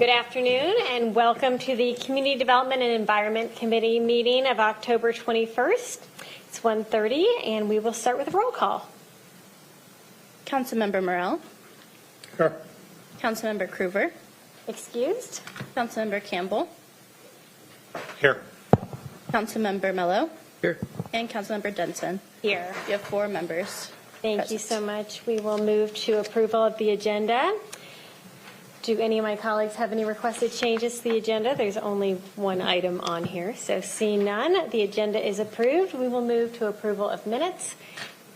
Good afternoon and welcome to the Community Development and Environment Committee meeting of October 21st. It's 1:30 and we will start with a roll call. Councilmember Morrell. Here. Councilmember Kruver. Excused. Councilmember Campbell. Here. Councilmember Mello. Here. And Councilmember Denson. Here. You have 4 members. Thank you so much. We will move to approval of the agenda. Do any of my colleagues have any requested changes to the agenda? There's only one item on here, so seeing none, the agenda is approved. We will move to approval of minutes.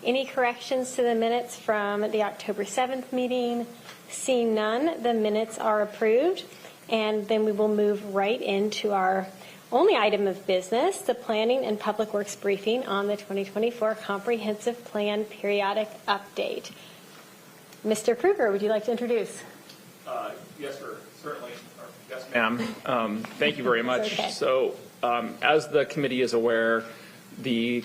Any corrections to the minutes from the October 7th meeting? Seeing none, the minutes are approved. And then we will move right into our only item of business, the Planning and Public Works briefing on the 2024 Comprehensive Plan Periodic Update. Mr. Kruger, would you like to introduce? Yes, sir. Certainly. Yes, ma'am. Thank you very much. Okay. So, as the committee is aware, the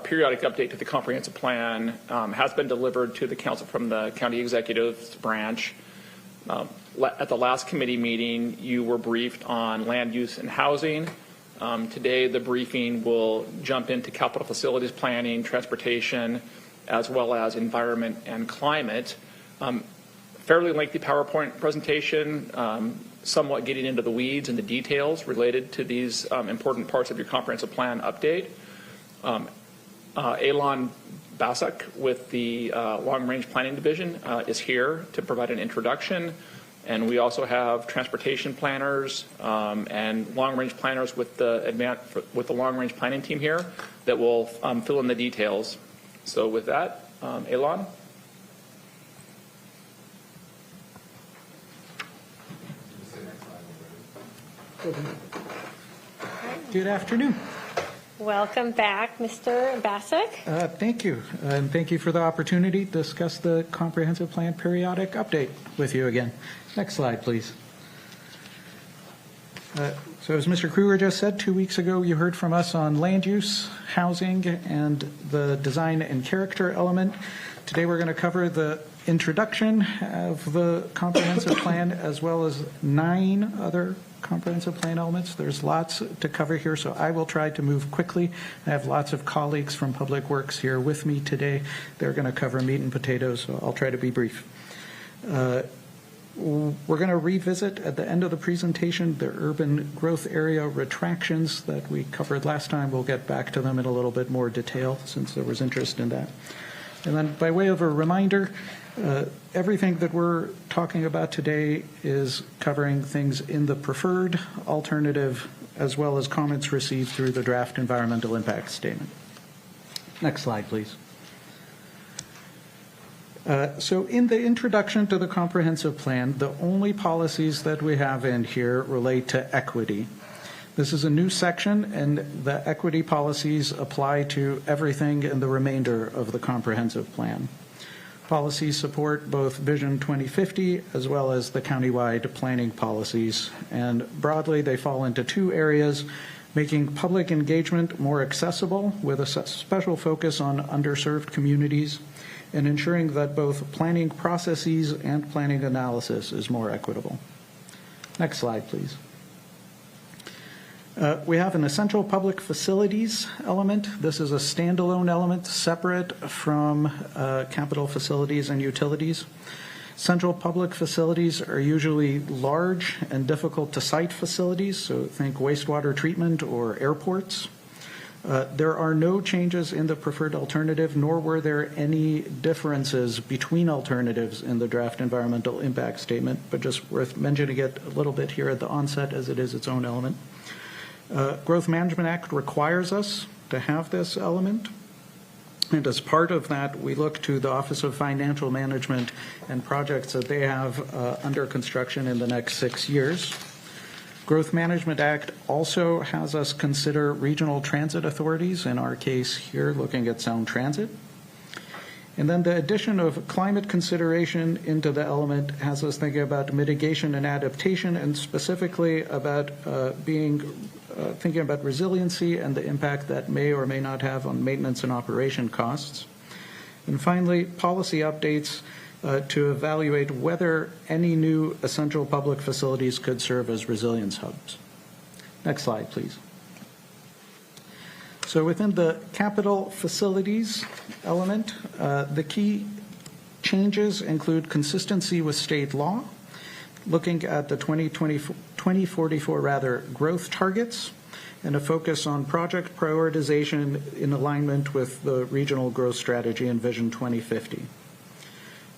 periodic update to the comprehensive plan has been delivered to the council from the county executive's branch. At the last committee meeting, you were briefed on land use and housing. Today, the briefing will jump into capital facilities planning, transportation, as well as environment and climate. Fairly lengthy PowerPoint presentation, somewhat getting into the weeds and the details related to these important parts of your comprehensive plan update. Alon Basak with the Long Range Planning Division is here to provide an introduction. And we also have transportation planners and long range planners with the long range planning team here that will fill in the details. So with that, Alon. Good afternoon. Welcome back, Mr. Basak. Thank you. And thank you for the opportunity to discuss the comprehensive plan periodic update with you again. Next slide, please. So as Mr. Kruger just said, 2 weeks ago, you heard from us on land use, housing, and the design and character element. Today, we're going to cover the introduction of the comprehensive plan, as well as 9 other comprehensive plan elements. There's lots to cover here, so I will try to move quickly. I have lots of colleagues from Public Works here with me today. They're going to cover meat and potatoes, so I'll try to be brief. We're going to revisit at the end of the presentation the urban growth area retractions that we covered last time. We'll get back to them in a little bit more detail since there was interest in that. And then by way of a reminder, everything that we're talking about today is covering things in the preferred alternative as well as comments received through the draft environmental impact statement. Next slide, please. So in the introduction to the comprehensive plan, the only policies that we have in here relate to equity. This is a new section, and the equity policies apply to everything in the remainder of the comprehensive plan. Policies support both Vision 2050 as well as the countywide planning policies. And broadly, they fall into 2 areas: making public engagement more accessible with a special focus on underserved communities, and ensuring that both planning processes and planning analysis is more equitable. Next slide, please. We have an essential public facilities element. This is a standalone element separate from capital facilities and utilities. Central public facilities are usually large and difficult to site facilities, so think wastewater treatment or airports. There are no changes in the preferred alternative, nor were there any differences between alternatives in the draft environmental impact statement, but just worth mentioning it a little bit here at the onset as it is its own element. Growth Management Act requires us to have this element. And as part of that, we look to the Office of Financial Management and projects that they have under construction in the next 6 years. Growth Management Act also has us consider regional transit authorities, in our case here looking at Sound Transit. And then the addition of climate consideration into the element has us thinking about mitigation and adaptation, and specifically about thinking about resiliency and the impact that may or may not have on maintenance and operation costs. And finally, policy updates to evaluate whether any new essential public facilities could serve as resilience hubs. Next slide, please. So within the capital facilities element, the key changes include consistency with state law, looking at the 2044 growth targets, and a focus on project prioritization in alignment with the regional growth strategy and Vision 2050.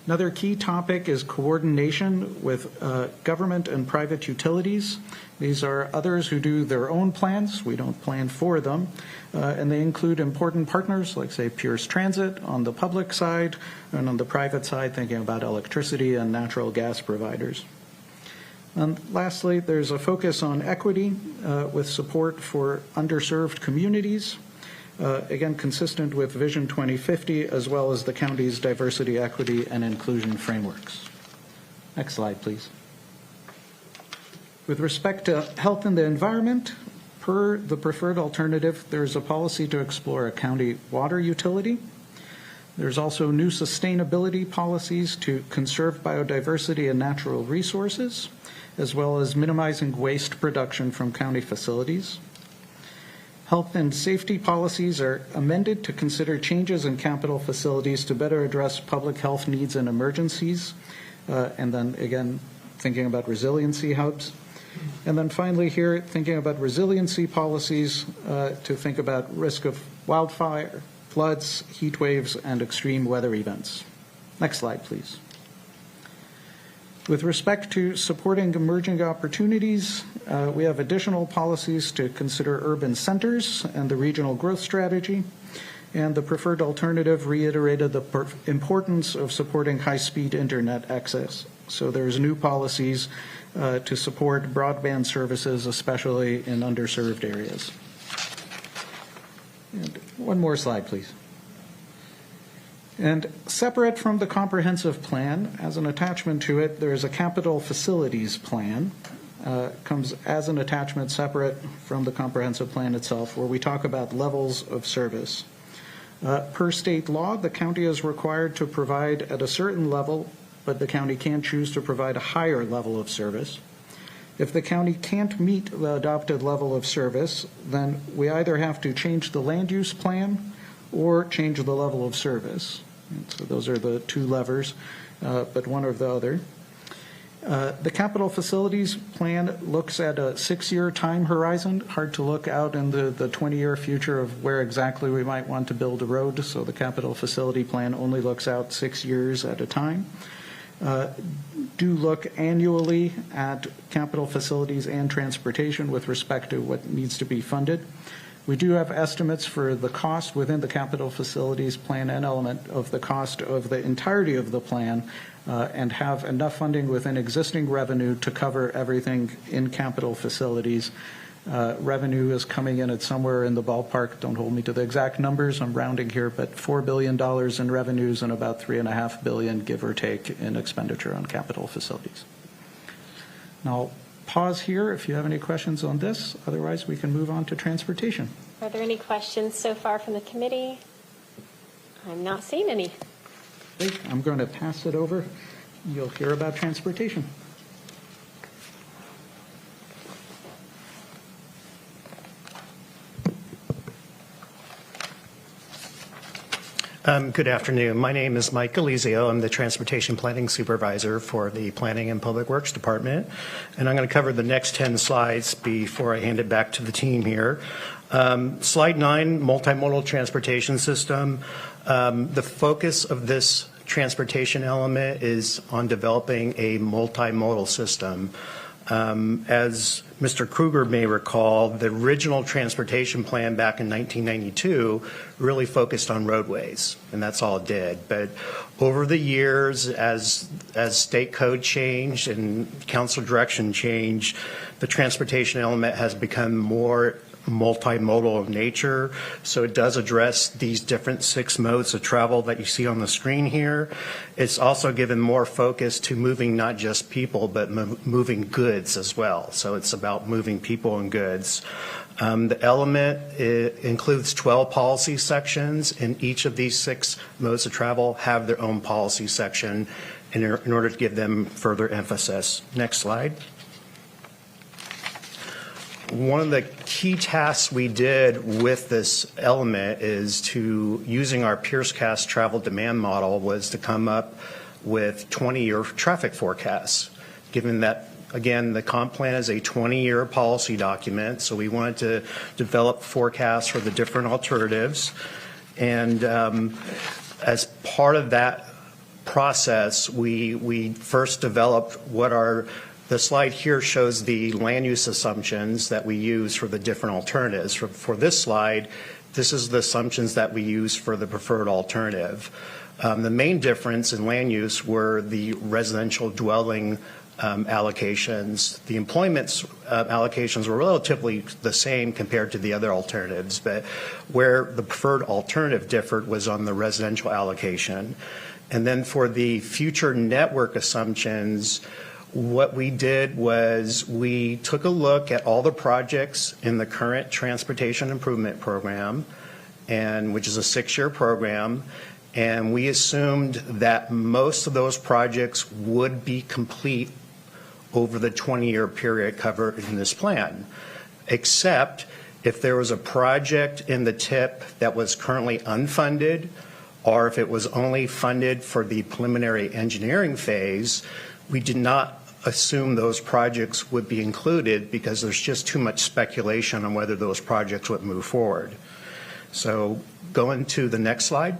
Another key topic is coordination with government and private utilities. These are others who do their own plans. We don't plan for them. And they include important partners like, say, Pierce Transit on the public side, and on the private side, thinking about electricity and natural gas providers. And lastly, there's a focus on equity with support for underserved communities, again, consistent with Vision 2050, as well as the county's diversity, equity, and inclusion frameworks. Next slide, please. With respect to health and the environment, per the preferred alternative, there's a policy to explore a county water utility. There's also new sustainability policies to conserve biodiversity and natural resources, as well as minimizing waste production from county facilities. Health and safety policies are amended to consider changes in capital facilities to better address public health needs and emergencies, and then again, thinking about resiliency hubs. And then finally here, thinking about resiliency policies to think about risk of wildfire, floods, heat waves, and extreme weather events. Next slide, please. With respect to supporting emerging opportunities, we have additional policies to consider urban centers and the regional growth strategy. And the preferred alternative reiterated the importance of supporting high-speed internet access. So there's new policies to support broadband services, especially in underserved areas. And one more slide, please. And separate from the comprehensive plan, as an attachment to it, there's a capital facilities plan. Comes as an attachment separate from the comprehensive plan itself, where we talk about levels of service. Per state law, the county is required to provide at a certain level, but the county can choose to provide a higher level of service. If the county can't meet the adopted level of service, then we either have to change the land use plan or change the level of service. And so those are the two levers, but one or the other. The capital facilities plan looks at a 6-year time horizon. Hard to look out in the 20-year future of where exactly we might want to build a road, so the capital facility plan only looks out 6 years at a time. Do look annually at capital facilities and transportation with respect to what needs to be funded. We do have estimates for the cost within the capital facilities plan and element of the cost of the entirety of the plan, and have enough funding within existing revenue to cover everything in capital facilities. Revenue is coming in at somewhere in the ballpark, don't hold me to the exact numbers, I'm rounding here, but $4 billion in revenues and about $3.5 billion, give or take, in expenditure on capital facilities. Now, I'll pause here if you have any questions on this. Otherwise, we can move on to transportation. Are there any questions so far from the committee? I'm not seeing any. Okay, I'm going to pass it over. You'll hear about transportation. Good afternoon. My name is Mike Galizio. I'm the Transportation Planning Supervisor for the Planning and Public Works Department. And I'm going to cover the next 10 slides before I hand it back to the team here. Slide 9, multimodal transportation system. The focus of this transportation element is on developing a multimodal system. As Mr. Kruger may recall, the original transportation plan back in 1992 really focused on roadways, and that's all it did. But over the years, as state code changed and council direction changed, the transportation element has become more multimodal of nature. So it does address these different 6 modes of travel that you see on the screen here. It's also given more focus to moving not just people, but moving goods as well. So it's about moving people and goods. The element includes 12 policy sections, and each of these 6 modes of travel have their own policy section in order to give them further emphasis. Next slide. One of the key tasks we did with this element is using our PierceCast travel demand model was to come up with 20-year traffic forecasts, given that, again, the comp plan is a 20-year policy document, so we wanted to develop forecasts for the different alternatives. And as part of that process, we first developed the slide here shows the land use assumptions that we use for the different alternatives. For this slide, this is the assumptions that we use for the preferred alternative. The main difference in land use were the residential dwelling allocations. The employment allocations were relatively the same compared to the other alternatives, but where the preferred alternative differed was on the residential allocation. And then for the future network assumptions, what we did was we took a look at all the projects in the current transportation improvement program, which is a 6-year program, and we assumed that most of those projects would be complete over the 20-year period covered in this plan, except if there was a project in the TIP that was currently unfunded, or if it was only funded for the preliminary engineering phase, we did not assume those projects would be included because there's just too much speculation on whether those projects would move forward. So going to the next slide.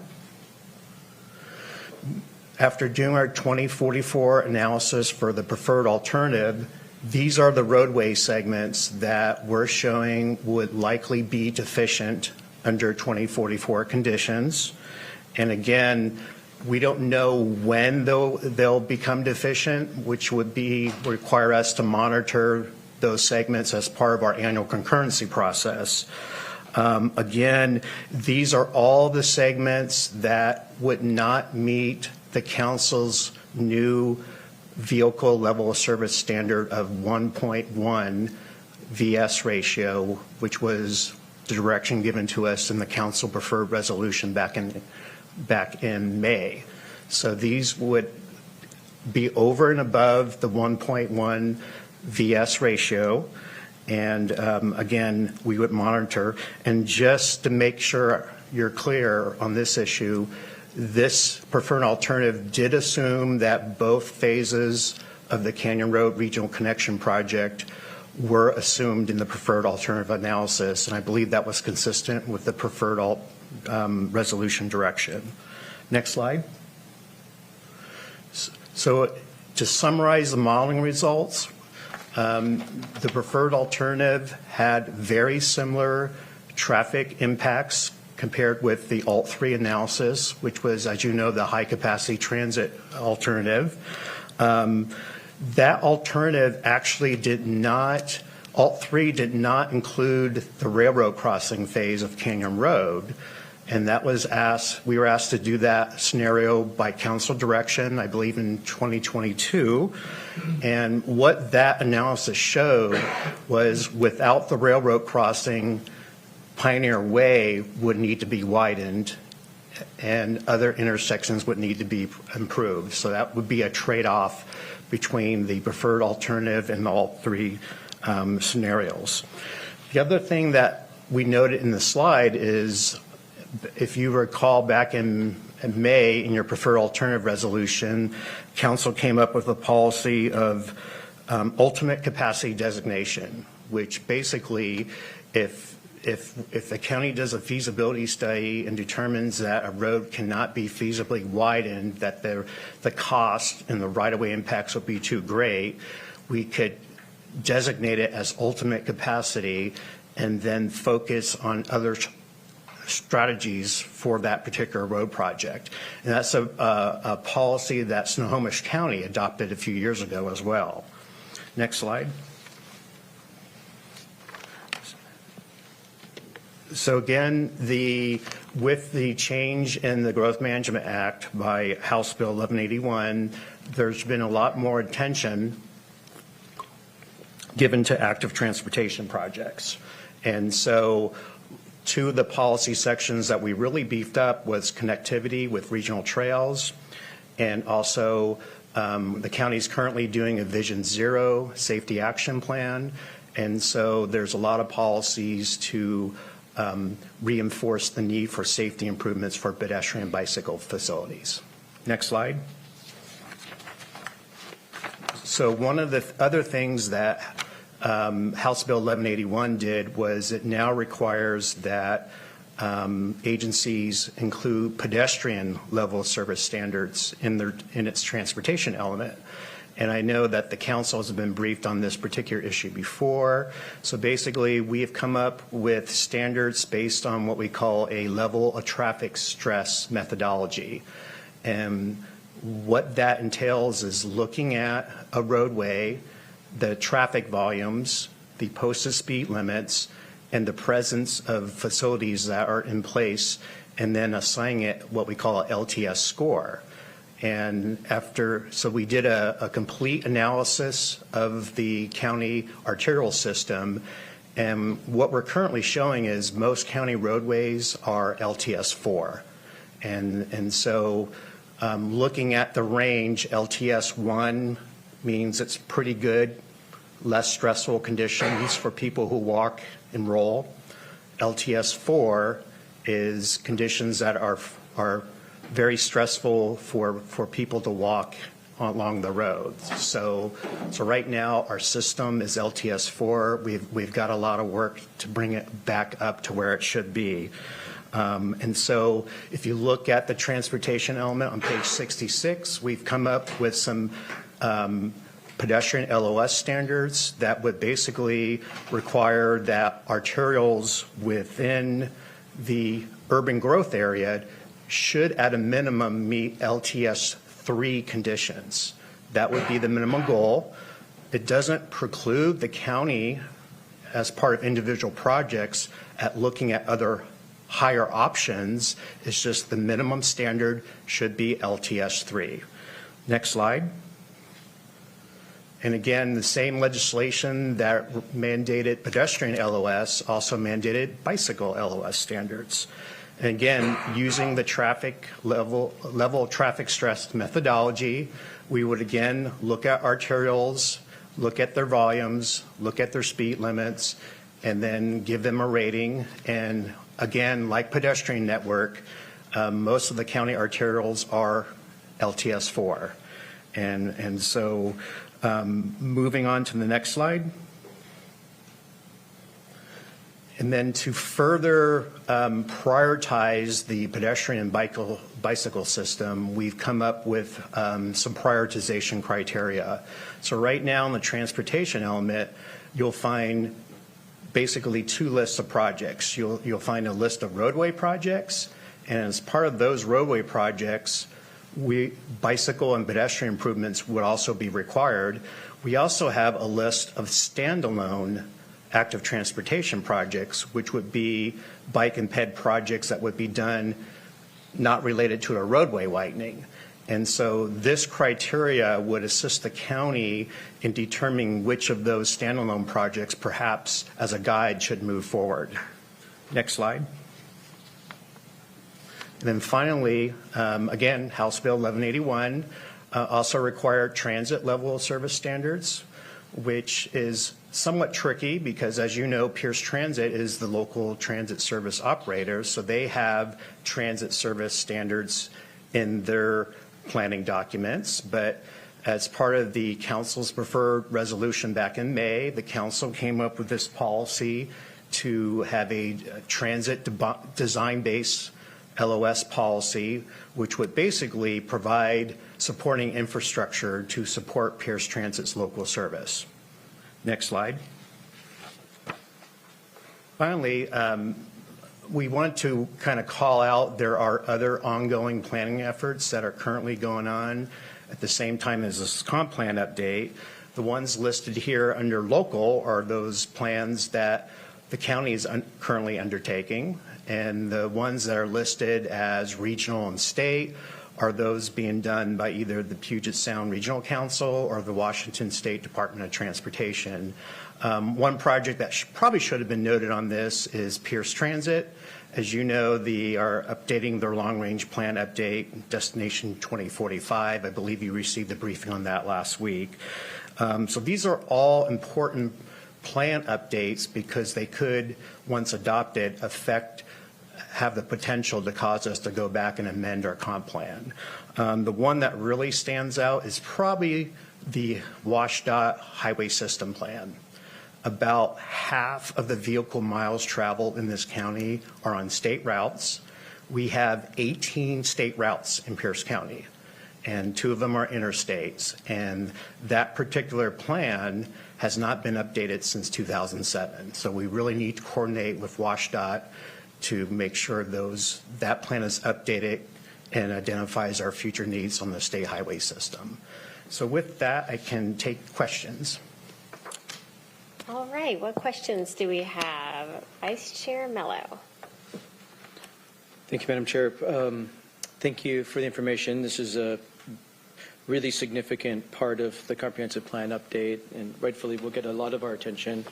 After doing our 2044 analysis for the preferred alternative, these are the roadway segments that we're showing would likely be deficient under 2044 conditions. And again, we don't know when they'll become deficient, which would require us to monitor those segments as part of our annual concurrency process. Again, these are all the segments that would not meet the council's new vehicle level of service standard of 1.1 VS ratio, which was the direction given to us in the council preferred resolution back in May. So these would be over and above the 1.1 VS ratio. And again, we would monitor. And just to make sure you're clear on this issue, this preferred alternative did assume that both phases of the Canyon Road Regional Connection Project were assumed in the preferred alternative analysis. And I believe that was consistent with the preferred resolution direction. Next slide. So to summarize the modeling results, the preferred alternative had very similar traffic impacts compared with the Alt3 analysis, which was, as you know, the high capacity transit alternative. That alternative actually Alt3 did not include the railroad crossing phase of Canyon Road. And that was we were asked to do that scenario by council direction, I believe in 2022. And what that analysis showed was without the railroad crossing, Pioneer Way would need to be widened and other intersections would need to be improved. So that would be a trade-off between the preferred alternative and all 3 scenarios. The other thing that we noted in the slide is, if you recall back in May in your preferred alternative resolution, council came up with a policy of ultimate capacity designation, which basically if the county does a feasibility study and determines that a road cannot be feasibly widened, that the cost and the right-of-way impacts would be too great, we could designate it as ultimate capacity and then focus on other strategies for that particular road project. And that's a policy that Snohomish County adopted a few years ago as well. Next slide. So again, with the change in the Growth Management Act by House Bill 1181, there's been a lot more attention given to active transportation projects. And so two of the policy sections that we really beefed up was connectivity with regional trails, and also the county's currently doing a Vision Zero safety action plan. And so there's a lot of policies to reinforce the need for safety improvements for pedestrian and bicycle facilities. Next slide. So one of the other things that House Bill 1181 did was it now requires that agencies include pedestrian level service standards in its transportation element. And I know that the council has been briefed on this particular issue before. So basically, we have come up with standards based on what we call a level of traffic stress methodology. And what that entails is looking at a roadway, the traffic volumes, the posted speed limits, and the presence of facilities that are in place, and then assigning it what we call an LTS score. And so we did a complete analysis of the county arterial system, and what we're currently showing is most county roadways are LTS 4. And so looking at the range, LTS 1 means it's pretty good, less stressful conditions for people who walk and roll. LTS 4 is conditions that are very stressful for people to walk along the roads. So right now our system is LTS 4. We've got a lot of work to bring it back up to where it should be. And so if you look at the transportation element on page 66, we've come up with some pedestrian LOS standards that would basically require that arterials within the urban growth area should at a minimum meet LTS 3 conditions. That would be the minimum goal. It doesn't preclude the county as part of individual projects at looking at other higher options. It's just the minimum standard should be LTS 3. Next slide. And again, the same legislation that mandated pedestrian LOS also mandated bicycle LOS standards. And again, using the traffic level traffic stress methodology, we would again look at arterials, look at their volumes, look at their speed limits, and then give them a rating. And again, like pedestrian network, most of the county arterials are LTS 4. And so moving on to the next slide. And then to further prioritize the pedestrian and bicycle system, we've come up with some prioritization criteria. So right now in the transportation element, you'll find basically 2 lists of projects. You'll find a list of roadway projects, and as part of those roadway projects, bicycle and pedestrian improvements would also be required. We also have a list of standalone active transportation projects, which would be bike and ped projects that would be done not related to a roadway widening. And so this criteria would assist the county in determining which of those standalone projects perhaps as a guide should move forward. Next slide. And then finally, again, House Bill 1181 also required transit level service standards, which is somewhat tricky because, as you know, Pierce Transit is the local transit service operator, so they have transit service standards in their planning documents. But as part of the council's preferred resolution back in May, the council came up with this policy to have a transit design-based LOS policy, which would basically provide supporting infrastructure to support Pierce Transit's local service. Next slide. Finally, we want to kind of call out there are other ongoing planning efforts that are currently going on at the same time as this comp plan update. The ones listed here under local are those plans that the county is currently undertaking, and the ones that are listed as regional and state are those being done by either the Puget Sound Regional Council or the Washington State Department of Transportation. One project that probably should have been noted on this is Pierce Transit. As you know, they are updating their long-range plan update, Destination 2045. I believe you received a briefing on that last week. So these are all important plan updates because they could, once adopted, have the potential to cause us to go back and amend our comp plan. The one that really stands out is probably the WashDOT Highway System Plan. About half of the vehicle miles traveled in this county are on state routes. We have 18 state routes in Pierce County, and 2 of them are interstates. And that particular plan has not been updated since 2007. So we really need to coordinate with WashDOT to make sure that plan is updated and identifies our future needs on the state highway system. So with that, I can take questions. All right, what questions do we have? Vice Chair Mello. Thank you, Madam Chair. Thank you for the information. This is a really significant part of the comprehensive plan update, and rightfully will get a lot of our attention.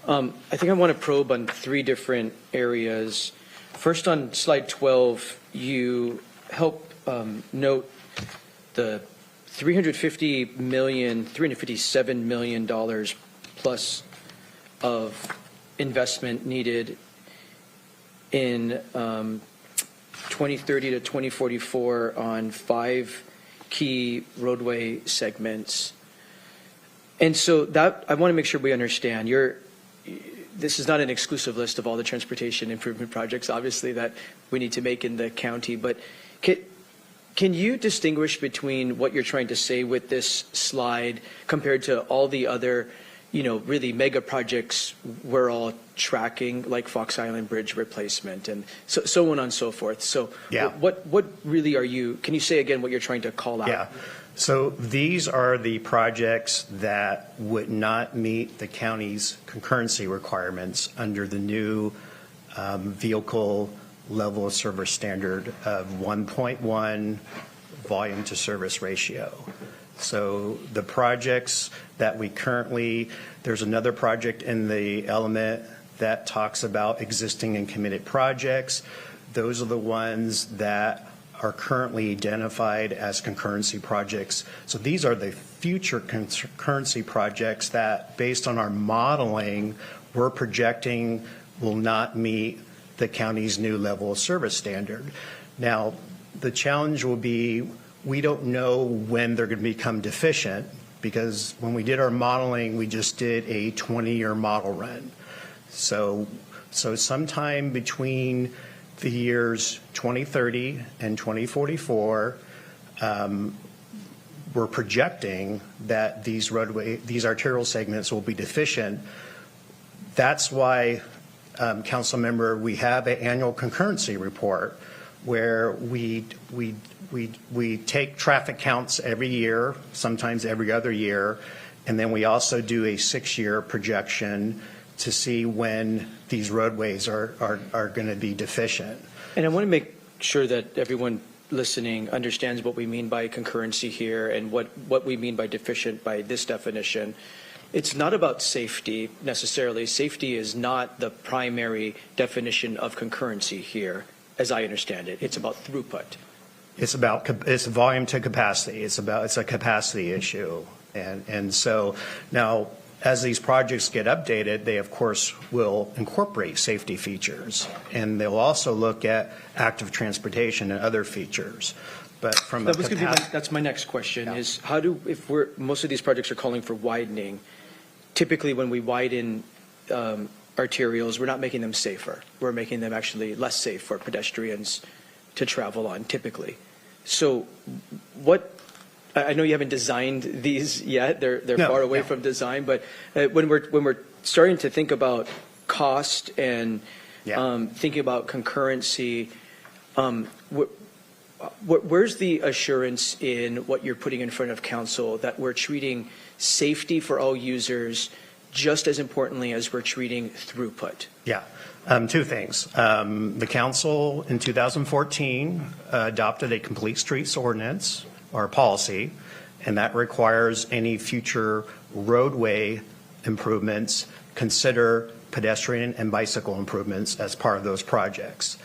I think I want to probe on 3 different areas. First, on slide 12, you help note the $357 million plus of investment needed in 2030 to 2044 on 5 key roadway segments. And so that I want to make sure we understand. This is not an exclusive list of all the transportation improvement projects, obviously, that we need to make in the county. But can you distinguish between what you're trying to say with this slide compared to all the other, really mega projects we're all tracking, like Fox Island Bridge replacement and so on and so forth? So yeah. What really can you say again what you're trying to call out? Yeah. So these are the projects that would not meet the county's concurrency requirements under the new vehicle level of service standard of 1.1 volume to service ratio. So the projects that there's another project in the element that talks about existing and committed projects. Those are the ones that are currently identified as concurrency projects. So these are the future concurrency projects that, based on our modeling, we're projecting will not meet the county's new level of service standard. Now, the challenge will be we don't know when they're going to become deficient, because when we did our modeling, we just did a 20-year model run. So sometime between the years 2030 and 2044, we're projecting that these arterial segments will be deficient. That's why, Council Member, we have an annual concurrency report where we take traffic counts every year, sometimes every other year, and then we also do a 6-year projection to see when these roadways are going to be deficient. And I want to make sure that everyone listening understands what we mean by concurrency here and what we mean by deficient by this definition. It's not about safety necessarily. Safety is not the primary definition of concurrency here, as I understand it. It's about throughput. It's volume to capacity. It's a capacity issue. And so now, as these projects get updated, they of course will incorporate safety features, and they'll also look at active transportation and other featers. But from that's my next question. Yeah. Is most of these projects are calling for widening. Typically, when we widen arterials, we're not making them safer. We're making them actually less safe for pedestrians to travel on, typically. So I know you haven't designed these yet. They're far away from design. But when we're starting to think about cost and thinking about concurrency, where's the assurance in what you're putting in front of council that we're treating safety for all users just as importantly as we're treating throughput? Yeah. 2 things. The council in 2014 adopted a complete streets ordinance, or policy, and that requires any future roadway improvements, consider pedestrian and bicycle improvements as part of those projects.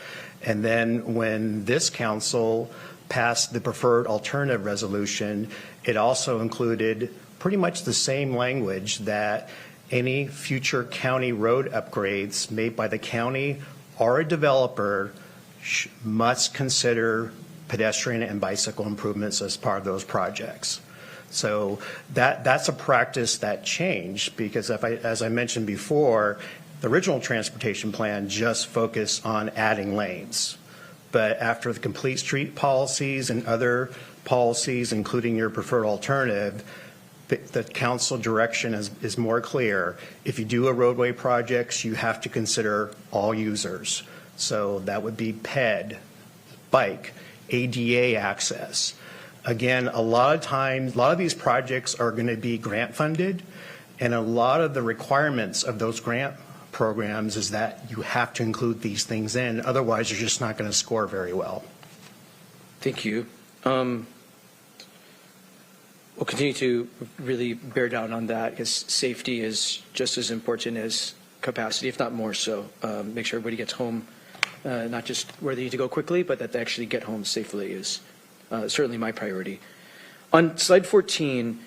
And then when this council passed the preferred alternative resolution, it also included pretty much the same language that any future county road upgrades made by the county or a developer must consider pedestrian and bicycle improvements as part of those projects. So that's a practice that changed because as I mentioned before, the original transportation plan just focused on adding lanes. But after the complete street policies and other policies, including your preferred alternative, the council direction is more clear. If you do a roadway projects, you have to consider all users. So that would be PED, bike, ADA access. Again, a lot of these projects are going to be grant funded, and a lot of the requirements of those grant programs is that you have to include these things in. Otherwise, you're just not going to score very well. Thank you. We'll continue to really bear down on that because safety is just as important as capacity, if not more so. Make sure everybody gets home, not just where they need to go quickly, but that they actually get home safely is certainly my priority. On slide 14,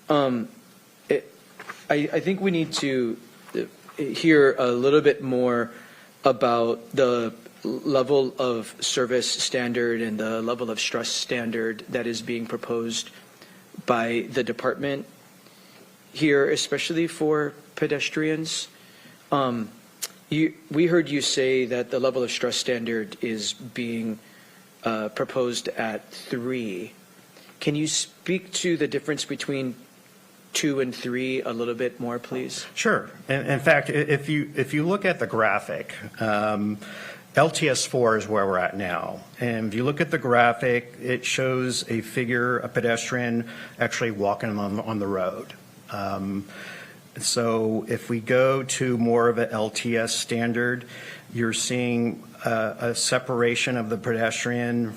I think we need to hear a little bit more about the level of service standard and the level of stress standard that is being proposed by the department here, especially for pedestrians. We heard you say that the level of stress standard is being proposed at 3. Can you speak to the difference between 2 and 3 a little bit more, please? Sure. In fact, if you look at the graphic, LTS 4 is where we're at now. And if you look at the graphic, it shows a figure, a pedestrian actually walking on the road. So if we go to more of an LTS standard, you're seeing a separation of the pedestrian,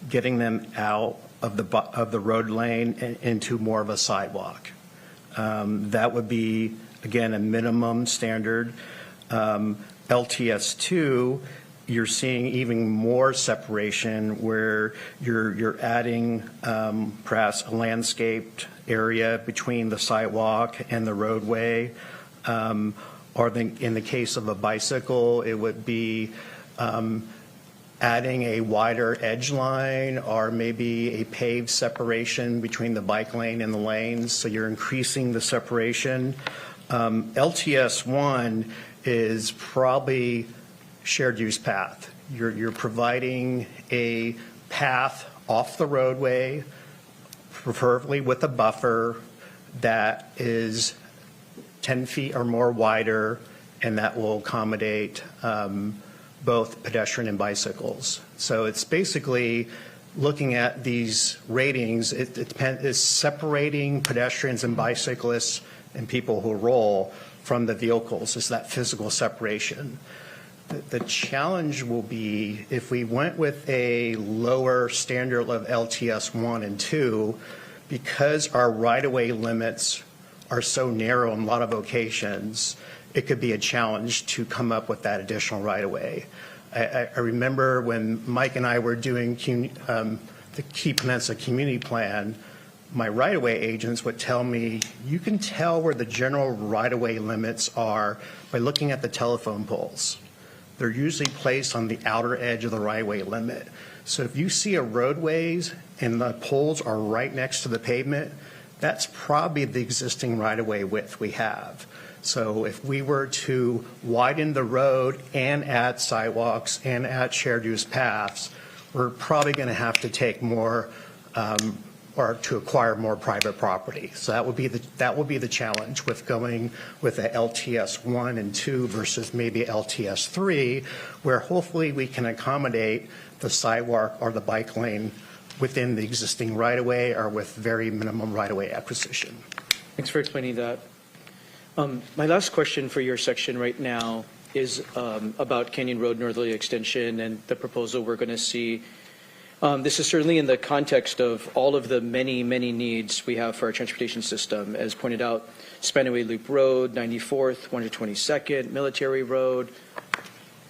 getting them out of the road lane into more of a sidewalk. That would be, again, a minimum standard. LTS 2, you're seeing even more separation where you're adding perhaps a landscaped area between the sidewalk and the roadway. Or in the case of a bicycle, it would be adding a wider edge line or maybe a paved separation between the bike lane and the lanes, so you're increasing the separation. LTS 1 is probably shared use path. You're providing a path off the roadway, preferably with a buffer that is 10 feet or more wider, and that will accommodate both pedestrian and bicycles. So it's basically looking at these ratings. It's separating pedestrians and bicyclists and people who roll from the vehicles. It's that physical separation. The challenge will be if we went with a lower standard of LTS 1 and 2, because our right-of-way limits are so narrow in a lot of locations, it could be a challenge to come up with that additional right-of-way. I remember when Mike and I were doing the Key Peninsula Community Plan, my right-of-way agents would tell me, you can tell where the general right-of-way limits are by looking at the telephone poles. They're usually placed on the outer edge of the right-of-way limit. So if you see a roadways and the poles are right next to the pavement, that's probably the existing right-of-way width we have. So if we were to widen the road and add sidewalks and add shared use paths, we're probably going to have to take more or to acquire more private property. So that will be the challenge with going with a LTS 1 and 2 versus maybe LTS 3, where hopefully we can accommodate the sidewalk or the bike lane within the existing right-of-way or with very minimum right-of-way acquisition. Thanks for explaining that. My last question for your section right now is about Canyon Road Northerly Extension and the proposal we're going to see This is certainly in the context of all of the many, many needs we have for our transportation system. As pointed out, Spanaway Loop Road, 94th, 122nd, Military Road,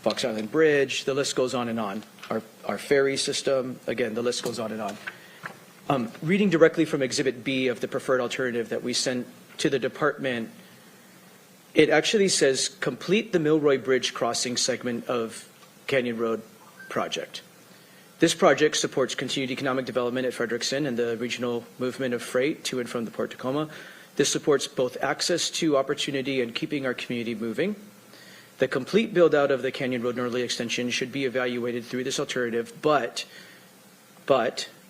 Fox Island Bridge, the list goes on and on. Our ferry system, again, the list goes on and on. Reading directly from Exhibit B of the preferred alternative that we sent to the department, it actually says, complete the Milway Bridge crossing segment of Canyon Road project. This project supports continued economic development at Frederickson and the regional movement of freight to and from the Port Tacoma. This supports both access to opportunity and keeping our community moving. The complete build-out of the Canyon Road Northerly Extension should be evaluated through this alternative, but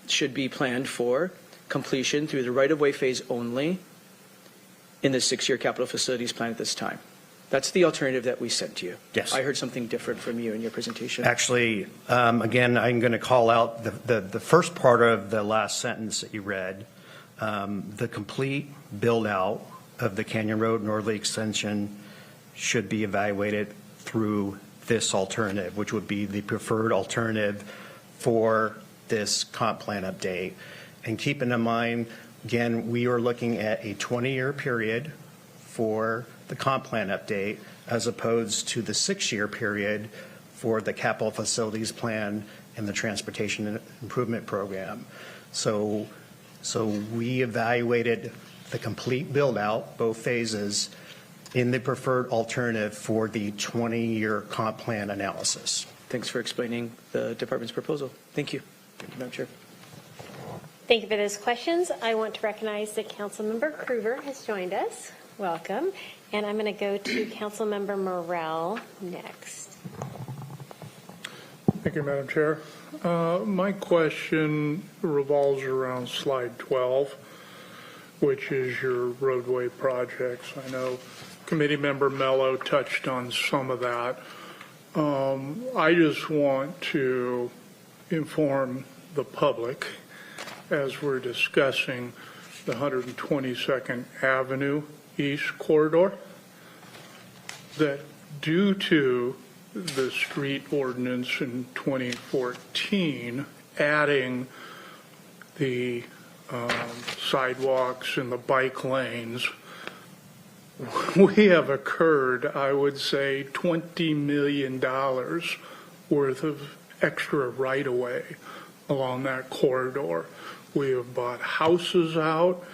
should be planned for completion through the right-of-way phase only in the 6-year capital facilities plan at this time. That's the alternative that we sent to you. Yes. I heard something different from you in your presentation. Actually, again, I'm going to call out the first part of the last sentence that you read. The complete build-out of the Canyon Road Northerly Extension should be evaluated through this alternative, which would be the preferred alternative for this comp plan update. And keeping in mind, again, we are looking at a 20-year period for the comp plan update as opposed to the 6-year period for the capital facilities plan and the transportation improvement program. So we evaluated the complete build out, both phases, in the preferred alternative for the 20-year comp plan analysis. Thanks for explaining the department's proposal. Thank you. Thank you, Madam Chair. Thank you for those questions. I want to recognize that Councilmember Krueger has joined us. Welcome. And I'm going to go to Councilmember Morrell next. Thank you, Madam Chair. My question revolves around slide 12, which is your roadway projects. I know Committee Member Mello touched on some of that. I just want to inform the public as we're discussing the 122nd Avenue East Corridor that due to the street ordinance in 2014 adding the sidewalks and the bike lanes, we have occurred, I would say, $20 million worth of extra right-of-way along that corridor. We have bought houses out.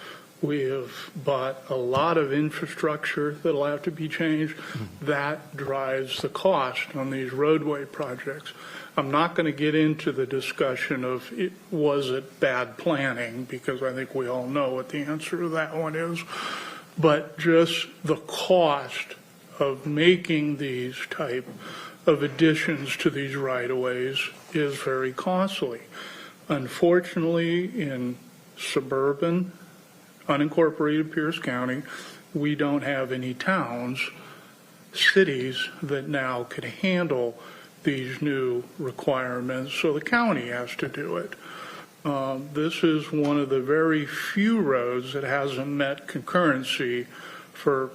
We have bought a lot of infrastructure that'll have to be changed. That drives the cost on these roadway projects. I'm not going to get into the discussion of was it bad planning, because I think we all know what the answer to that one is. But just the cost of making these type of additions to these right-of-ways is very costly. Unfortunately, in suburban, unincorporated Pierce County, we don't have any towns, cities that now could handle these new requirements, so the county has to do it. This is one of the very few roads that hasn't met concurrency for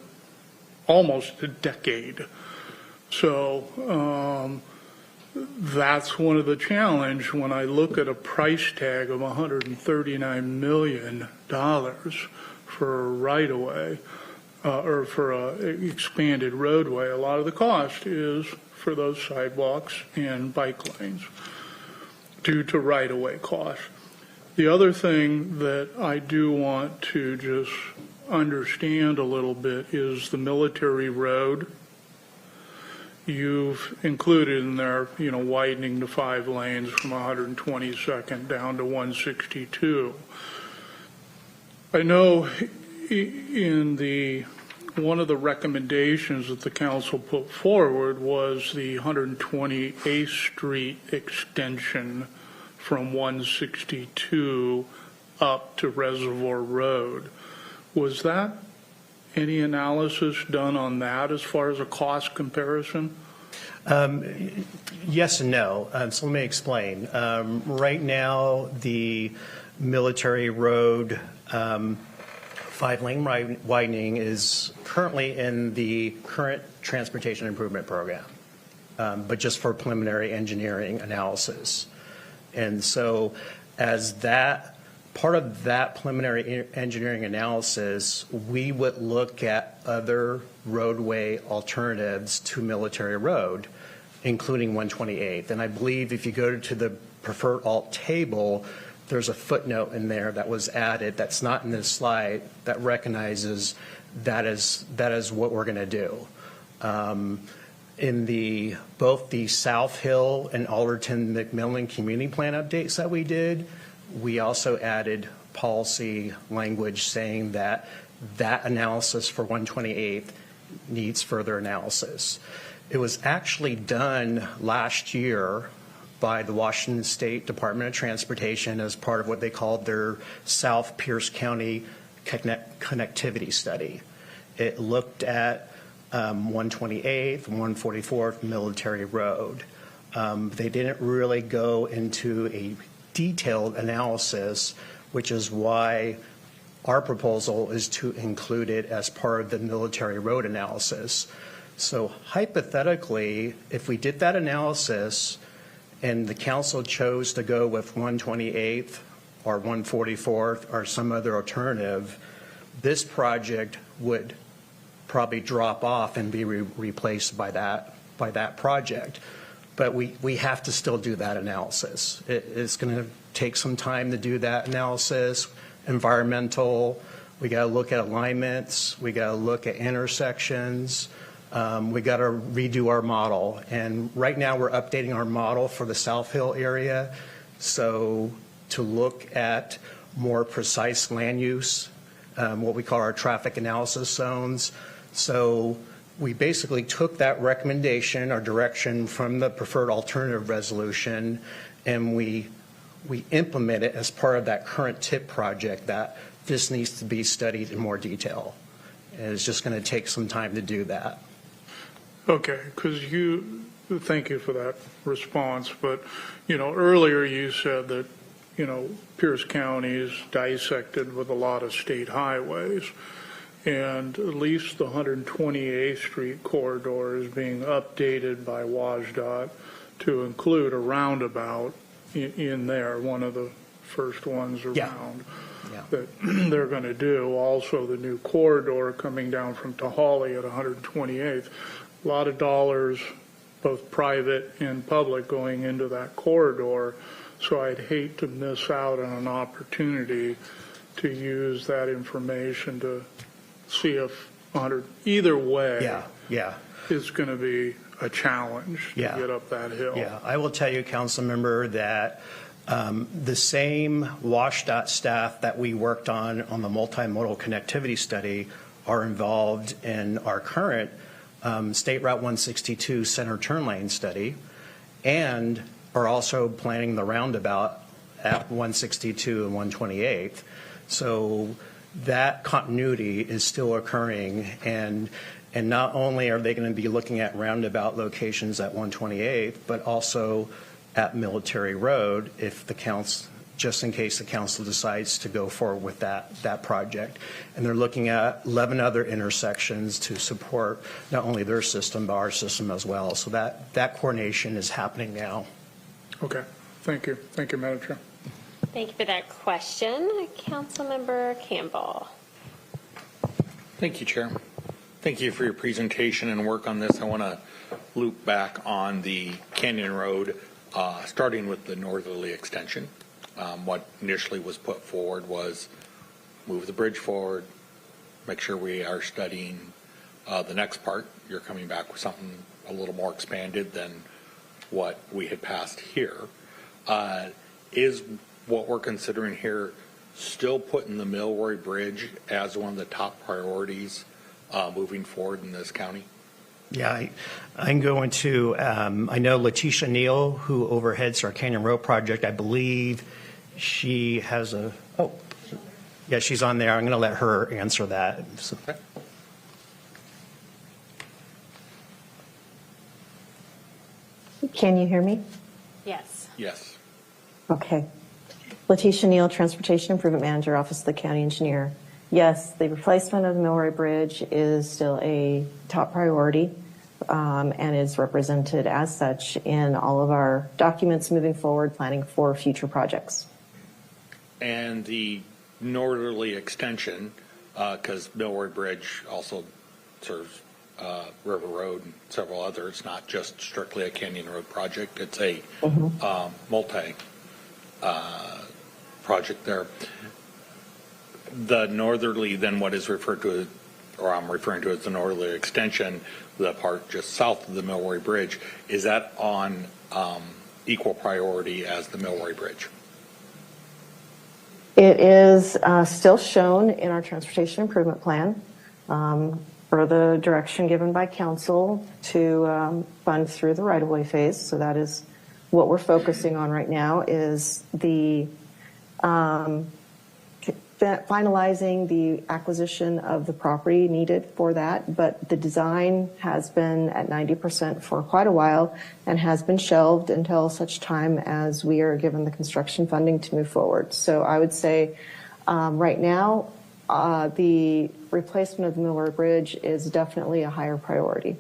almost a decade. So that's one of the challenges when I look at a price tag of $139 million for a right-of-way or for an expanded roadway. A lot of the cost is for those sidewalks and bike lanes due to right-of-way costs. The other thing that I do want to just understand a little bit is the military road. You've included in there, widening to 5 lanes from 122nd down to 162. I know in one of the recommendations that the council put forward was the 128th Street extension from 162 up to Reservoir Road. Was that any analysis done on that as far as a cost comparison? Yes and no. So let me explain. Right now, the military road 5-lane widening is currently in the current transportation improvement program, but just for preliminary engineering analysis. And so as that, part of that preliminary engineering analysis, we would look at other roadway alternatives to Military Road, including 128th. And I believe if you go to the preferred alt table, there's a footnote in there that was added that's not in this slide that recognizes that is what we're going to do. In both the South Hill and Alderton McMillan community plan updates that we did, we also added policy language saying that analysis for 128th needs further analysis. It was actually done last year by the Washington State Department of Transportation as part of what they called their South Pierce County connectivity study. It looked at 128th, 144th Military Road. They didn't really go into a detailed analysis, which is why our proposal is to include it as part of the Military Road analysis. So hypothetically, if we did that analysis and the council chose to go with 128th or 144th or some other alternative, this project would probably drop off and be replaced by that project. But we have to still do that analysis. It's going to take some time to do that analysis. Environmental, we got to look at alignments, we got to look at intersections, we got to redo our model. And right now we're updating our model for the South Hill area, so to look at more precise land use, what we call our traffic analysis zones. So we basically took that recommendation or direction from the preferred alternative resolution, and we implement it as part of that current TIP project that this needs to be studied in more detail. And it's just going to take some time to do that. Okay, thank you for that response, but, earlier you said that, Pierce County is dissected with a lot of state highways, and at least the 128th Street corridor is being updated by WSDOT to include a roundabout in there, one of the first ones around that they're going to do. Also, the new corridor coming down from Tahali at 128th. A lot of dollars, both private and public, going into that corridor. So I'd hate to miss out on an opportunity to use that information to see if either way it's going to be a challenge to get up that hill. Yeah, I will tell you, council member, that the same WSDOT staff that we worked on the multimodal connectivity study are involved in our current State Route 162 center turn lane study, and are also planning the roundabout at 162 and 128th. So that continuity is still occurring, and not only are they going to be looking at roundabout locations at 128th, but also at Military Road if the council, just in case the council decides to go forward with that project. And they're looking at 11 other intersections to support not only their system, but our system as well. So that coordination is happening now. Okay, thank you. Thank you, Madam Chair. Thank you for that question. Councilmember Campbell. Thank you, Chair. Thank you for your presentation and work on this. I want to loop back on the Canyon Road, starting with the Northerly Extension. What initially was put forward was move the bridge forward, make sure we are studying the next part. You're coming back with something a little more expanded than what we had passed here. Is what we're considering here still putting the Milway Bridge as one of the top priorities moving forward in this county? Yeah, I'm going to, I know Letitia Neal, who overheads our Canyon Road project, I believe she has she's on there. I'm going to let her answer that. So. Okay. Can you hear me? Yes. Yes. Okay. Letitia Neal, Transportation Improvement Manager, Office of the County Engineer. Yes, the replacement of the Milway Bridge is still a top priority. and is represented as such in all of our documents moving forward, planning for future projects. And the Northerly Extension, because Milway Bridge also serves River Road and several others, not just strictly a Canyon Road project. It's a multi project there. The Northerly, then what is referred to, or I'm referring to as the Northerly Extension, the part just south of the Milway Bridge, is that on equal priority as the Milway Bridge? It is still shown in our transportation improvement plan for the direction given by council to fund through the right-of-way phase. So that is what we're focusing on right now, is the finalizing the acquisition of the property needed for that. But the design has been at 90% for quite a while and has been shelved until such time as we are given the construction funding to move forward. So I would say right now, the replacement of the Milway Bridge is definitely a higher priority.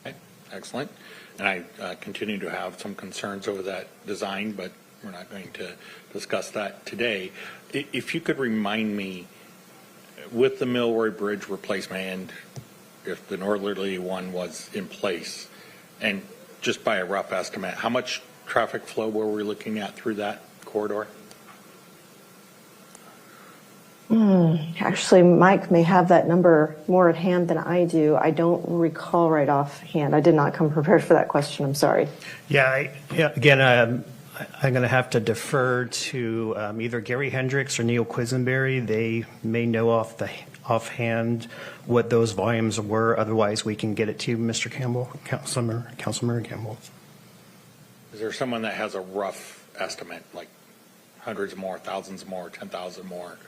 Okay, excellent. And I continue to have some concerns over that design, but we're not going to discuss that today. If you could remind me, with the Milway Bridge replacement, and if the Northerly one was in place, and just by a rough estimate, how much traffic flow were we looking at through that corridor? Actually, Mike may have that number more at hand than I do. I don't recall right offhand. I did not come prepared for that question. I'm sorry. Yeah, again, I'm going to have to defer to either Gary Hendricks or Neil Quisenberry. They may know offhand what those volumes were. Otherwise, we can get it to Mr. Campbell, Councilmember Campbell. Is there someone that has a rough estimate, like hundreds more, thousands more, 10,000 more?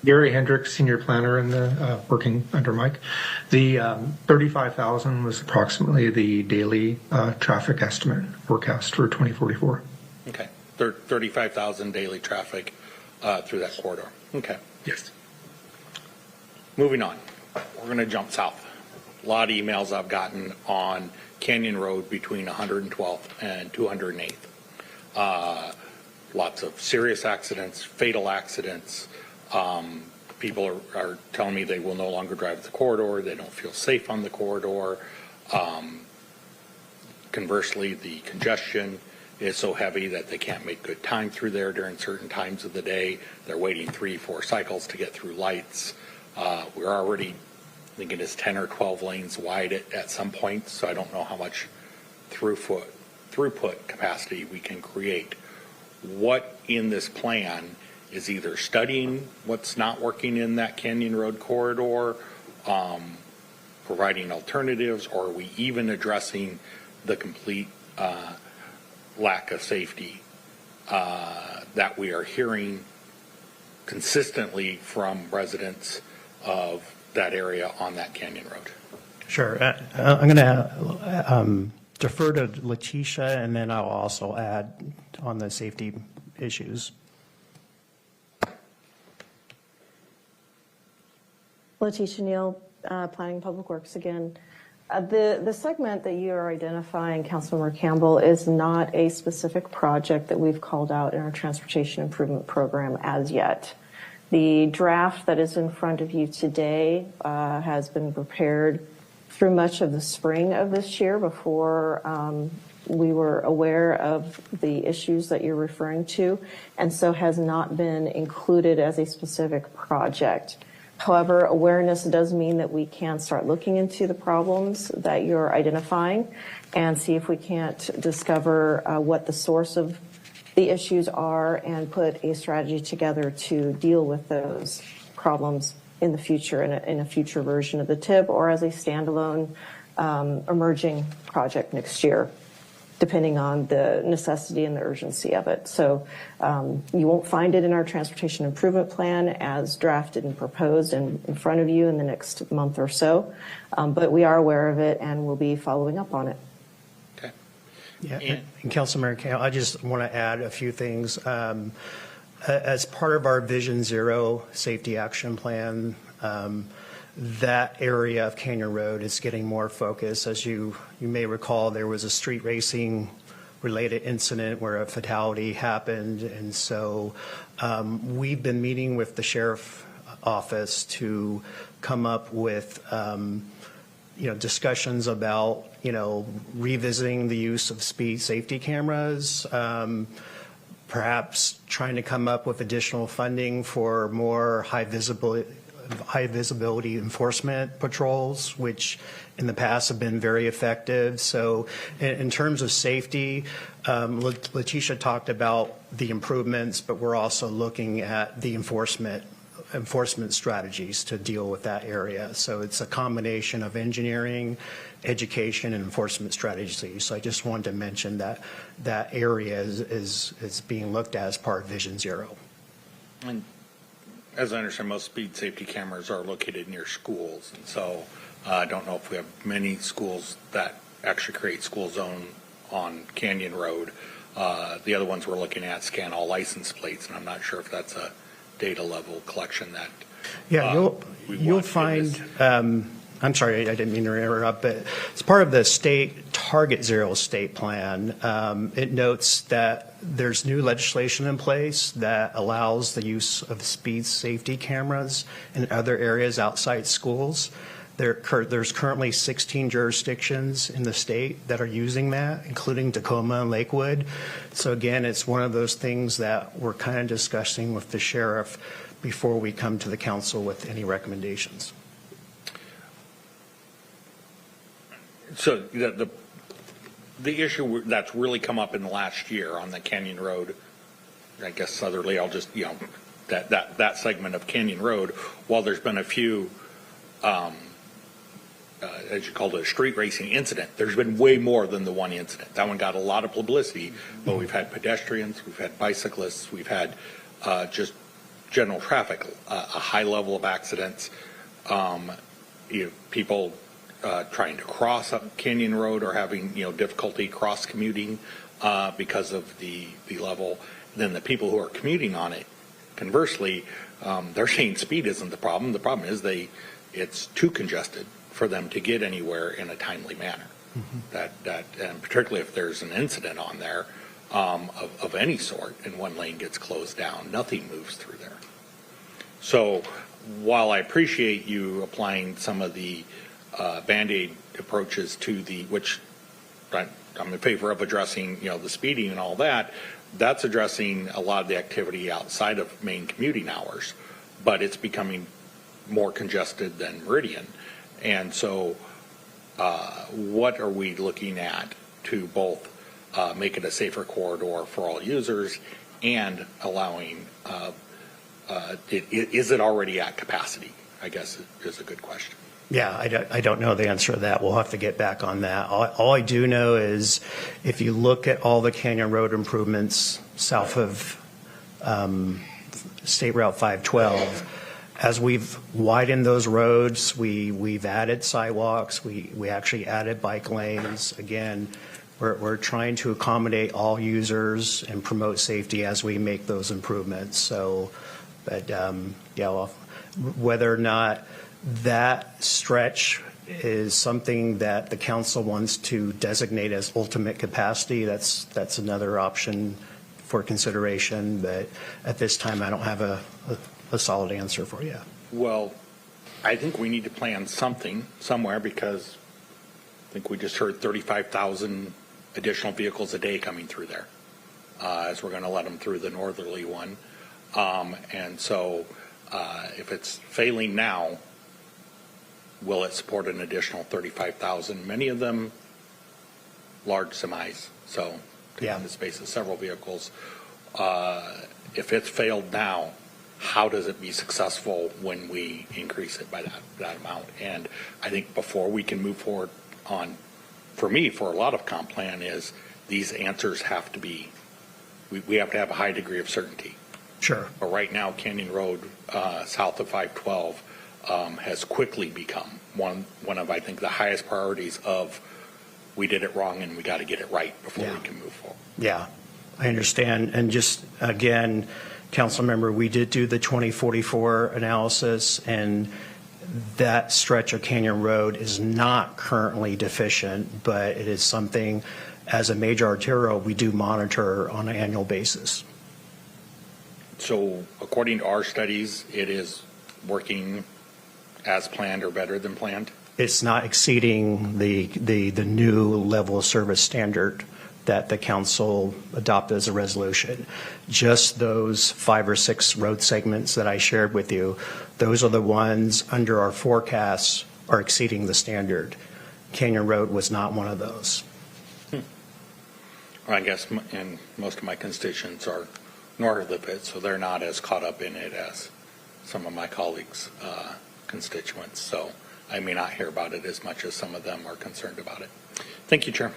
Gary Hendricks, senior planner in the working under Mike. The 35,000 was approximately the daily traffic estimate forecast for 2044. Okay, 35,000 daily traffic through that corridor. Okay. Yes. Moving on, we're going to jump south. A lot of emails I've gotten on Canyon Road between 112th and 208th. Lots of serious accidents, fatal accidents. People are telling me they will no longer drive the corridor. They don't feel safe on the corridor. Conversely, the congestion is so heavy that they can't make good time through there during certain times of the day. They're waiting 3-4 cycles to get through lights. We're already, I think it is 10 or 12 lanes wide at some point, so I don't know how much throughput capacity we can create. What in this plan is either studying what's not working in that Canyon Road corridor, providing alternatives, or are we even addressing the complete lack of safety that we are hearing consistently from residents of that area on that Canyon Road? Sure. I'm going to defer to Letitia, and then I'll also add on the safety issues. Letitia Neal, Planning Public Works again. The segment that you are identifying, Councilmember Campbell, is not a specific project that we've called out in our transportation improvement program as yet. The draft that is in front of you today has been prepared through much of the spring of this year before we were aware of the issues that you're referring to, and so has not been included as a specific project. However, awareness does mean that we can start looking into the problems that you're identifying and see if we can't discover what the source of the issues are and put a strategy together to deal with those problems in the future, in a future version of the TIB, or as a standalone emerging project next year, depending on the necessity and the urgency of it. So you won't find it in our transportation improvement plan as drafted and proposed and in front of you in the next month or so, but we are aware of it and we'll be following up on it. Okay. Yeah, and Councilmember Campbell, I just want to add a few things. As part of our Vision Zero safety action plan, that area of Canyon Road is getting more focus. As you may recall, there was a street racing related incident where a fatality happened. And so we've been meeting with the sheriff office to come up with discussions about, revisiting the use of speed safety cameras, perhaps trying to come up with additional funding for more high visibility enforcement patrols, which in the past have been very effective. So in terms of safety, Letitia talked about the improvements, but we're also looking at the enforcement strategies to deal with that area. So it's a combination of engineering, education, and enforcement strategies. So I just wanted to mention that that area is being looked at as part of Vision Zero. And as I understand, most speed safety cameras are located near schools. And so I don't know if we have many schools that actually create school zone on Canyon Road. The other ones we're looking at scan all license plates, and I'm not sure if that's a data level collection that you'll find. I'm sorry, I didn't mean to interrupt, but it's part of the state Target Zero state plan. It notes that there's new legislation in place that allows the use of speed safety cameras in other areas outside schools. There's currently 16 jurisdictions in the state that are using that, including Tacoma and Lakewood. So again, it's one of those things that we're kind of discussing with the sheriff before we come to the council with any recommendations. So the issue that's really come up in the last year on the Canyon Road, I guess southerly, I'll just, that segment of Canyon Road, while there's been a few, as you called it, a street racing incident, there's been way more than the one incident. That one got a lot of publicity, but we've had pedestrians, we've had bicyclists, we've had just general traffic, a high level of accidents, people trying to cross up Canyon Road or having difficulty cross commuting because of the level. Then the people who are commuting on it, conversely, they're saying speed isn't the problem. The problem is it's too congested for them to get anywhere in a timely manner. Mm-hmm. And particularly if there's an incident on there of any sort and one lane gets closed down, nothing moves through there. So while I appreciate you applying some of the Band-Aid approaches to which I'm in favor of addressing, the speeding and all that, that's addressing a lot of the activity outside of main commuting hours, but it's becoming more congested than Meridian. And so what are we looking at to both make it a safer corridor for all users and allowing, is it already at capacity, I guess is a good question. Yeah, I don't know the answer to that. We'll have to get back on that. All I do know is if you look at all the Canyon Road improvements south of State Route 512, as we've widened those roads, we've added sidewalks, we actually added bike lanes. Again, we're trying to accommodate all users and promote safety as we make those improvements. So, but whether or not that stretch is something that the council wants to designate as ultimate capacity, that's another option for consideration. But at this time, I don't have a solid answer for you. Well, I think we need to plan something somewhere because I think we just heard 35,000 additional vehicles a day coming through there as we're going to let them through the northerly one. And so if it's failing now, will it support an additional 35,000? Many of them large semis, so taking the space of several vehicles. If it's failed now, how does it be successful when we increase it by that amount? And I think before we can move forward on, for me, for a lot of comp plan is these answers have to be, we have to have a high degree of certainty. Sure. But right now, Canyon Road south of 512 has quickly become one of, I think, the highest priorities of we did it wrong and we got to get it right before we can move forward. Yeah, I understand. And just, again, council member, we did do the 2044 analysis, and that stretch of Canyon Road is not currently deficient, but it is something, as a major arterial, we do monitor on an annual basis. So according to our studies, it is working as planned or better than planned? It's not exceeding the new level of service standard that the council adopted as a resolution. Just those 5 or 6 road segments that I shared with you, those are the ones under our forecasts are exceeding the standard. Canyon Road was not one of those. I guess, and most of my constituents are north of it, so they're not as caught up in it as some of my colleagues' constituents. So I may not hear about it as much as some of them are concerned about it. Thank you, Chair.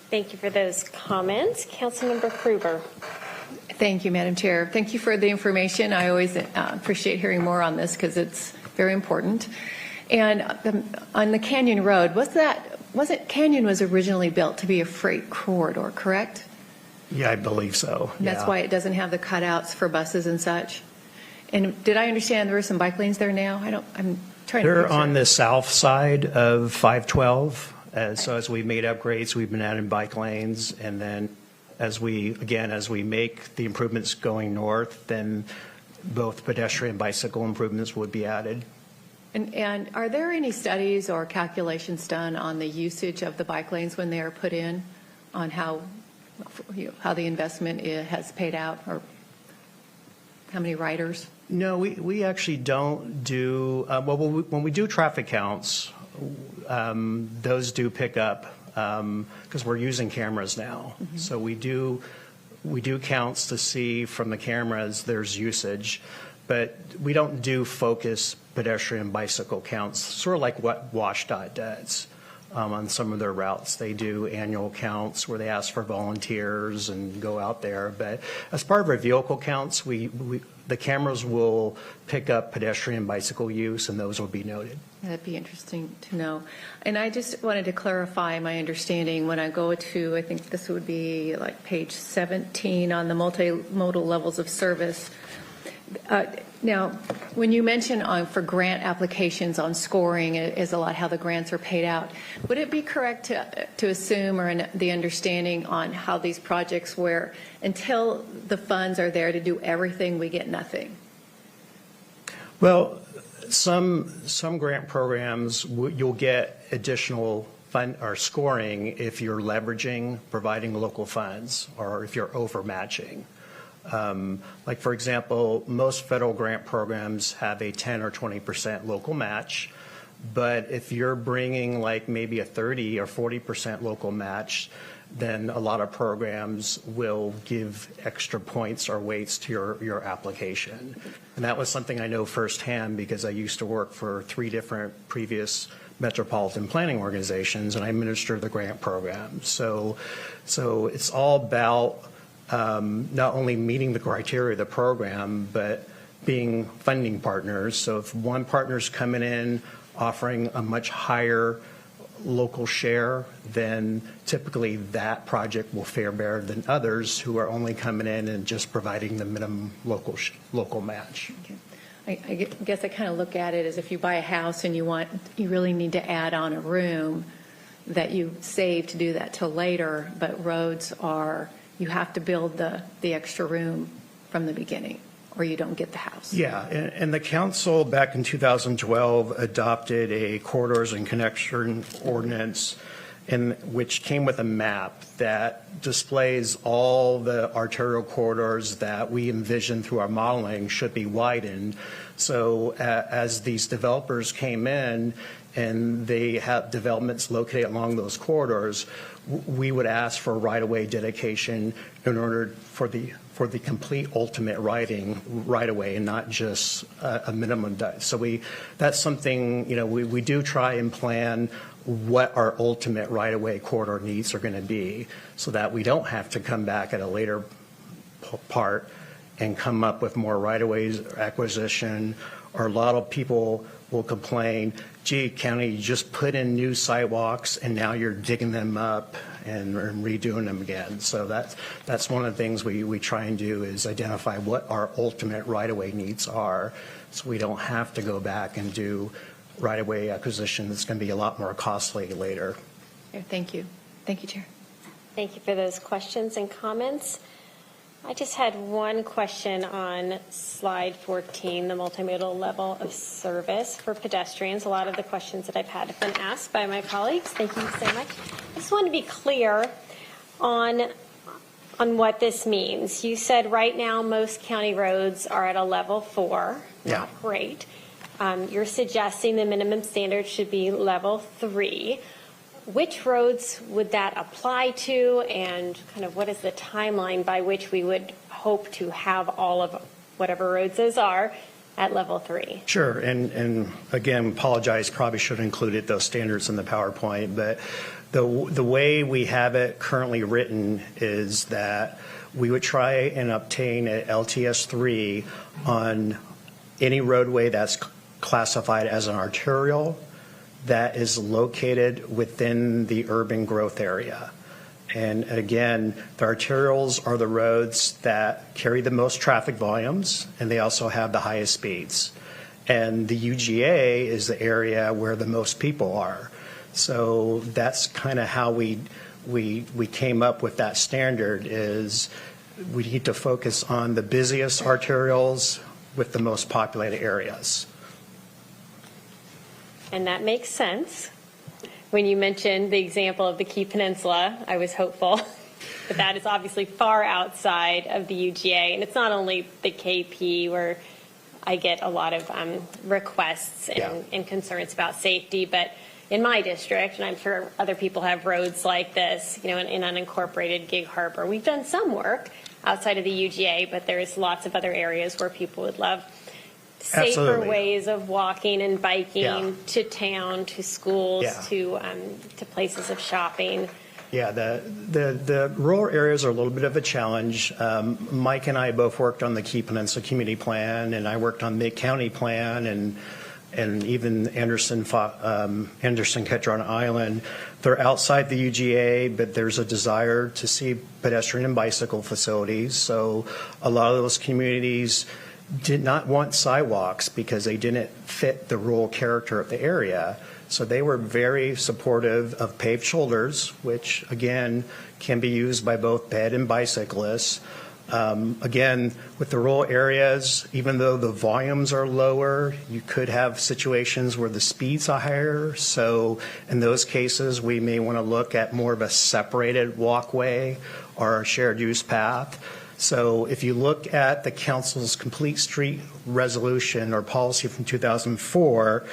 Thank you for those comments. Councilmember Krueger. Thank you, Madam Chair. Thank you for the information. I always appreciate hearing more on this because it's very important. And on the Canyon Road, Canyon was originally built to be a freight corridor, correct? Yeah, I believe so. And that's yeah. why it doesn't have the cutouts for buses and such. And did I understand there were some bike lanes there now? I'm trying to. They're picture. on the south side of 512. So as we made upgrades, we've been adding bike lanes, and then as we make the improvements going north, then both pedestrian and bicycle improvements would be added. And are there any studies or calculations done on the usage of the bike lanes when they are put in, on how the investment has paid out, or how many riders? No, we actually don't do, when we do traffic counts, those do pick up because we're using cameras now. Mm-hmm. So we do counts to see from the cameras there's usage, but we don't do focus pedestrian bicycle counts, sort of like what WashDOT does on some of their routes. They do annual counts where they ask for volunteers and go out there. But as part of our vehicle counts, the cameras will pick up pedestrian bicycle use, and those will be noted. That'd be interesting to know. And I just wanted to clarify my understanding when I go to, I think this would be like page 17 on the multimodal levels of service. Now, when you mention for grant applications on scoring is a lot how the grants are paid out, would it be correct to assume, or the understanding on how these projects where until the funds are there to do everything, we get nothing? Well, some grant programs, you'll get additional fund or scoring if you're leveraging, providing local funds, or if you're overmatching. Like, for example, most federal grant programs have a 10 or 20% local match, but if you're bringing like maybe a 30 or 40% local match, then a lot of programs will give extra points or weights to your application. And that was something I know firsthand because I used to work for 3 different previous metropolitan planning organizations, and I administer the grant program. So it's all about not only meeting the criteria of the program, but being funding partners. So if one partner's coming in offering a much higher local share, then typically that project will fare better than others who are only coming in and just providing the minimum local match. Okay. I guess I kind of look at it as if you buy a house and you really need to add on a room, that you save to do that till later, but roads are, you have to build the extra room from the beginning, or you don't get the house. Yeah, and the council back in 2012 adopted a corridors and connection ordinance, which came with a map that displays all the arterial corridors that we envision through our modeling should be widened. So as these developers came in and they have developments located along those corridors, we would ask for right-of-way dedication in order for the complete ultimate right-of-way and not just a minimum. So that's something, we do try and plan what our ultimate right-of-way corridor needs are going to be so that we don't have to come back at a later part and come up with more right-of-ways acquisition, or a lot of people will complain, gee, county, you just put in new sidewalks and now you're digging them up and redoing them again. So that's one of the things we try and do is identify what our ultimate right-of-way needs are, so we don't have to go back and do right-of-way acquisition that's going to be a lot more costly later. Thank you. Thank you, Chair. Thank you for those questions and comments. I just had one question on slide 14, the multimodal level of service for pedestrians. A lot of the questions that I've had have been asked by my colleagues. Thank you so much. I just want to be clear on what this means. You said right now most county roads are at a level 4. Yeah. Great. You're suggesting the minimum standard should be level 3. Which roads would that apply to, and kind of what is the timeline by which we would hope to have all of whatever roads those are at level 3? Sure, and again, apologize, probably should have included those standards in the PowerPoint, but the way we have it currently written is that we would try and obtain an LTS 3 on any roadway that's classified as an arterial that is located within the urban growth area. And again, the arterials are the roads that carry the most traffic volumes, and they also have the highest speeds. And the UGA is the area where the most people are. So that's kind of how we came up with that standard, is we need to focus on the busiest arterials with the most populated areas. And that makes sense. When you mentioned the example of the Key Peninsula, I was hopeful, but that is obviously far outside of the UGA. And it's not only the KP where I get a lot of requests and concerns about safety, but in my district, and I'm sure other people have roads like this, you know, in unincorporated Gig Harbor, we've done some work outside of the UGA, but there's lots of other areas where people would love safer Absolutely. Ways of walking and biking to town, to schools, to places of shopping. Yeah, the rural areas are a little bit of a challenge. Mike and I both worked on the Key Peninsula Community Plan, and I worked on Mid-County Plan, and even Anderson Ketron Island. They're outside the UGA, but there's a desire to see pedestrian and bicycle facilities. So a lot of those communities did not want sidewalks because they didn't fit the rural character of the area. So they were very supportive of paved shoulders, which again can be used by both ped and bicyclists. Again, with the rural areas, even though the volumes are lower, you could have situations where the speeds are higher. So in those cases, we may want to look at more of a separated walkway or a shared use path. So if you look at the council's complete street resolution or policy from 2004,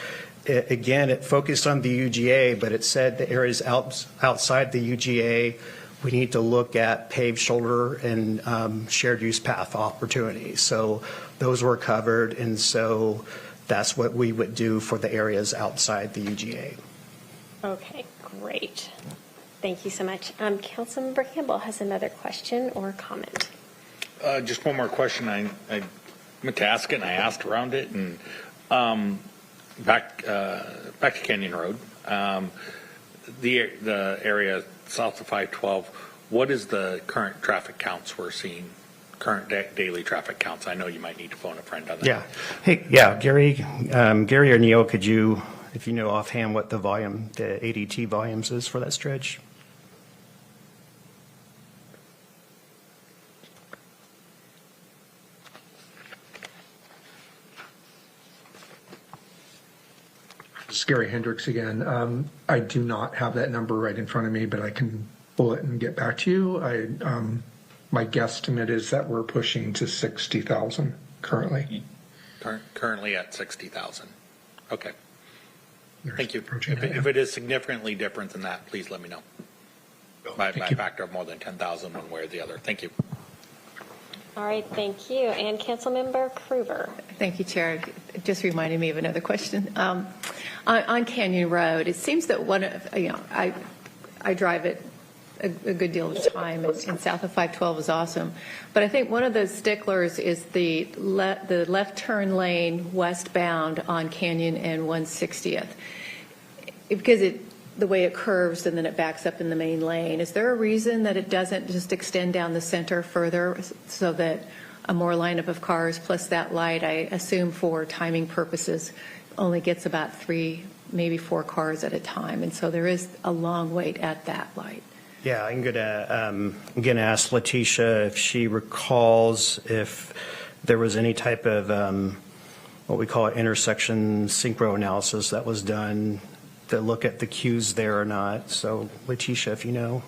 it focused on the UGA, but it said the areas outside the UGA, we need to look at paved shoulder and shared use path opportunities. So those were covered, and so that's what we would do for the areas outside the UGA. Okay, great. Thank you so much. Councilmember Campbell has another question or comment. Just one more question. I meant to ask it, and I asked around it, and back to Canyon Road, the area south of 512. What is the current traffic counts we're seeing? Current daily traffic counts. I know you might need to phone a friend on that. Yeah. Hey, yeah, Gary or Neil, could you, if you know offhand, what the volume, the ADT volumes is for that stretch? Gary Hendricks again. I do not have that number right in front of me, but I can pull it and get back to you. My guesstimate is that we're pushing to 60,000 currently. Currently at 60,000. Okay. There's Thank you. approaching that, If it is significantly different than that, please let me know. By Thank you. factor of more than 10,000 one way or the other. Thank you. All right, thank you. And Councilmember Krueger. Thank you, Chair. It just reminded me of another question. On Canyon Road, it seems that I drive it a good deal of time, and south of 512 is awesome. But I think one of those sticklers is the left turn lane westbound on Canyon and 160th. Because the way it curves and then it backs up in the main lane. Is there a reason that it doesn't just extend down the center further so that a more lineup of cars plus that light, I assume for timing purposes, only gets about 3, maybe 4 cars at a time, and so there is a long wait at that light. Yeah, I'm gonna ask Letitia if she recalls if there was any type of what we call intersection synchro analysis that was done to look at the queues there or not. So Letitia, if you know.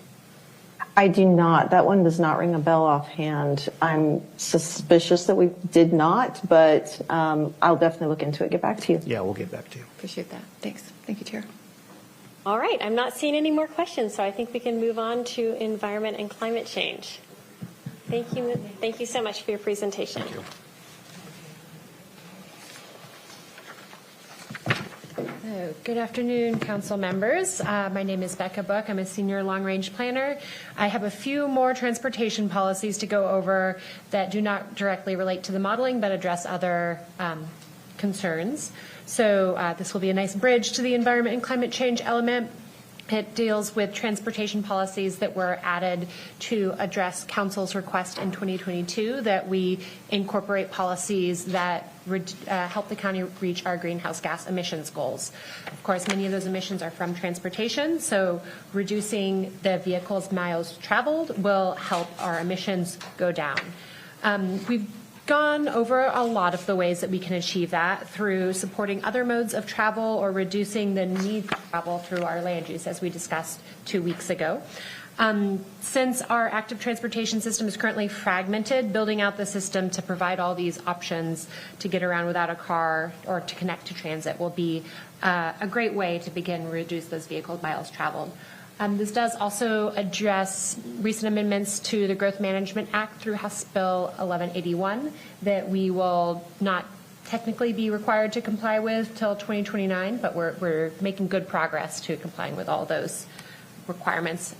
I do not. That one does not ring a bell offhand. I'm suspicious that we did not, but I'll definitely look into it. Get back to you. Yeah, we'll get back to you. Appreciate that. Thanks. Thank you, Chair. All right, I'm not seeing any more questions, so I think we can move on to environment and climate change. Thank you so much for your presentation. Thank you. Good afternoon, council members. My name is Becca Book. I'm a senior long-range planner. I have a few more transportation policies to go over that do not directly relate to the modeling, but address other concerns. So this will be a nice bridge to the environment and climate change element. It deals with transportation policies that were added to address council's request in 2022 that we incorporate policies that help the county reach our greenhouse gas emissions goals. Of course, many of those emissions are from transportation, so reducing the vehicles' miles traveled will help our emissions go down. We've gone over a lot of the ways that we can achieve that through supporting other modes of travel or reducing the need for travel through our land use, as we discussed 2 weeks ago. Since our active transportation system is currently fragmented, building out the system to provide all these options to get around without a car or to connect to transit will be a great way to begin reduce those vehicle miles traveled. This does also address recent amendments to the Growth Management Act through House Bill 1181 that we will not technically be required to comply with till 2029, but we're making good progress to complying with all those requirements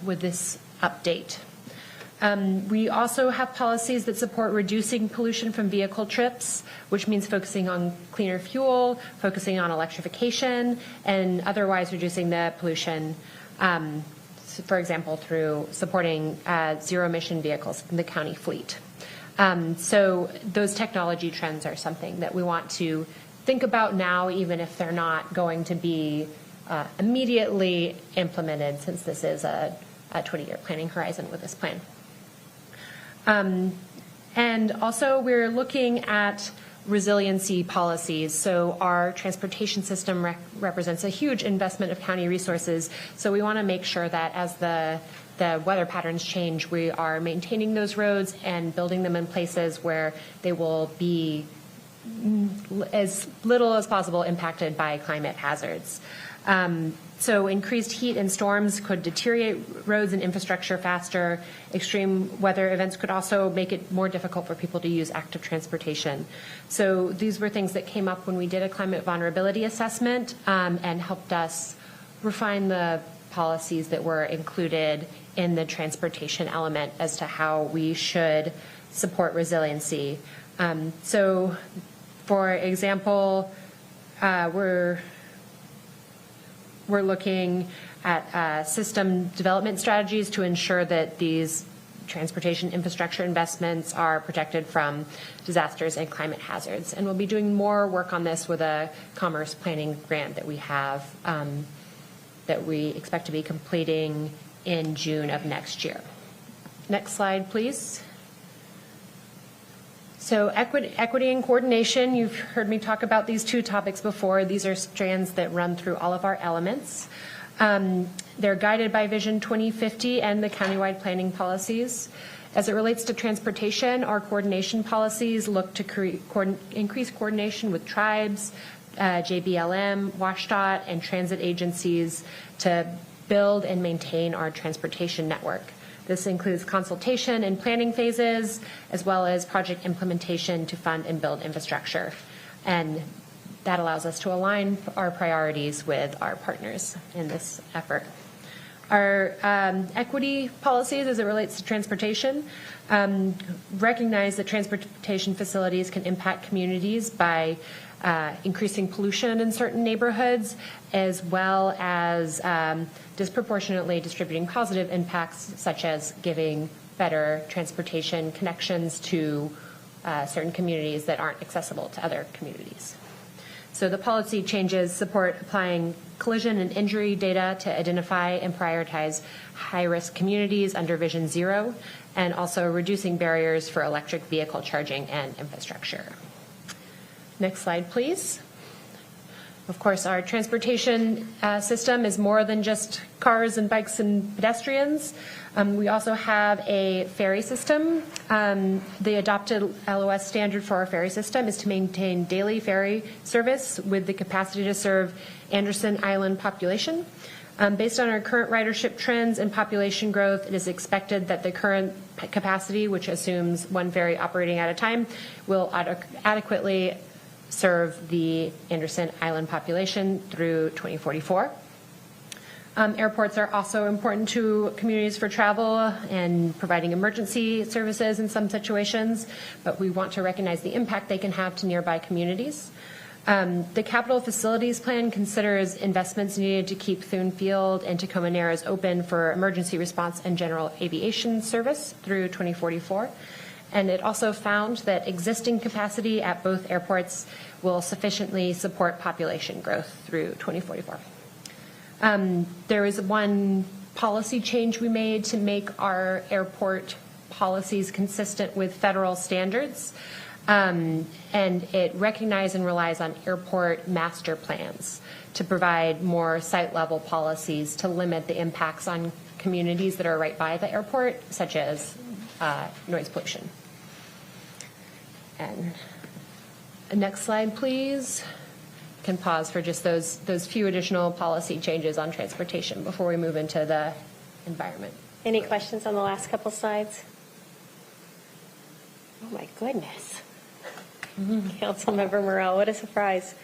with this update. We also have policies that support reducing pollution from vehicle trips, which means focusing on cleaner fuel, focusing on electrification, and otherwise reducing the pollution, for example, through supporting zero-emission vehicles in the county fleet. So those technology trends are something that we want to think about now, even if they're not going to be immediately implemented, since this is a 20-year planning horizon with this plan. And also we're looking at resiliency policies. So our transportation system represents a huge investment of county resources. So we want to make sure that as the weather patterns change, we are maintaining those roads and building them in places where they will be as little as possible impacted by climate hazards. So increased heat and storms could deteriorate roads and infrastructure faster. Extreme weather events could also make it more difficult for people to use active transportation. So these were things that came up when we did a climate vulnerability assessment and helped us refine the policies that were included in the transportation element as to how we should support resiliency. So for example, we're looking at system development strategies to ensure that these transportation infrastructure investments are protected from disasters and climate hazards. And we'll be doing more work on this with a commerce planning grant that we have that we expect to be completing in June of next year. Next slide, please. So equity and coordination, you've heard me talk about these two topics before. These are strands that run through all of our elements. They're guided by Vision 2050 and the countywide planning policies. As it relates to transportation, our coordination policies look to increase coordination with tribes, JBLM, WSDOT, and transit agencies to build and maintain our transportation network. This includes consultation and planning phases, as well as project implementation to fund and build infrastructure. And that allows us to align our priorities with our partners in this effort. Our equity policies as it relates to transportation recognize that transportation facilities can impact communities by increasing pollution in certain neighborhoods, as well as disproportionately distributing positive impacts, such as giving better transportation connections to certain communities that aren't accessible to other communities. So the policy changes support applying collision and injury data to identify and prioritize high-risk communities under Vision Zero, and also reducing barriers for electric vehicle charging and infrastructure. Next slide, please. Of course, our transportation system is more than just cars and bikes and pedestrians. We also have a ferry system. The adopted LOS standard for our ferry system is to maintain daily ferry service with the capacity to serve Anderson Island population. Based on our current ridership trends and population growth, it is expected that the current capacity, which assumes one ferry operating at a time, will adequately serve the Anderson Island population through 2044. Airports are also important to communities for travel and providing emergency services in some situations, but we want to recognize the impact they can have to nearby communities. The Capital Facilities Plan considers investments needed to keep Thune Field and Tacoma Narrows open for emergency response and general aviation service through 2044. And it also found that existing capacity at both airports will sufficiently support population growth through 2044. There was one policy change we made to make our airport policies consistent with federal standards. And it recognizes and relies on airport master plans to provide more site-level policies to limit the impacts on communities that are right by the airport, such as noise pollution. And next slide, please. You can pause for just those few additional policy changes on transportation before we move into the environment. Any questions on the last couple slides? Oh my goodness. Councilmember Morrell, what a surprise.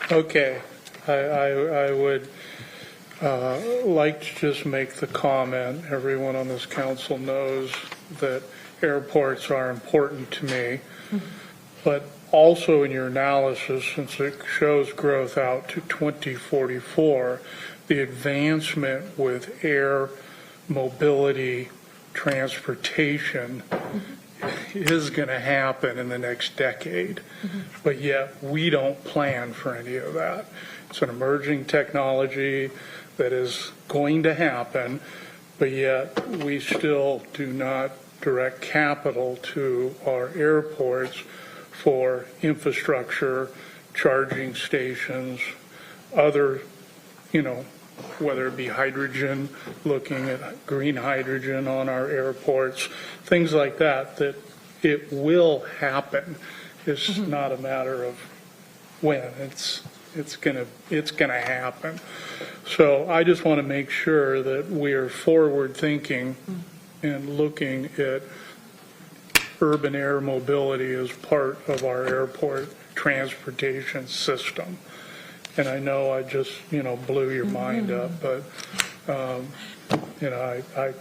Okay, I would like to just make the comment, everyone on this council knows that airports are important to me, but also in your analysis, since it shows growth out to 2044, the advancement with air mobility transportation is going to happen in the next decade, but yet we don't plan for any of that. It's an emerging technology that is going to happen, but yet we still do not direct capital to our airports for infrastructure, charging stations, other, whether it be hydrogen, looking at green hydrogen on our airports, things like that it will happen. It's not a matter of when. It's gonna happen. So I just want to make sure that we are forward thinking and looking at urban air mobility as part of our airport transportation system. And I know I just, blew your mind up, but, I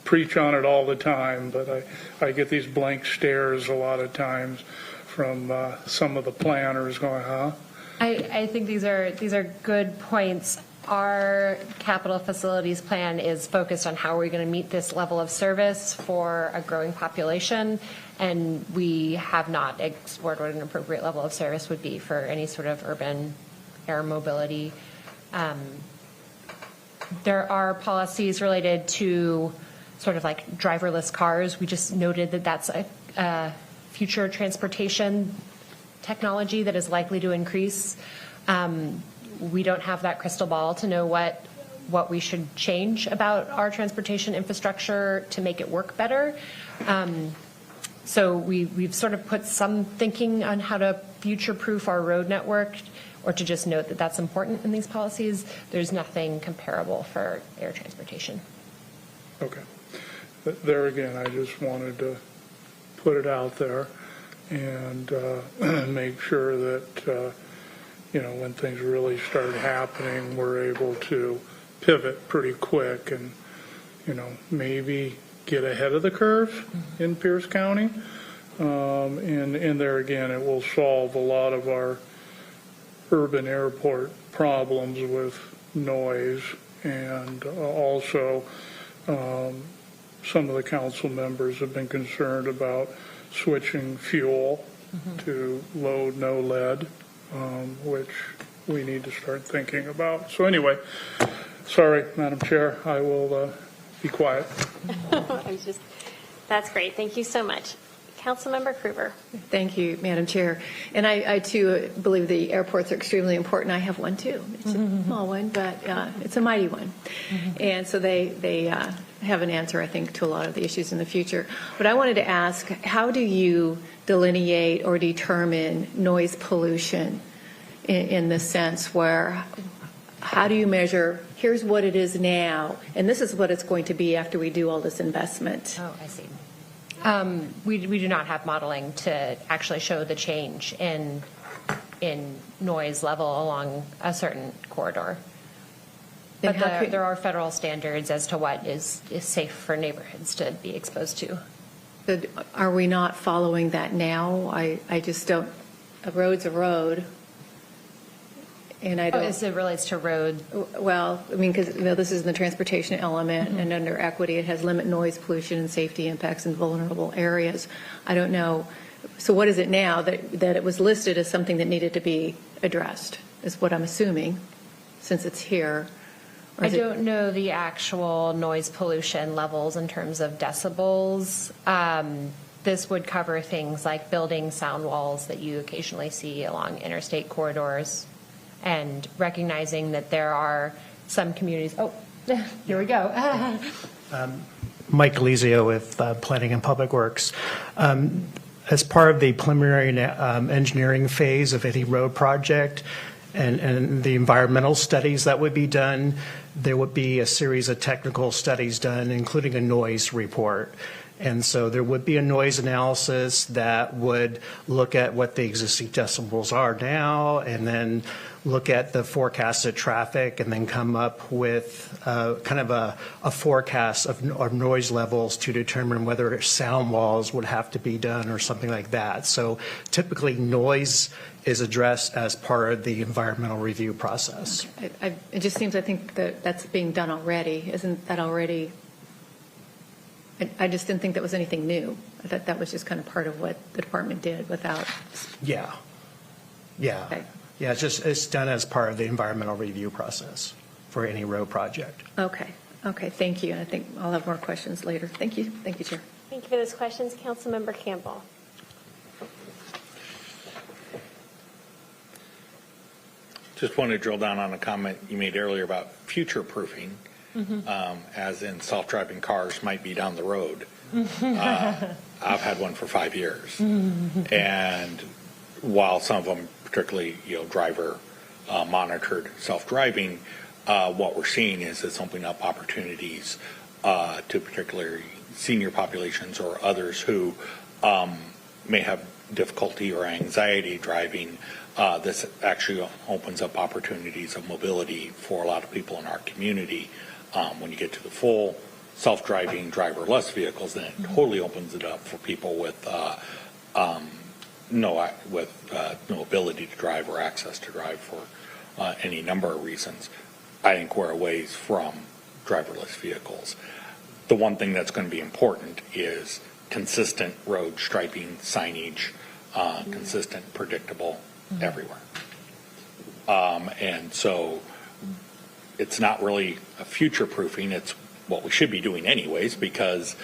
preach on it all the time, but I get these blank stares a lot of times from some of the planners going, huh? I think these are good points. Our capital facilities plan is focused on how we're going to meet this level of service for a growing population, and we have not explored what an appropriate level of service would be for any sort of urban air mobility. There are policies related to sort of like driverless cars. We just noted that that's a future transportation technology that is likely to increase. We don't have that crystal ball to know what we should change about our transportation infrastructure to make it work better. So we've sort of put some thinking on how to future-proof our road network, or to just note that that's important in these policies. There's nothing comparable for air transportation. Okay. There again, I just wanted to put it out there and make sure that, when things really start happening, we're able to pivot pretty quick and, maybe get ahead of the curve in Pierce County. And there again, it will solve a lot of our urban airport problems with noise, and also some of the council members have been concerned about switching fuel to low, no lead, which we need to start thinking about. So anyway, sorry, Madam Chair, I will be quiet. That's great. Thank you so much. Councilmember Krueger. Thank you, Madam Chair. And I too believe the airports are extremely important. I have one too. It's a small one, but it's a mighty one. And so they have an answer, I think, to a lot of the issues in the future. But I wanted to ask, how do you delineate or determine noise pollution in the sense where, how do you measure, here's what it is now, and this is what it's going to be after we do all this investment? Oh, I see. We do not have modeling to actually show the change in noise level along a certain corridor. But there are federal standards as to what is safe for neighborhoods to be exposed to. But are we not following that now? I just don't. A road's a road. And I don't. As it relates to road. Well, I mean, because this is in the transportation element, and under equity, it has limit noise, pollution, and safety impacts in vulnerable areas. I don't know. So what is it now that it was listed as something that needed to be addressed, is what I'm assuming, since it's here. I don't know the actual noise pollution levels in terms of decibels. This would cover things like building sound walls that you occasionally see along interstate corridors, and recognizing that there are some communities. Oh, here we go. Mike Elizio with Planning and Public Works. As part of the preliminary engineering phase of any road project and the environmental studies that would be done, there would be a series of technical studies done, including a noise report. And so there would be a noise analysis that would look at what the existing decibels are now, and then look at the forecasted traffic, and then come up with kind of a forecast of noise levels to determine whether sound walls would have to be done or something like that. So typically noise is addressed as part of the environmental review process. Okay. It just seems, I think, that that's being done already. Isn't that already? I just didn't think that was anything new. I thought that was just kind of part of what the department did without. Yeah. Okay. Yeah, it's done as part of the environmental review process for any road project. Okay. Thank you. And I think I'll have more questions later. Thank you, Chair. Thank you for those questions. Councilmember Campbell. Just want to drill down on a comment you made earlier about future-proofing, as in self-driving cars might be down the road. I've had one for 5 years. And while some of them, particularly driver monitored self-driving, what we're seeing is it's opening up opportunities to particularly senior populations or others who may have difficulty or anxiety driving. This actually opens up opportunities of mobility for a lot of people in our community. When you get to the full self-driving driverless vehicles, then it totally opens it up for people with no ability to drive or access to drive for any number of reasons. I think we're a ways from driverless vehicles. The one thing that's going to be important is consistent road striping, signage, consistent, predictable everywhere. And so it's not really a future-proofing, it's what we should be doing anyways, because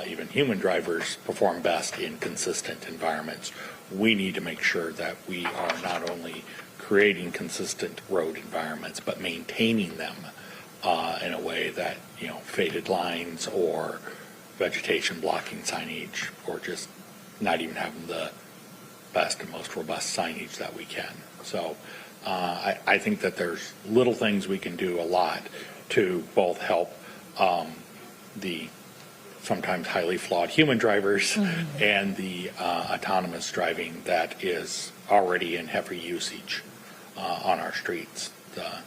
even human drivers perform best in consistent environments. We need to make sure that we are not only creating consistent road environments, but maintaining them in a way that, faded lines or vegetation blocking signage, or just not even having the best and most robust signage that we can. So I think that there's little things we can do a lot to both help the sometimes highly flawed human drivers and the autonomous driving that is already in heavy usage on our streets. The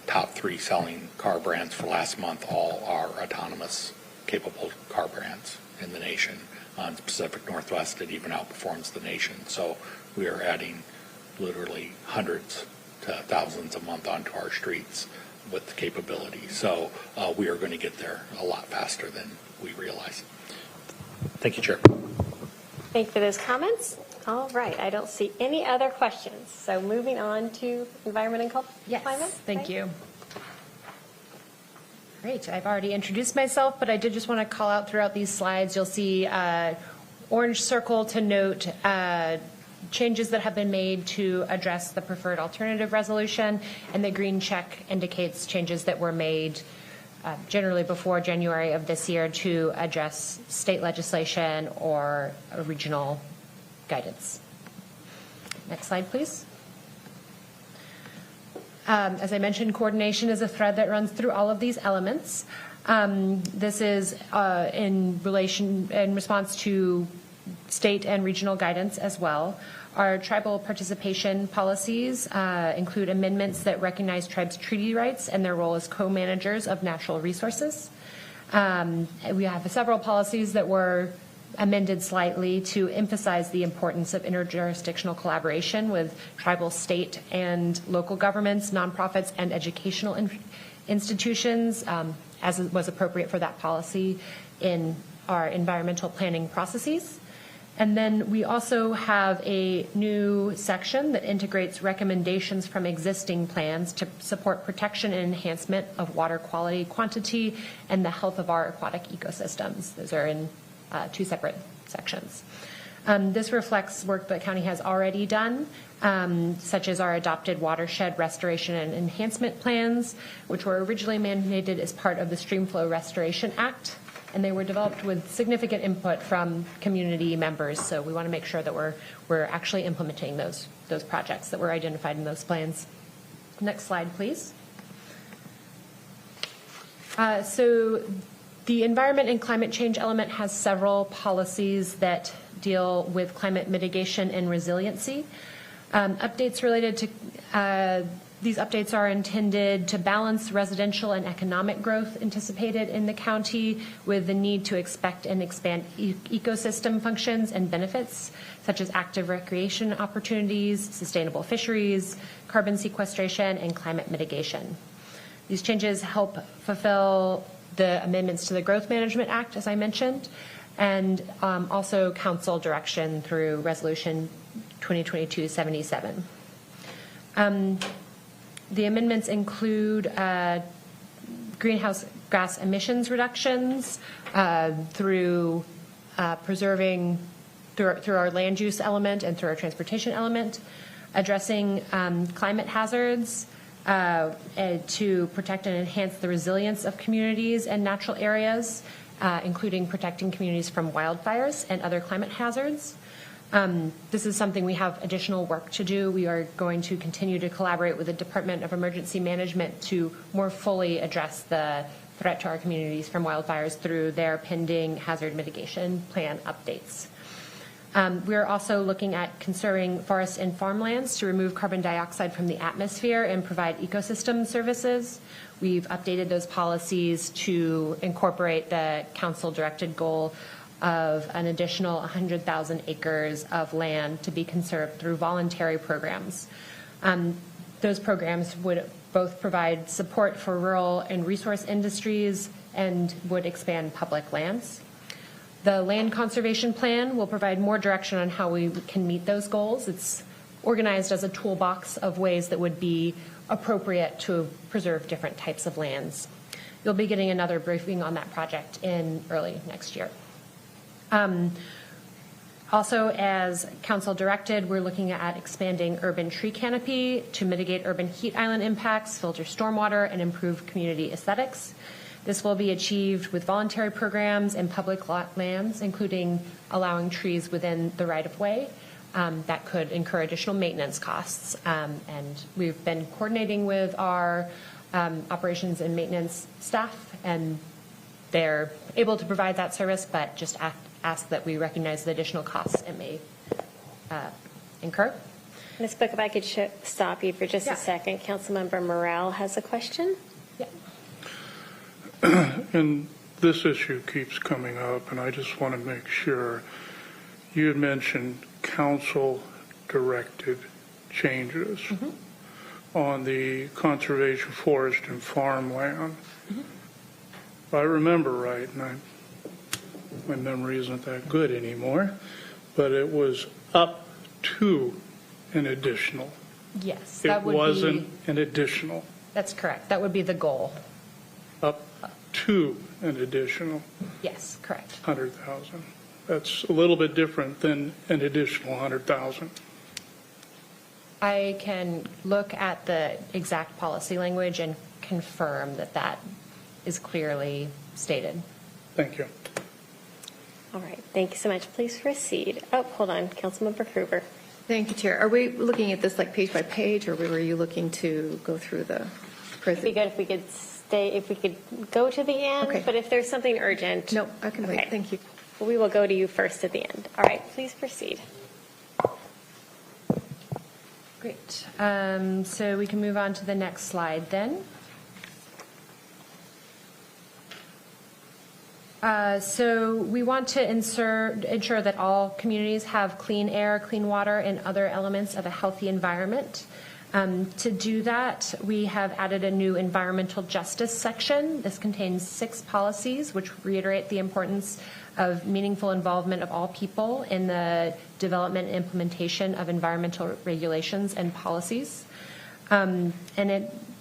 top 3 selling car brands for last month all are autonomous capable car brands in the nation. On the Pacific Northwest, it even outperforms the nation. So we are adding literally hundreds to thousands a month onto our streets with the capability. So we are going to get there a lot faster than we realize. Thank you, Chair. Thank you for those comments. All right, I don't see any other questions. So moving on to environment and climate. Yes, thank Right? you. Great. I've already introduced myself, but I did just want to call out throughout these slides, you'll see orange circle to note changes that have been made to address the preferred alternative resolution, and the green check indicates changes that were made generally before January of this year to address state legislation or regional guidance. Next slide, please. As I mentioned, coordination is a thread that runs through all of these elements. This is in response to state and regional guidance as well. Our tribal participation policies include amendments that recognize tribes' treaty rights and their role as co-managers of natural resources. We have several policies that were amended slightly to emphasize the importance of interjurisdictional collaboration with tribal, state, and local governments, nonprofits, and educational institutions, as was appropriate for that policy in our environmental planning processes. And then we also have a new section that integrates recommendations from existing plans to support protection and enhancement of water quality, quantity, and the health of our aquatic ecosystems. Those are in 2 separate sections. This reflects work the county has already done, such as our adopted watershed restoration and enhancement plans, which were originally mandated as part of the Streamflow Restoration Act, and they were developed with significant input from community members. So we want to make sure that we're actually implementing those projects that were identified in those plans. Next slide, please. So the environment and climate change element has several policies that deal with climate mitigation and resiliency. Updates related to these updates are intended to balance residential and economic growth anticipated in the county with the need to expect and expand ecosystem functions and benefits, such as active recreation opportunities, sustainable fisheries, carbon sequestration, and climate mitigation. These changes help fulfill the amendments to the Growth Management Act, as I mentioned, and also council direction through Resolution 2022-77. The amendments include greenhouse gas emissions reductions through preserving through our land use element and through our transportation element, addressing climate hazards to protect and enhance the resilience of communities and natural areas, including protecting communities from wildfires and other climate hazards. This is something we have additional work to do. We are going to continue to collaborate with the Department of Emergency Management to more fully address the threat to our communities from wildfires through their pending hazard mitigation plan updates. We're also looking at conserving forests and farmlands to remove carbon dioxide from the atmosphere and provide ecosystem services. We've updated those policies to incorporate the council-directed goal of an additional 100,000 acres of land to be conserved through voluntary programs. Those programs would both provide support for rural and resource industries and would expand public lands. The Land Conservation Plan will provide more direction on how we can meet those goals. It's organized as a toolbox of ways that would be appropriate to preserve different types of lands. You'll be getting another briefing on that project in early next year. Also, as council directed, we're looking at expanding urban tree canopy to mitigate urban heat island impacts, filter stormwater, and improve community aesthetics. This will be achieved with voluntary programs and public lands, including allowing trees within the right-of-way. That could incur additional maintenance costs. And we've been coordinating with our operations and maintenance staff, and they're able to provide that service, but just ask that we recognize the additional costs it may incur. Ms. Book, if I could stop you for just Yeah. a second. Councilmember Morrell has a question. Yeah. And this issue keeps coming up, and I just want to make sure. You had mentioned council-directed changes on the conservation, forest, and farmland. If I remember right, and my memory isn't that good anymore, but it was up to an additional. Yes, It that would wasn't be, an additional. that's correct. That would be the goal. Up to an additional Yes, correct. 100,000. That's a little bit different than an additional 100,000. I can look at the exact policy language and confirm that that is clearly stated. Thank you. All right, thank you so much. Please proceed. Oh, hold on, Councilmember Krueger. Thank you, Chair. Are we looking at this like page by page, or were you looking to go through the It'd be good if we could go to the end, Okay. but if there's something urgent. No, I can wait. Okay. Thank you. We will go to you first at the end. All right, please proceed. Great. So we can move on to the next slide then. So we want to ensure that all communities have clean air, clean water, and other elements of a healthy environment. To do that, we have added a new environmental justice section. This contains 6 policies which reiterate the importance of meaningful involvement of all people in the development and implementation of environmental regulations and policies.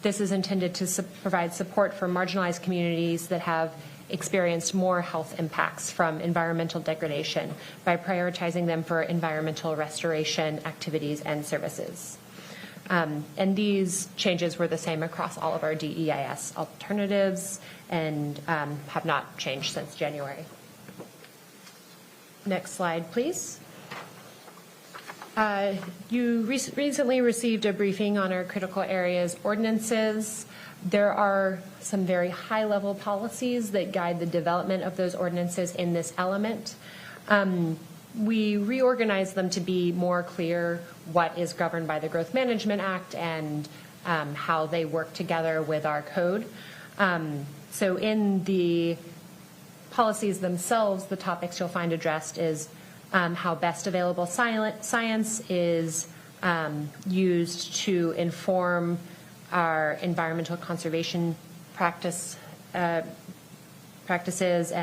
This is intended to provide support for marginalized communities that have experienced more health impacts from environmental degradation by prioritizing them for environmental restoration activities and services. And these changes were the same across all of our DEIS alternatives and have not changed since January. Next slide, please. You recently received a briefing on our critical areas ordinances. There are some very high-level policies that guide the development of those ordinances in this element. We reorganized them to be more clear what is governed by the Growth Management Act and how they work together with our code. So in the policies themselves, the topics you'll find addressed is how best available science is used to inform our environmental conservation practices and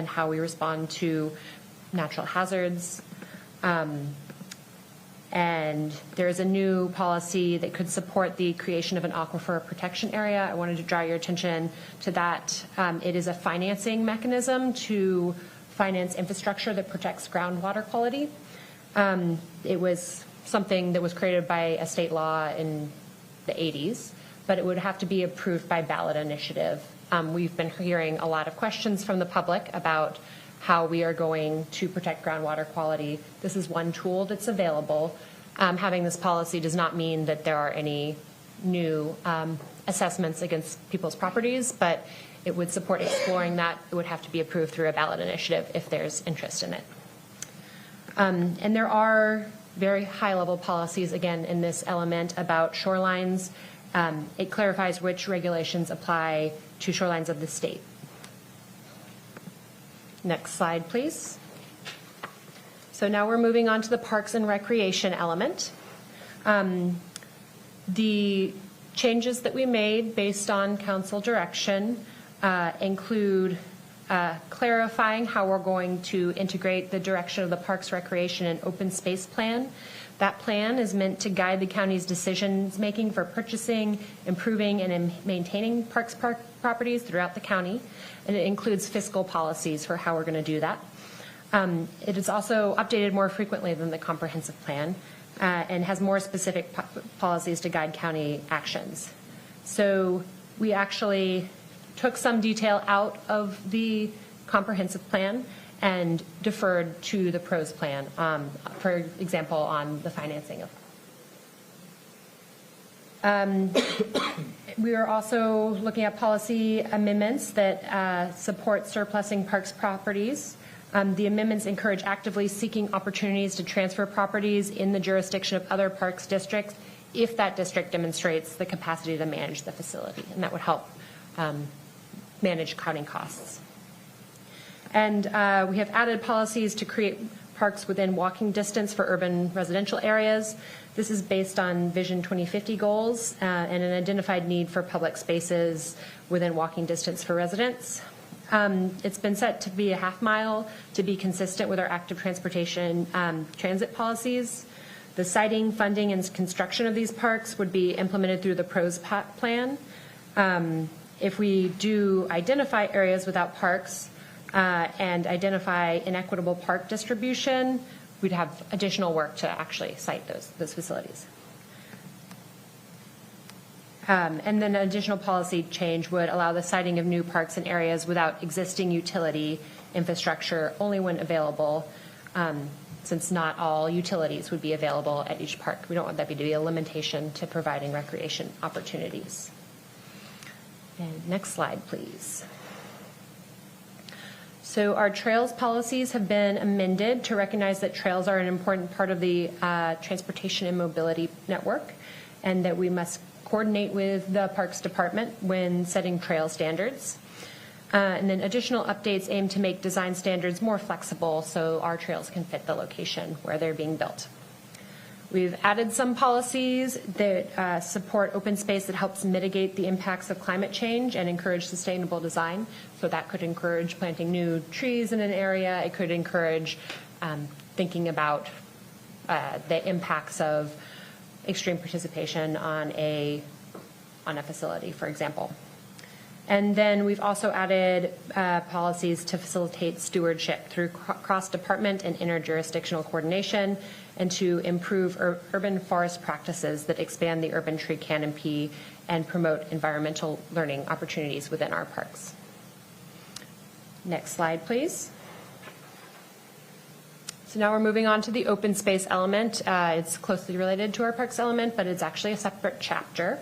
how we respond to natural hazards. And there's a new policy that could support the creation of an aquifer protection area. I wanted to draw your attention to that. It is a financing mechanism to finance infrastructure that protects groundwater quality. It was something that was created by a state law in the 80s, but it would have to be approved by ballot initiative. We've been hearing a lot of questions from the public about how we are going to protect groundwater quality. This is one tool that's available. Having this policy does not mean that there are any new assessments against people's properties, but it would support exploring that. It would have to be approved through a ballot initiative if there's interest in it. And there are very high-level policies, again, in this element about shorelines. It clarifies which regulations apply to shorelines of the state. Next slide, please. So now we're moving on to the Parks and Recreation element. The changes that we made based on council direction include clarifying how we're going to integrate the direction of the Parks, Recreation, and Open Space Plan. That plan is meant to guide the county's decision-making for purchasing, improving, and maintaining parks properties throughout the county, and it includes fiscal policies for how we're going to do that. It is also updated more frequently than the comprehensive plan and has more specific policies to guide county actions. So we actually took some detail out of the comprehensive plan and deferred to the PROS plan, for example, on the financing of. We are also looking at policy amendments that support surplusing parks properties. The amendments encourage actively seeking opportunities to transfer properties in the jurisdiction of other parks districts if that district demonstrates the capacity to manage the facility, and that would help manage county costs. And we have added policies to create parks within walking distance for urban residential areas. This is based on Vision 2050 goals and an identified need for public spaces within walking distance for residents. It's been set to be a half mile to be consistent with our active transportation transit policies. The siting, funding, and construction of these parks would be implemented through the PROS plan. If we do identify areas without parks and identify inequitable park distribution, we'd have additional work to actually site those facilities. And then an additional policy change would allow the siting of new parks in areas without existing utility infrastructure only when available, since not all utilities would be available at each park. We don't want that to be a limitation to providing recreation opportunities. And next slide, please. So our trails policies have been amended to recognize that trails are an important part of the transportation and mobility network, and that we must coordinate with the Parks Department when setting trail standards. And then additional updates aim to make design standards more flexible so our trails can fit the location where they're being built. We've added some policies that support open space that helps mitigate the impacts of climate change and encourage sustainable design. So that could encourage planting new trees in an area. It could encourage thinking about the impacts of extreme participation on a facility, for example. And then we've also added policies to facilitate stewardship through cross-department and interjurisdictional coordination, and to improve urban forest practices that expand the urban tree canopy and promote environmental learning opportunities within our parks. Next slide, please. So now we're moving on to the open space element. It's closely related to our parks element, but it's actually a separate chapter.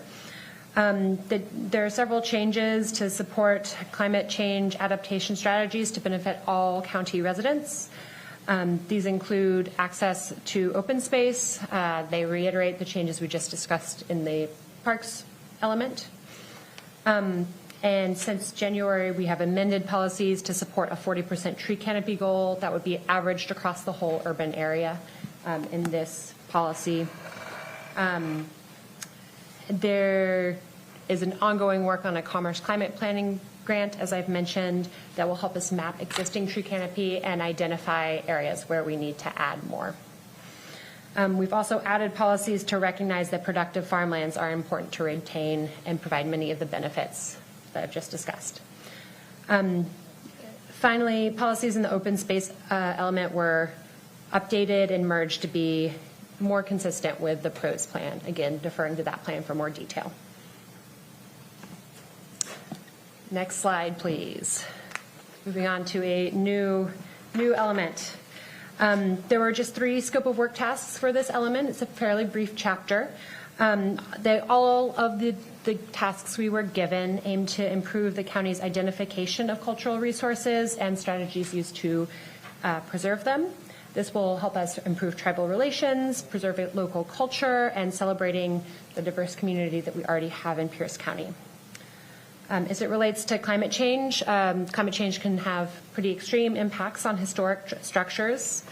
There are several changes to support climate change adaptation strategies to benefit all county residents. These include access to open space. They reiterate the changes we just discussed in the parks element. And since January, we have amended policies to support a 40% tree canopy goal that would be averaged across the whole urban area in this policy. There is an ongoing work on a Commerce Climate Planning grant, as I've mentioned, that will help us map existing tree canopy and identify areas where we need to add more. We've also added policies to recognize that productive farmlands are important to retain and provide many of the benefits that I've just discussed. Finally, policies in the open space element were updated and merged to be more consistent with the PROS plan, again, deferring to that plan for more detail. Next slide, please. Moving on to a new element. There were just 3 scope of work tasks for this element. It's a fairly brief chapter. All of the tasks we were given aim to improve the county's identification of cultural resources and strategies used to preserve them. This will help us improve tribal relations, preserve local culture, and celebrating the diverse community that we already have in Pierce County. As it relates to climate change can have pretty extreme impacts on historic structures,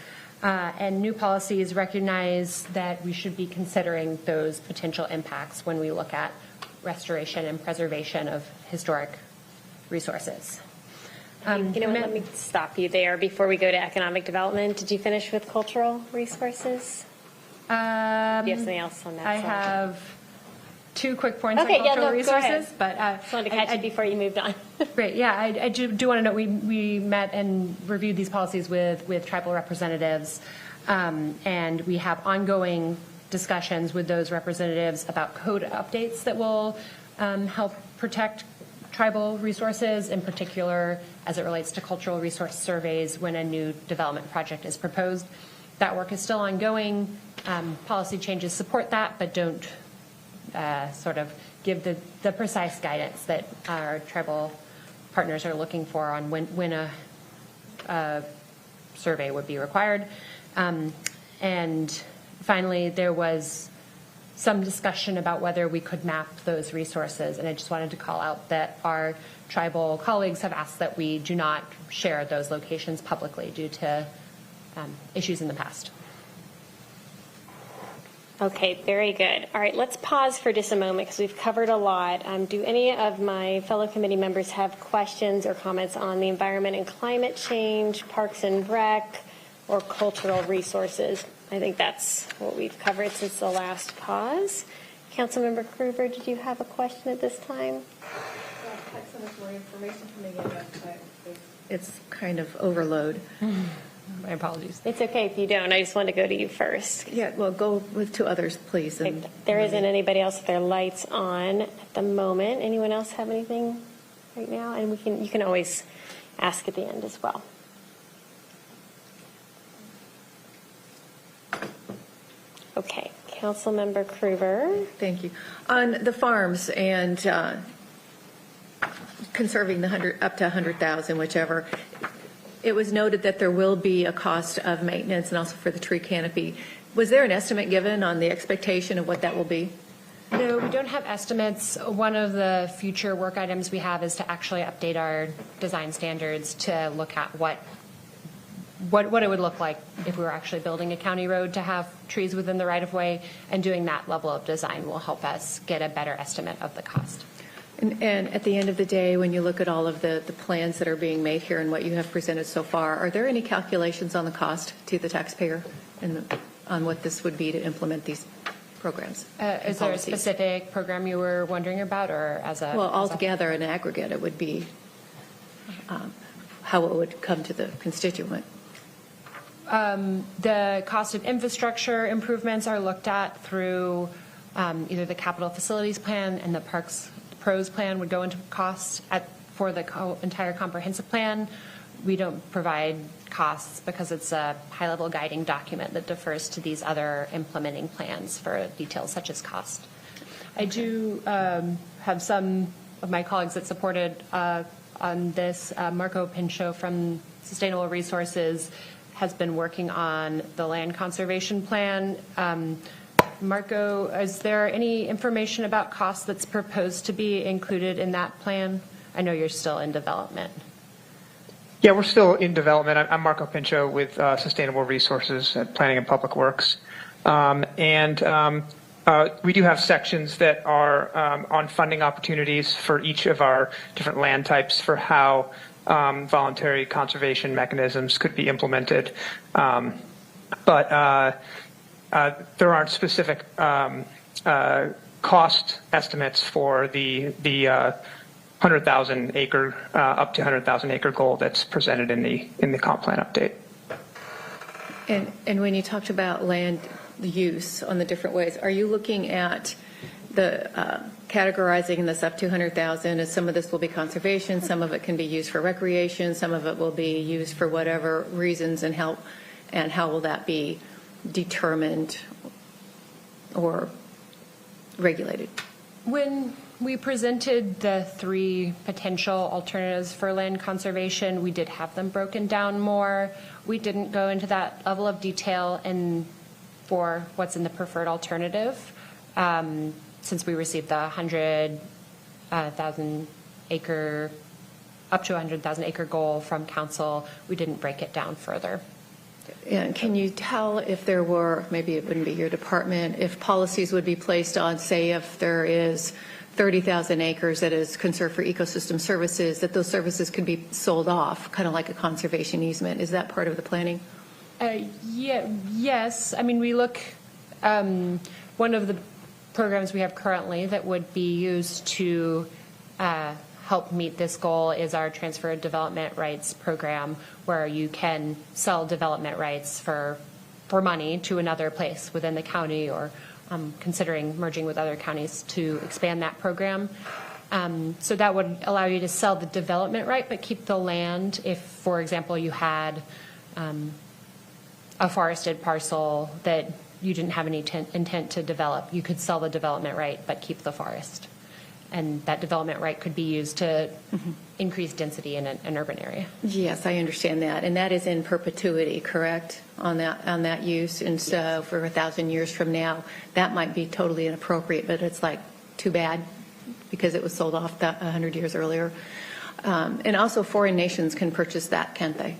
and new policies recognize that we should be considering those potential impacts when we look at restoration and preservation of historic resources. You know what, let me stop you there before we go to economic development. Did you finish with cultural resources? Do you have something else on that I slide? have 2 quick points Okay, on cultural resources, but just wanted to catch you before you moved on. Great, yeah, I do want to note we met and reviewed these policies with tribal representatives, and we have ongoing discussions with those representatives about code updates that will help protect tribal resources, in particular as it relates to cultural resource surveys when a new development project is proposed. That work is still ongoing. Policy changes support that, but don't sort of give the precise guidance that our tribal partners are looking for on when a survey would be required. And finally, there was some discussion about whether we could map those resources. And I just wanted to call out that our tribal colleagues have asked that we do not share those locations publicly due to issues in the past. Okay, very good. All right, let's pause for just a moment because we've covered a lot. Do any of my fellow committee members have questions or comments on the environment and climate change, parks and rec, or cultural resources? I think that's what we've covered since the last pause. Councilmember Krueger, did you have a question at this time? So much more information coming in, but it's kind of overload. My apologies. It's okay if you don't. I just want to go to you first. Yeah, well, go with two others, please. And There isn't anybody else with their lights on at the moment. Anyone else have anything right now? And you can always ask at the end as well. Okay, Councilmember Krueger. Thank you. On the farms and conserving the up to 100,000, whichever, it was noted that there will be a cost of maintenance and also for the tree canopy. Was there an estimate given on the expectation of what that will be? No, we don't have estimates. One of the future work items we have is to actually update our design standards to look at what it would look like if we were actually building a county road to have trees within the right-of-way, and doing that level of design will help us get a better estimate of the cost. And at the end of the day, when you look at all of the plans that are being made here and what you have presented so far, are there any calculations on the cost to the taxpayer and on what this would be to implement these programs? Is there a specific program you were wondering about, or as a? Well, altogether in aggregate, it would be how it would come to the constituent. The cost of infrastructure improvements are looked at through either the capital facilities plan, and the parks pros plan would go into costs for the entire comprehensive plan. We don't provide costs because it's a high-level guiding document that defers to these other implementing plans for details such as cost. I do have some of my colleagues that supported on this. Marco Pinchot from Sustainable Resources has been working on the land conservation plan. Marco, is there any information about costs that's proposed to be included in that plan? I know you're still in development. Yeah, we're still in development. I'm Marco Pinchot with Sustainable Resources at Planning and Public Works. We do have sections that are on funding opportunities for each of our different land types for how voluntary conservation mechanisms could be implemented. But there aren't specific cost estimates for the 100,000 acre up to 100,000 acre goal that's presented in the comp plan update. And when you talked about land use on the different ways, are you looking at the categorizing this up to 100,000 as some of this will be conservation, some of it can be used for recreation, some of it will be used for whatever reasons, and how will that be determined or regulated? When we presented the 3 potential alternatives for land conservation, we did have them broken down more. We didn't go into that level of detail for what's in the preferred alternative. Since we received the 100,000 acre, up to 100,000 acre goal from council, we didn't break it down further. And can you tell if there were, maybe it wouldn't be your department, if policies would be placed on, say, if there is 30,000 acres that is conserved for ecosystem services, that those services could be sold off, kind of like a conservation easement? Is that part of the planning? Yes. I mean, we look, one of the programs we have currently that would be used to help meet this goal is our transfer of development rights program, where you can sell development rights for money to another place within the county, or considering merging with other counties to expand that program. So that would allow you to sell the development right but keep the land. If, for example, you had a forested parcel that you didn't have any intent to develop, you could sell the development right but keep the forest. and that development right could be used to increase density in an urban area. Yes, I understand that, and that is in perpetuity, correct, on that use? And so for 1,000 years from now, that might be totally inappropriate, but it's like too bad because it was sold off 100 years earlier. And also foreign nations can purchase that, can't they?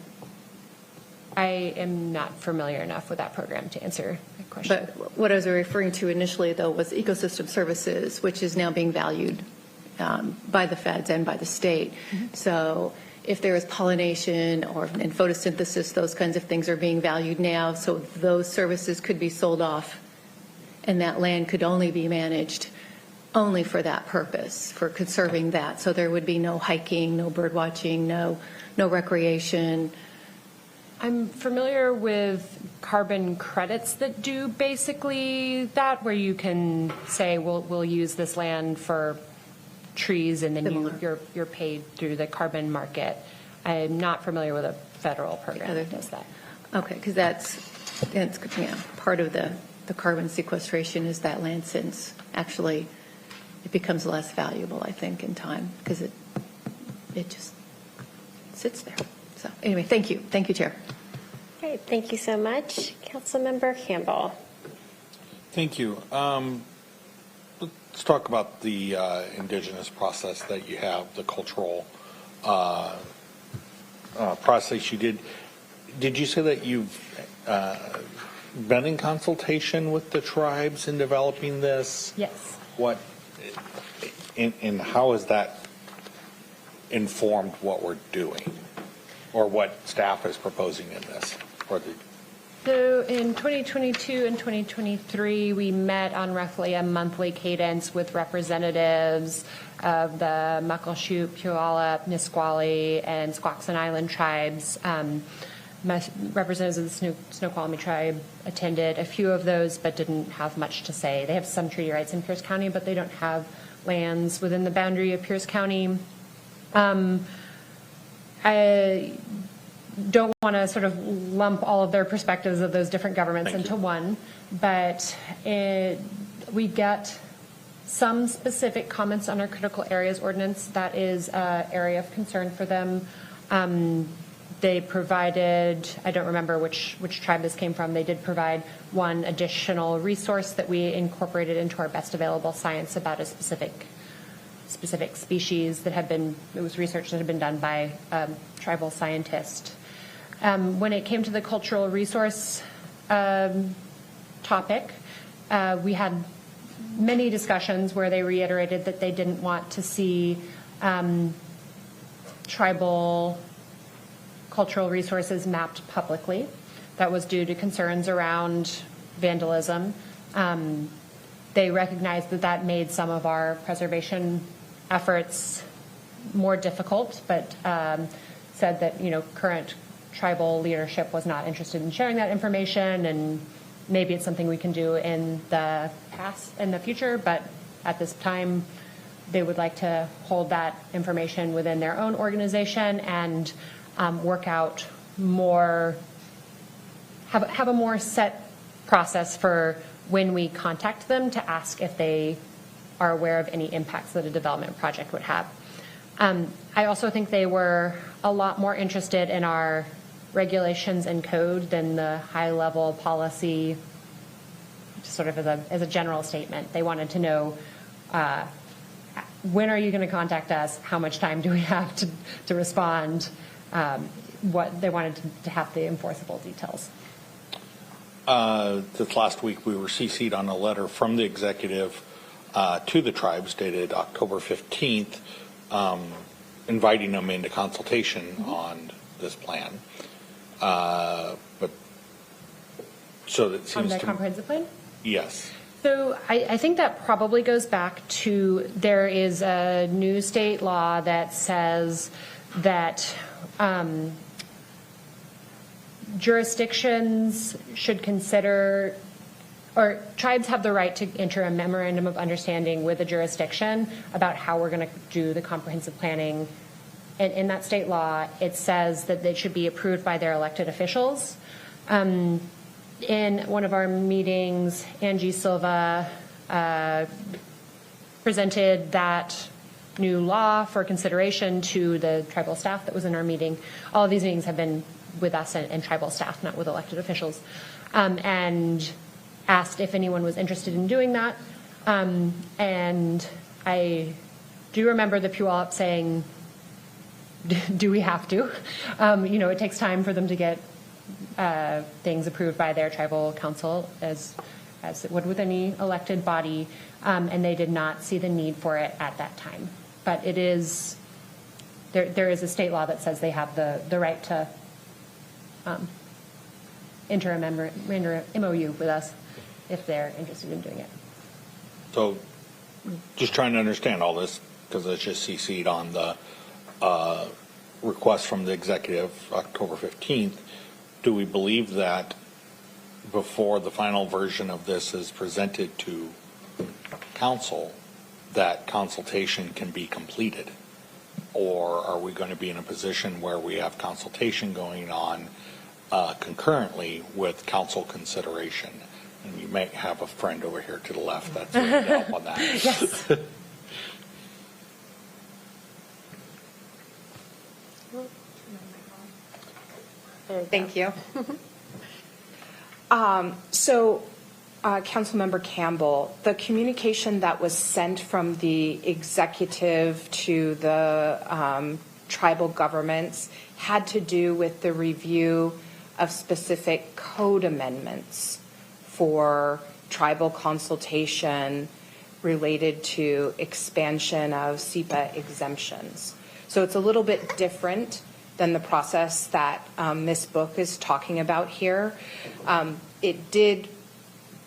I am not familiar enough with that program to answer that question. But what I was referring to initially, though, was ecosystem services, which is now being valued by the feds and by the state. So if there is pollination and photosynthesis, those kinds of things are being valued now. So those services could be sold off, and that land could only be managed only for that purpose, for conserving that. So there would be no hiking, no bird watching, no recreation. I'm familiar with carbon credits that do basically that, where you can say, we'll use this land for trees, and then you're paid through the carbon market. I'm not familiar with a federal program that does that. Okay, because that's part of the carbon sequestration is that land, since actually it becomes less valuable, I think, in time, because it just sits there. So anyway, thank you. Thank you, Chair. Great, thank you so much. Councilmember Campbell. Thank you. Let's talk about the indigenous process that you have, the cultural process you did. Did you say that you've been in consultation with the tribes in developing this? Yes. What, and how has that informed what we're doing, or what staff is proposing in this? So in 2022 and 2023, we met on roughly a monthly cadence with representatives of the Muckleshoot, Puyallup, Nisqually, and Squaxin Island tribes. Representatives of the Snoqualmie tribe attended a few of those, but didn't have much to say. They have some treaty rights in Pierce County, but they don't have lands within the boundary of Pierce County. I don't want to sort of lump all of their perspectives of those different governments into one, but we get some specific comments on our critical areas ordinance. That is an area of concern for them. They provided, I don't remember which tribe this came from, they did provide one additional resource that we incorporated into our best available science about a specific species that had been, it was research that had been done by a tribal scientist. When it came to the cultural resource topic, we had many discussions where they reiterated that they didn't want to see tribal cultural resources mapped publicly. That was due to concerns around vandalism. They recognized that made some of our preservation efforts more difficult, but said that current tribal leadership was not interested in sharing that information, and maybe it's something we can do in the future, but at this time they would like to hold that information within their own organization and work out more, have a more set process for when we contact them to ask if they are aware of any impacts that a development project would have. I also think they were a lot more interested in our regulations and code than the high-level policy, sort of as a general statement. They wanted to know, when are you going to contact us? How much time do we have to respond? What they wanted to have the enforceable details. This last week, we were CC'd on a letter from the executive to the tribes dated October 15th, inviting them into consultation on this plan. But so that seems on the comprehensive plan? Yes. So I think that probably goes back to, there is a new state law that says that jurisdictions should consider, or tribes have the right to enter a memorandum of understanding with a jurisdiction about how we're going to do the comprehensive planning. And in that state law, it says that they should be approved by their elected officials. In one of our meetings, Angie Silva presented that new law for consideration to the tribal staff that was in our meeting. All of these meetings have been with us and tribal staff, not with elected officials, and asked if anyone was interested in doing that. And I do remember the Puyallup saying, do we have to? It takes time for them to get things approved by their tribal council, as it would with any elected body, and they did not see the need for it at that time. But it is, there is a state law that says they have the right to enter a MOU with us if they're interested in doing it. So just trying to understand all this, because it's just CC'd on the request from the executive October 15th. Do we believe that before the final version of this is presented to council, that consultation can be completed? Or are we going to be in a position where we have consultation going on concurrently with council consideration? And you may have a friend over here to the left that's going to help on that. Yes. Thank you. Councilmember Campbell, the communication that was sent from the executive to the tribal governments had to do with the review of specific code amendments for tribal consultation related to expansion of SEPA exemptions. So it's a little bit different than the process that Ms. Book is talking about here.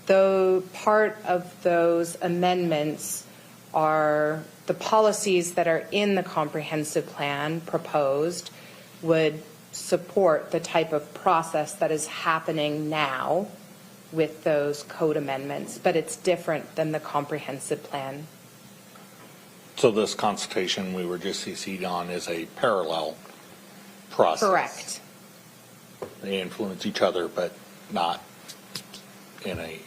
Though part of those amendments are the policies that are in the comprehensive plan proposed would support the type of process that is happening now with those code amendments, but it's different than the comprehensive plan. So this consultation we were just CC'd on is a parallel process. Correct. They influence each other, but not in a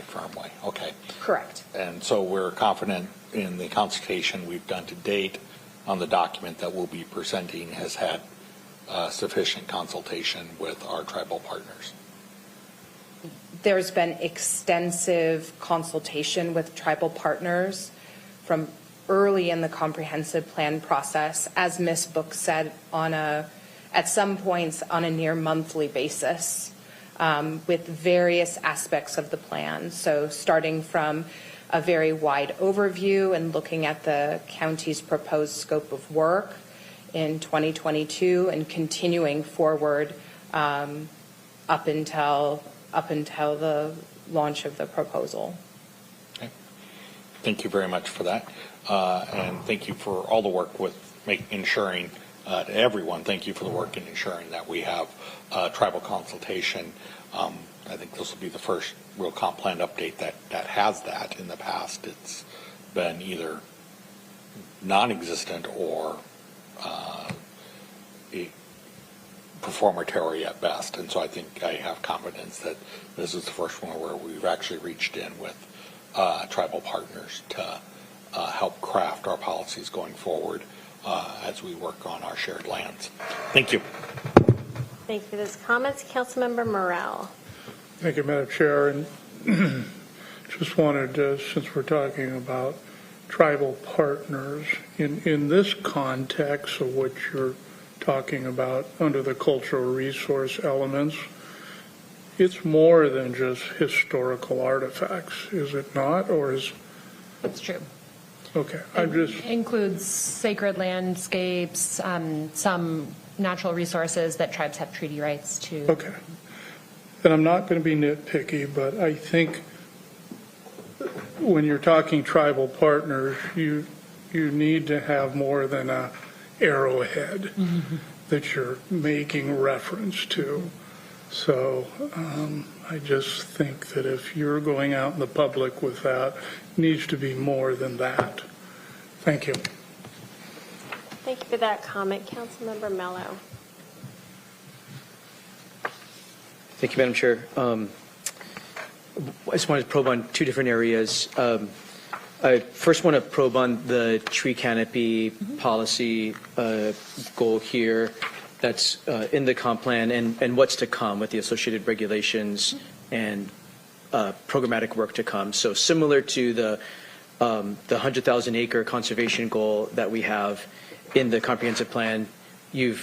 firm way. Okay. Correct. And so we're confident in the consultation we've done to date on the document that we'll be presenting has had sufficient consultation with our tribal partners. There's been extensive consultation with tribal partners from early in the comprehensive plan process, as Ms. Book said, at some points on a near monthly basis, with various aspects of the plan. So starting from a very wide overview and looking at the county's proposed scope of work in 2022 and continuing forward up until the launch of the proposal. Okay. Thank you very much for that. And thank you for all the work with ensuring, to everyone, thank you for the work in ensuring that we have tribal consultation. I think this will be the first real comp plan update that has that. In the past, it's been either non-existent or performatory at best. And so I think I have confidence that this is the first one where we've actually reached in with tribal partners to help craft our policies going forward as we work on our shared lands. Thank you. Thank you for those comments. Councilmember Morrell. Thank you, Madam Chair. And just wanted to, since we're talking about tribal partners, in this context of what you're talking about under the cultural resource elements, it's more than just historical artifacts, is it not? Or is... That's true. Okay. It includes sacred landscapes, some natural resources that tribes have treaty rights to. Okay. And I'm not going to be nitpicky, but I think when you're talking tribal partners, you need to have more than a arrowhead that you're making reference to. So I just think that if you're going out in the public with that, it needs to be more than that. Thank you. Thank you for that comment. Councilmember Mello. Thank you, Madam Chair. I just wanted to probe on two different areas. I first want to probe on the tree canopy policy goal here that's in the comp plan and what's to come with the associated regulations and programmatic work to come. So similar to the 100,000 acre conservation goal that we have in the comprehensive plan, you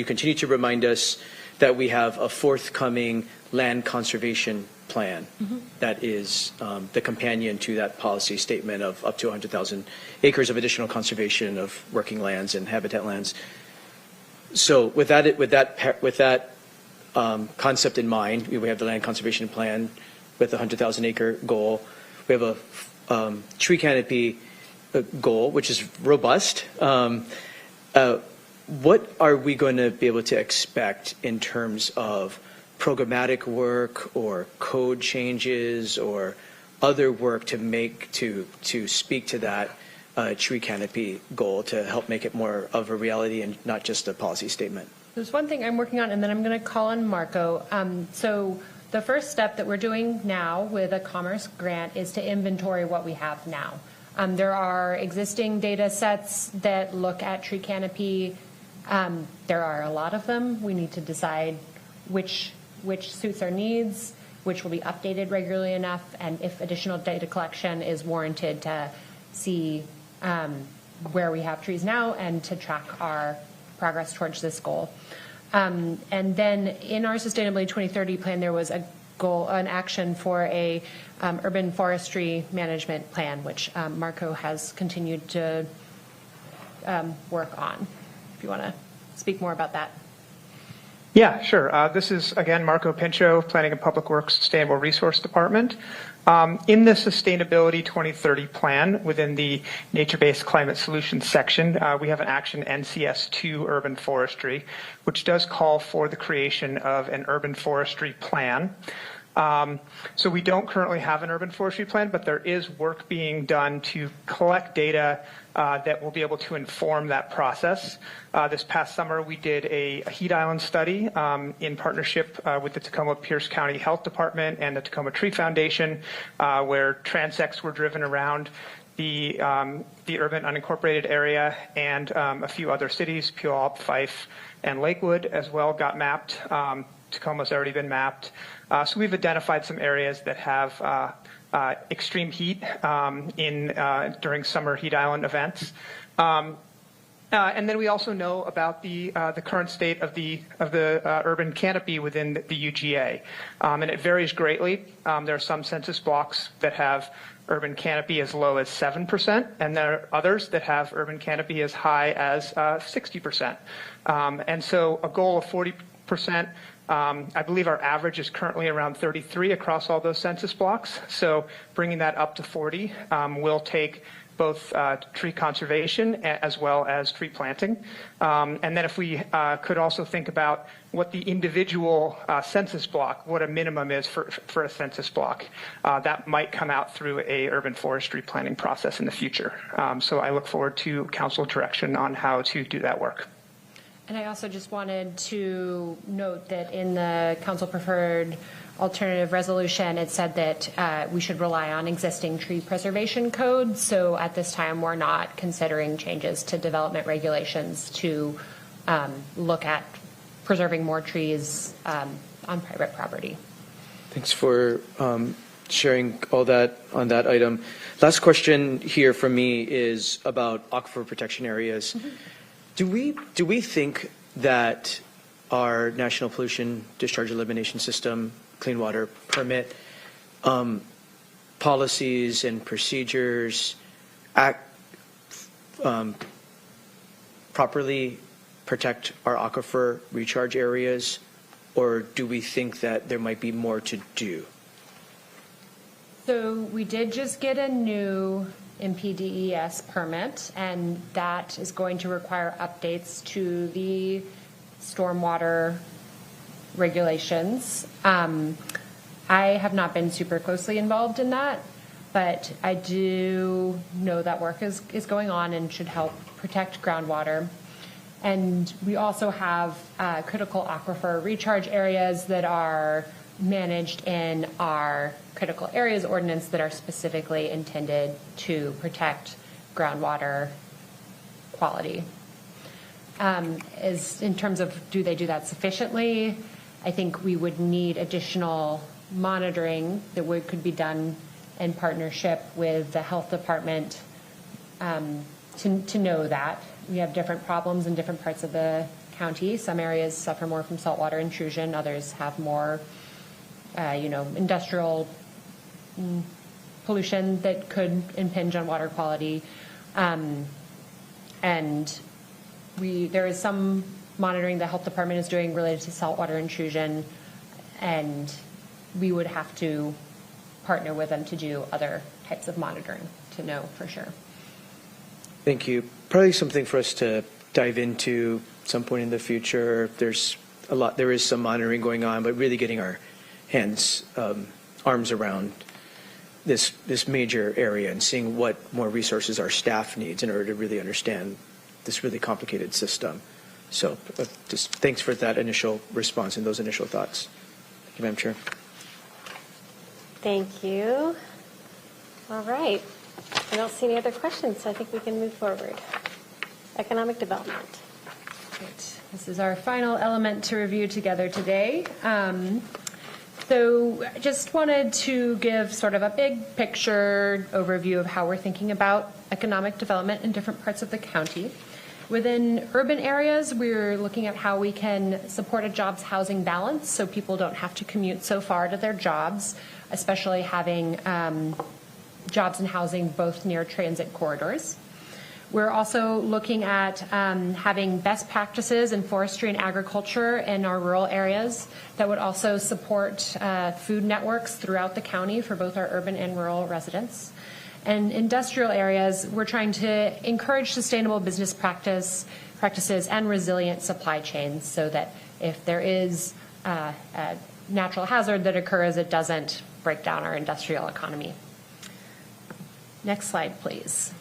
continue to remind us that we have a forthcoming land conservation plan that is the companion to that policy statement of up to 100,000 acres of additional conservation of working lands and habitat lands. So with that concept in mind, we have the land conservation plan with the 100,000 acre goal. We have a tree canopy goal, which is robust. What are we going to be able to expect in terms of programmatic work or code changes or other work to speak to that tree canopy goal to help make it more of a reality and not just a policy statement? There's one thing I'm working on, and then I'm going to call on Marco. So the first step that we're doing now with a Commerce grant is to inventory what we have now. There are existing data sets that look at tree canopy. There are a lot of them. We need to decide which suits our needs, which will be updated regularly enough, and if additional data collection is warranted to see where we have trees now and to track our progress towards this goal. And then in our Sustainability 2030 plan, there was a goal, an action for a urban forestry management plan, which Marco has continued to work on. If you want to speak more about that. Yeah, sure. This is, again, Marco Pincho, Planning and Public Works Sustainable Resource Department. In the Sustainability 2030 plan, within the Nature-Based Climate Solutions section, we have an action NCS2 urban forestry, which does call for the creation of an urban forestry plan. So we don't currently have an urban forestry plan, but there is work being done to collect data that will be able to inform that process. This past summer, we did a heat island study in partnership with the Tacoma-Pierce County Health Department and the Tacoma Tree Foundation, where transects were driven around the urban unincorporated area, and a few other cities, Puyallup, Fife, and Lakewood as well got mapped. Tacoma's already been mapped. So we've identified some areas that have extreme heat during summer heat island events. And then we also know about the current state of the urban canopy within the UGA, and it varies greatly. There are some census blocks that have urban canopy as low as 7%, and there are others that have urban canopy as high as 60%. And so a goal of 40%. I believe our average is currently around 33 across all those census blocks. So bringing that up to 40 will take both tree conservation as well as tree planting. And then if we could also think about what the individual census block, what a minimum is for a census block, that might come out through a urban forestry planning process in the future. So I look forward to council direction on how to do that work. And I also just wanted to note that in the council preferred alternative resolution, it said that we should rely on existing tree preservation codes. So at this time, we're not considering changes to development regulations to look at preserving more trees on private property. Thanks for sharing all that on that item. Last question here from me is about aquifer protection areas. Mm-hmm. Do we think that our National Pollution Discharge Elimination System, Clean Water Permit, policies and procedures properly protect our aquifer recharge areas, or do we think that there might be more to do? So we did just get a new MPDES permit, and that is going to require updates to the stormwater regulations. I have not been super closely involved in that, but I do know that work is going on and should help protect groundwater. And we also have critical aquifer recharge areas that are managed in our critical areas ordinance that are specifically intended to protect groundwater quality. Is in terms of do they do that sufficiently, I think we would need additional monitoring that could be done in partnership with the health department to know that. We have different problems in different parts of the county. Some areas suffer more from saltwater intrusion, others have more industrial pollution that could impinge on water quality. And there is some monitoring the health department is doing related to saltwater intrusion, and we would have to partner with them to do other types of monitoring to know for sure. Thank you. Probably something for us to dive into some point in the future. There is some monitoring going on, but really getting our arms around this major area and seeing what more resources our staff needs in order to really understand this really complicated system. So just thanks for that initial response and those initial thoughts. Thank you, Madam Chair. Thank you. All right. I don't see any other questions, so I think we can move forward. Economic development. Great. This is our final element to review together today. So I just wanted to give sort of a big picture overview of how we're thinking about economic development in different parts of the county. Within urban areas, we're looking at how we can support a jobs housing balance so people don't have to commute so far to their jobs, especially having jobs and housing both near transit corridors. We're also looking at having best practices in forestry and agriculture in our rural areas that would also support food networks throughout the county for both our urban and rural residents. And industrial areas, we're trying to encourage sustainable business practices and resilient supply chains so that if there is a natural hazard that occurs, it doesn't break down our industrial economy. Next slide, please.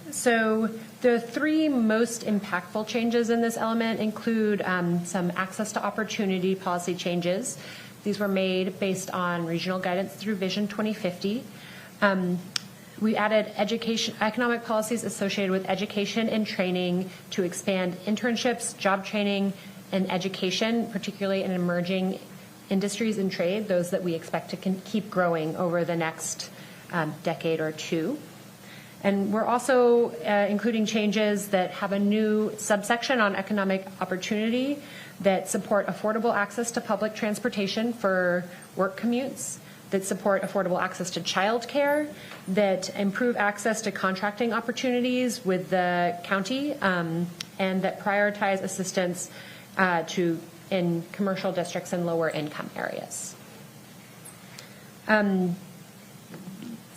So the three most impactful changes in this element include some access to opportunity policy changes. These were made based on regional guidance through Vision 2050. We added economic policies associated with education and training to expand internships, job training, and education, particularly in emerging industries and trade, those that we expect to keep growing over the next decade or two. And we're also including changes that have a new subsection on economic opportunity that support affordable access to public transportation for work commutes, that support affordable access to childcare, that improve access to contracting opportunities with the county, and that prioritize assistance in commercial districts and lower income areas.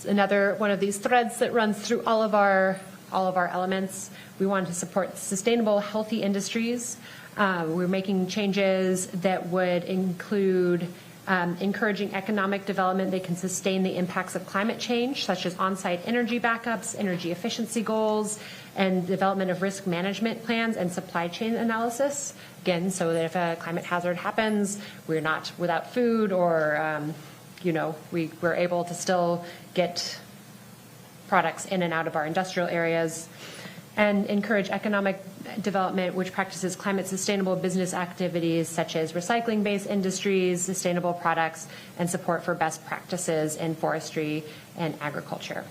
Another one of these threads that runs through all of our elements. We wanted to support sustainable, healthy industries. We're making changes that would include encouraging economic development that can sustain the impacts of climate change, such as on-site energy backups, energy efficiency goals, and development of risk management plans and supply chain analysis. Again, so that if a climate hazard happens, we're not without food or we're able to still get products in and out of our industrial areas, and encourage economic development which practices climate sustainable business activities such as recycling-based industries, sustainable products, and support for best practices in forestry and agriculture.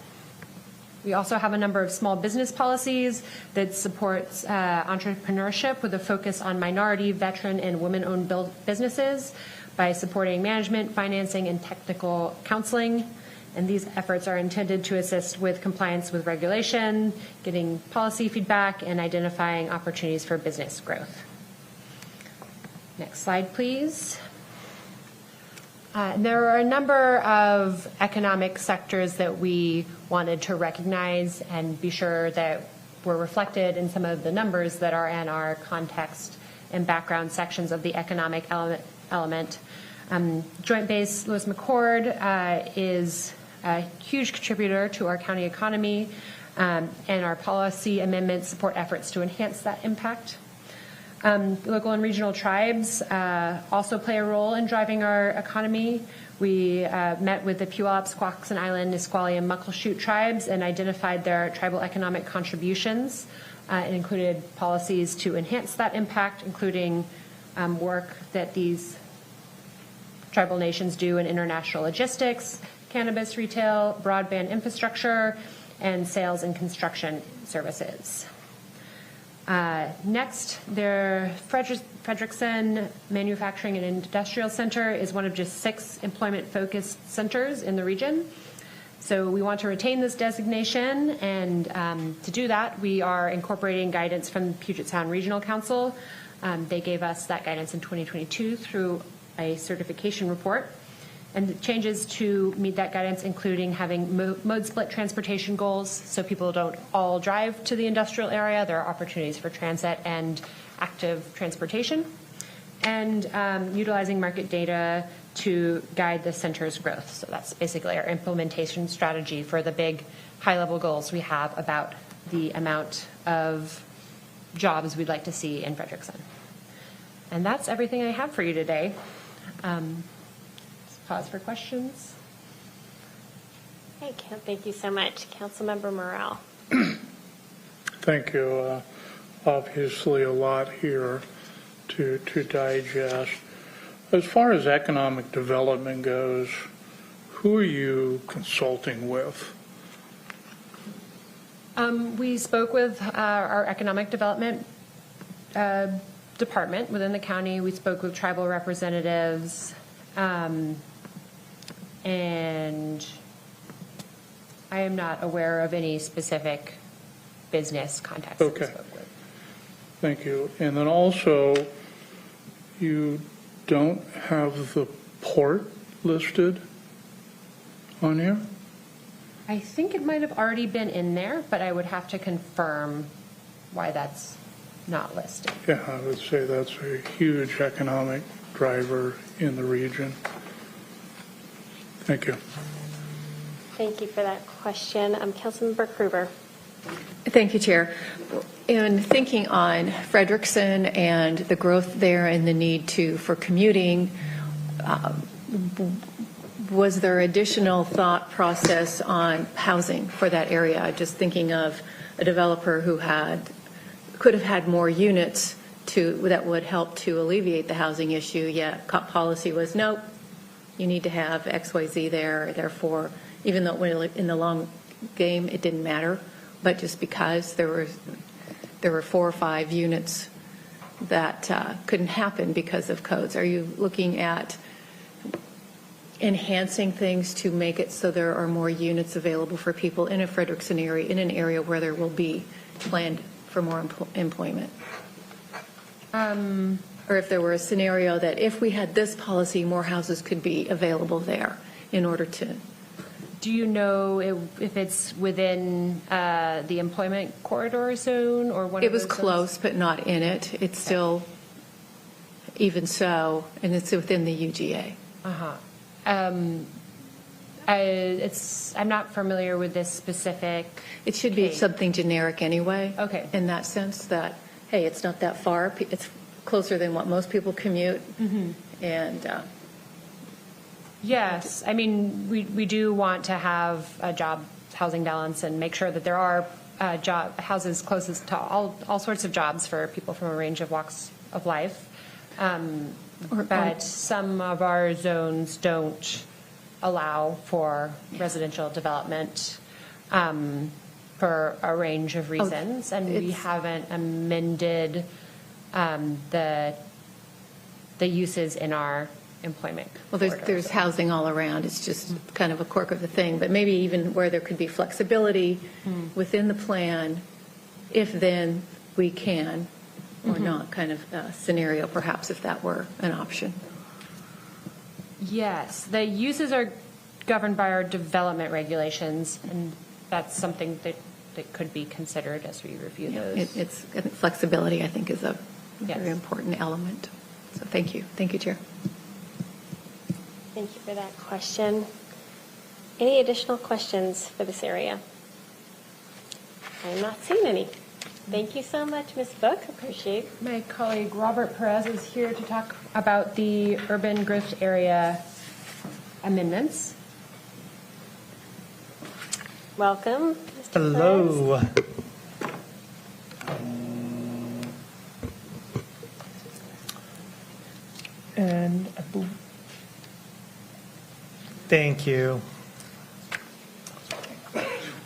We also have a number of small business policies that supports entrepreneurship with a focus on minority, veteran, and women-owned businesses by supporting management, financing, and technical counseling. And these efforts are intended to assist with compliance with regulation, getting policy feedback, and identifying opportunities for business growth. Next slide, please. There are a number of economic sectors that we wanted to recognize and be sure that were reflected in some of the numbers that are in our context and background sections of the economic element. Joint Base Lewis-McChord is a huge contributor to our county economy, and our policy amendments support efforts to enhance that impact. Local and regional tribes also play a role in driving our economy. We met with the Puyallup, Squaxin Island, Nisqually, and Muckleshoot tribes and identified their tribal economic contributions. It included policies to enhance that impact, including work that these tribal nations do in international logistics, cannabis retail, broadband infrastructure, and sales and construction services. Next, their Frederickson Manufacturing and Industrial Center is one of just 6 employment-focused centers in the region. So we want to retain this designation, and to do that, we are incorporating guidance from Puget Sound Regional Council. They gave us that guidance in 2022 through a certification report. And the changes to meet that guidance, including having mode split transportation goals, so people don't all drive to the industrial area. There are opportunities for transit and active transportation, and utilizing market data to guide the center's growth. So that's basically our implementation strategy for the big high-level goals we have about the amount of jobs we'd like to see in Frederickson. And that's everything I have for you today. Pause for questions. Hey, thank you so much. Councilmember Morrell. Thank you. Obviously, a lot here to digest. As far as economic development goes, who are you consulting with? We spoke with our economic development department within the county. We spoke with tribal representatives. And I am not aware of any specific business contacts that we spoke with. Thank you. And then also, you don't have the port listed on here? I think it might have already been in there, but I would have to confirm why that's not listed. Yeah, I would say that's a huge economic driver in the region. Thank you. Thank you for that question. Councilmember Krueger. Thank you, Chair. In thinking on Frederickson and the growth there and the need for commuting, was there additional thought process on housing for that area? Just thinking of a developer who could have had more units that would help to alleviate the housing issue, yet policy was nope. You need to have XYZ there, therefore, even though in the long game it didn't matter, but just because there were 4 or 5 units that couldn't happen because of codes. Are you looking at enhancing things to make it so there are more units available for people in a Frederickson area, in an area where there will be planned for more employment? Or if there were a scenario that if we had this policy, more houses could be available there in order to. Do you know if it's within the employment corridor zone or one of those? It was close, but not in it. It's still, even so, and it's within the UGA. I'm not familiar with this specific. It should be something generic anyway. Okay. In that sense that, hey, it's not that far. It's closer than what most people commute. Mm-hmm. And yes, I mean, we do want to have a job housing balance and make sure that there are houses closest to all sorts of jobs for people from a range of walks of life. But some of our zones don't allow for residential development for a range of reasons, and we haven't amended the uses in our employment. Well, there's housing all around. It's just kind of a quirk of the thing, but maybe even where there could be flexibility within the plan, if then we can or not kind of scenario, perhaps, if that were an option. Yes, the uses are governed by our development regulations, and that's something that could be considered as we review those. It's flexibility, I think, is a very important element. So thank you. Thank you, Chair. Thank you for that question. Any additional questions for this area? I'm not seeing any. Thank you so much, Ms. Book. Appreciate. My colleague Robert Perez is here to talk about the urban growth area amendments. Welcome, Mr. Perez. Hello. And thank you.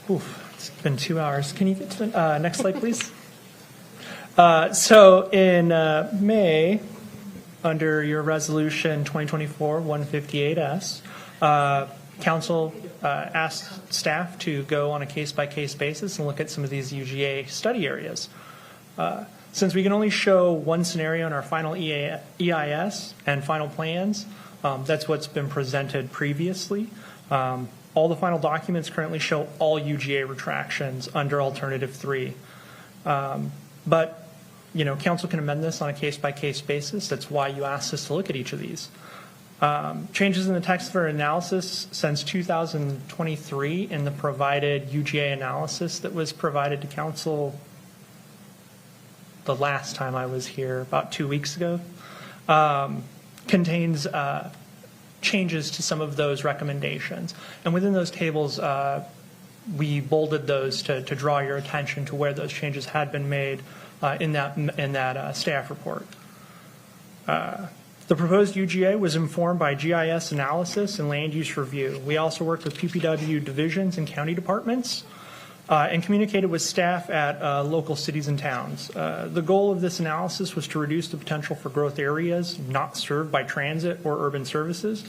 Oof, it's been 2 hours. Can you get to the next slide, please? So in May, under your resolution 2024-158S, Council asked staff to go on a case-by-case basis and look at some of these UGA study areas. Since we can only show one scenario in our final EIS and final plans, that's what's been presented previously. All the final documents currently show all UGA retractions under Alternative 3. But, you know, Council can amend this on a case-by-case basis. That's why you asked us to look at each of these. Changes in the text for analysis since 2023 in the provided UGA analysis that was provided to Council the last time I was here, about 2 weeks ago, contains changes to some of those recommendations. And within those tables, we bolded those to draw your attention to where those changes had been made in that staff report. The proposed UGA was informed by GIS analysis and land use review. We also worked with PPW divisions and county departments and communicated with staff at local cities and towns. The goal of this analysis was to reduce the potential for growth areas not served by transit or urban services.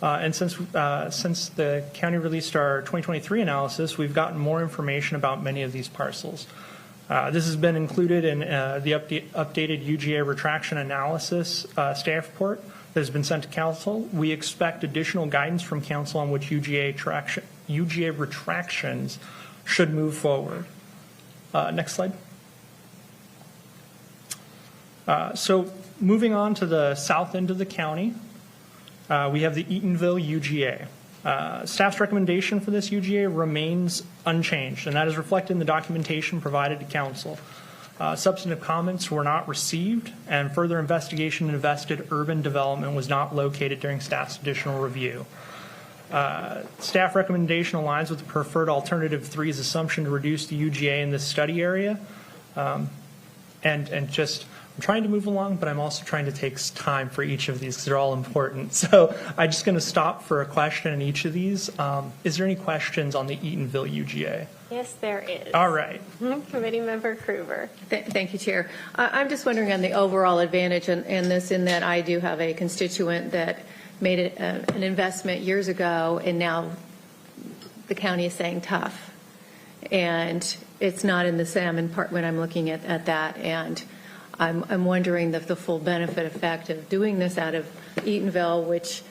And since the county released our 2023 analysis, we've gotten more information about many of these parcels. This has been included in the updated UGA retraction analysis staff report that has been sent to Council. We expect additional guidance from Council on which UGA retractions should move forward. Next slide. So moving on to the south end of the county, we have the Eatonville UGA. Staff's recommendation for this UGA remains unchanged, and that is reflected in the documentation provided to Council. Substantive comments were not received, and further investigation into vested urban development was not located during staff's additional review. Staff recommendation aligns with the preferred alternative 3's assumption to reduce the UGA in this study area. I'm trying to move along, but I'm also trying to take time for each of these because they're all important. So I'm just going to stop for a question in each of these. Is there any questions on the Eatonville UGA? Yes, there is. All right. Committee Member Krueger. Thank you, Chair. I'm just wondering on the overall advantage in this, in that I do have a constituent that made an investment years ago, and now the county is saying tough. And it's not in the salmon part when I'm looking at that. And I'm wondering the full benefit effect of doing this out of Eatonville, which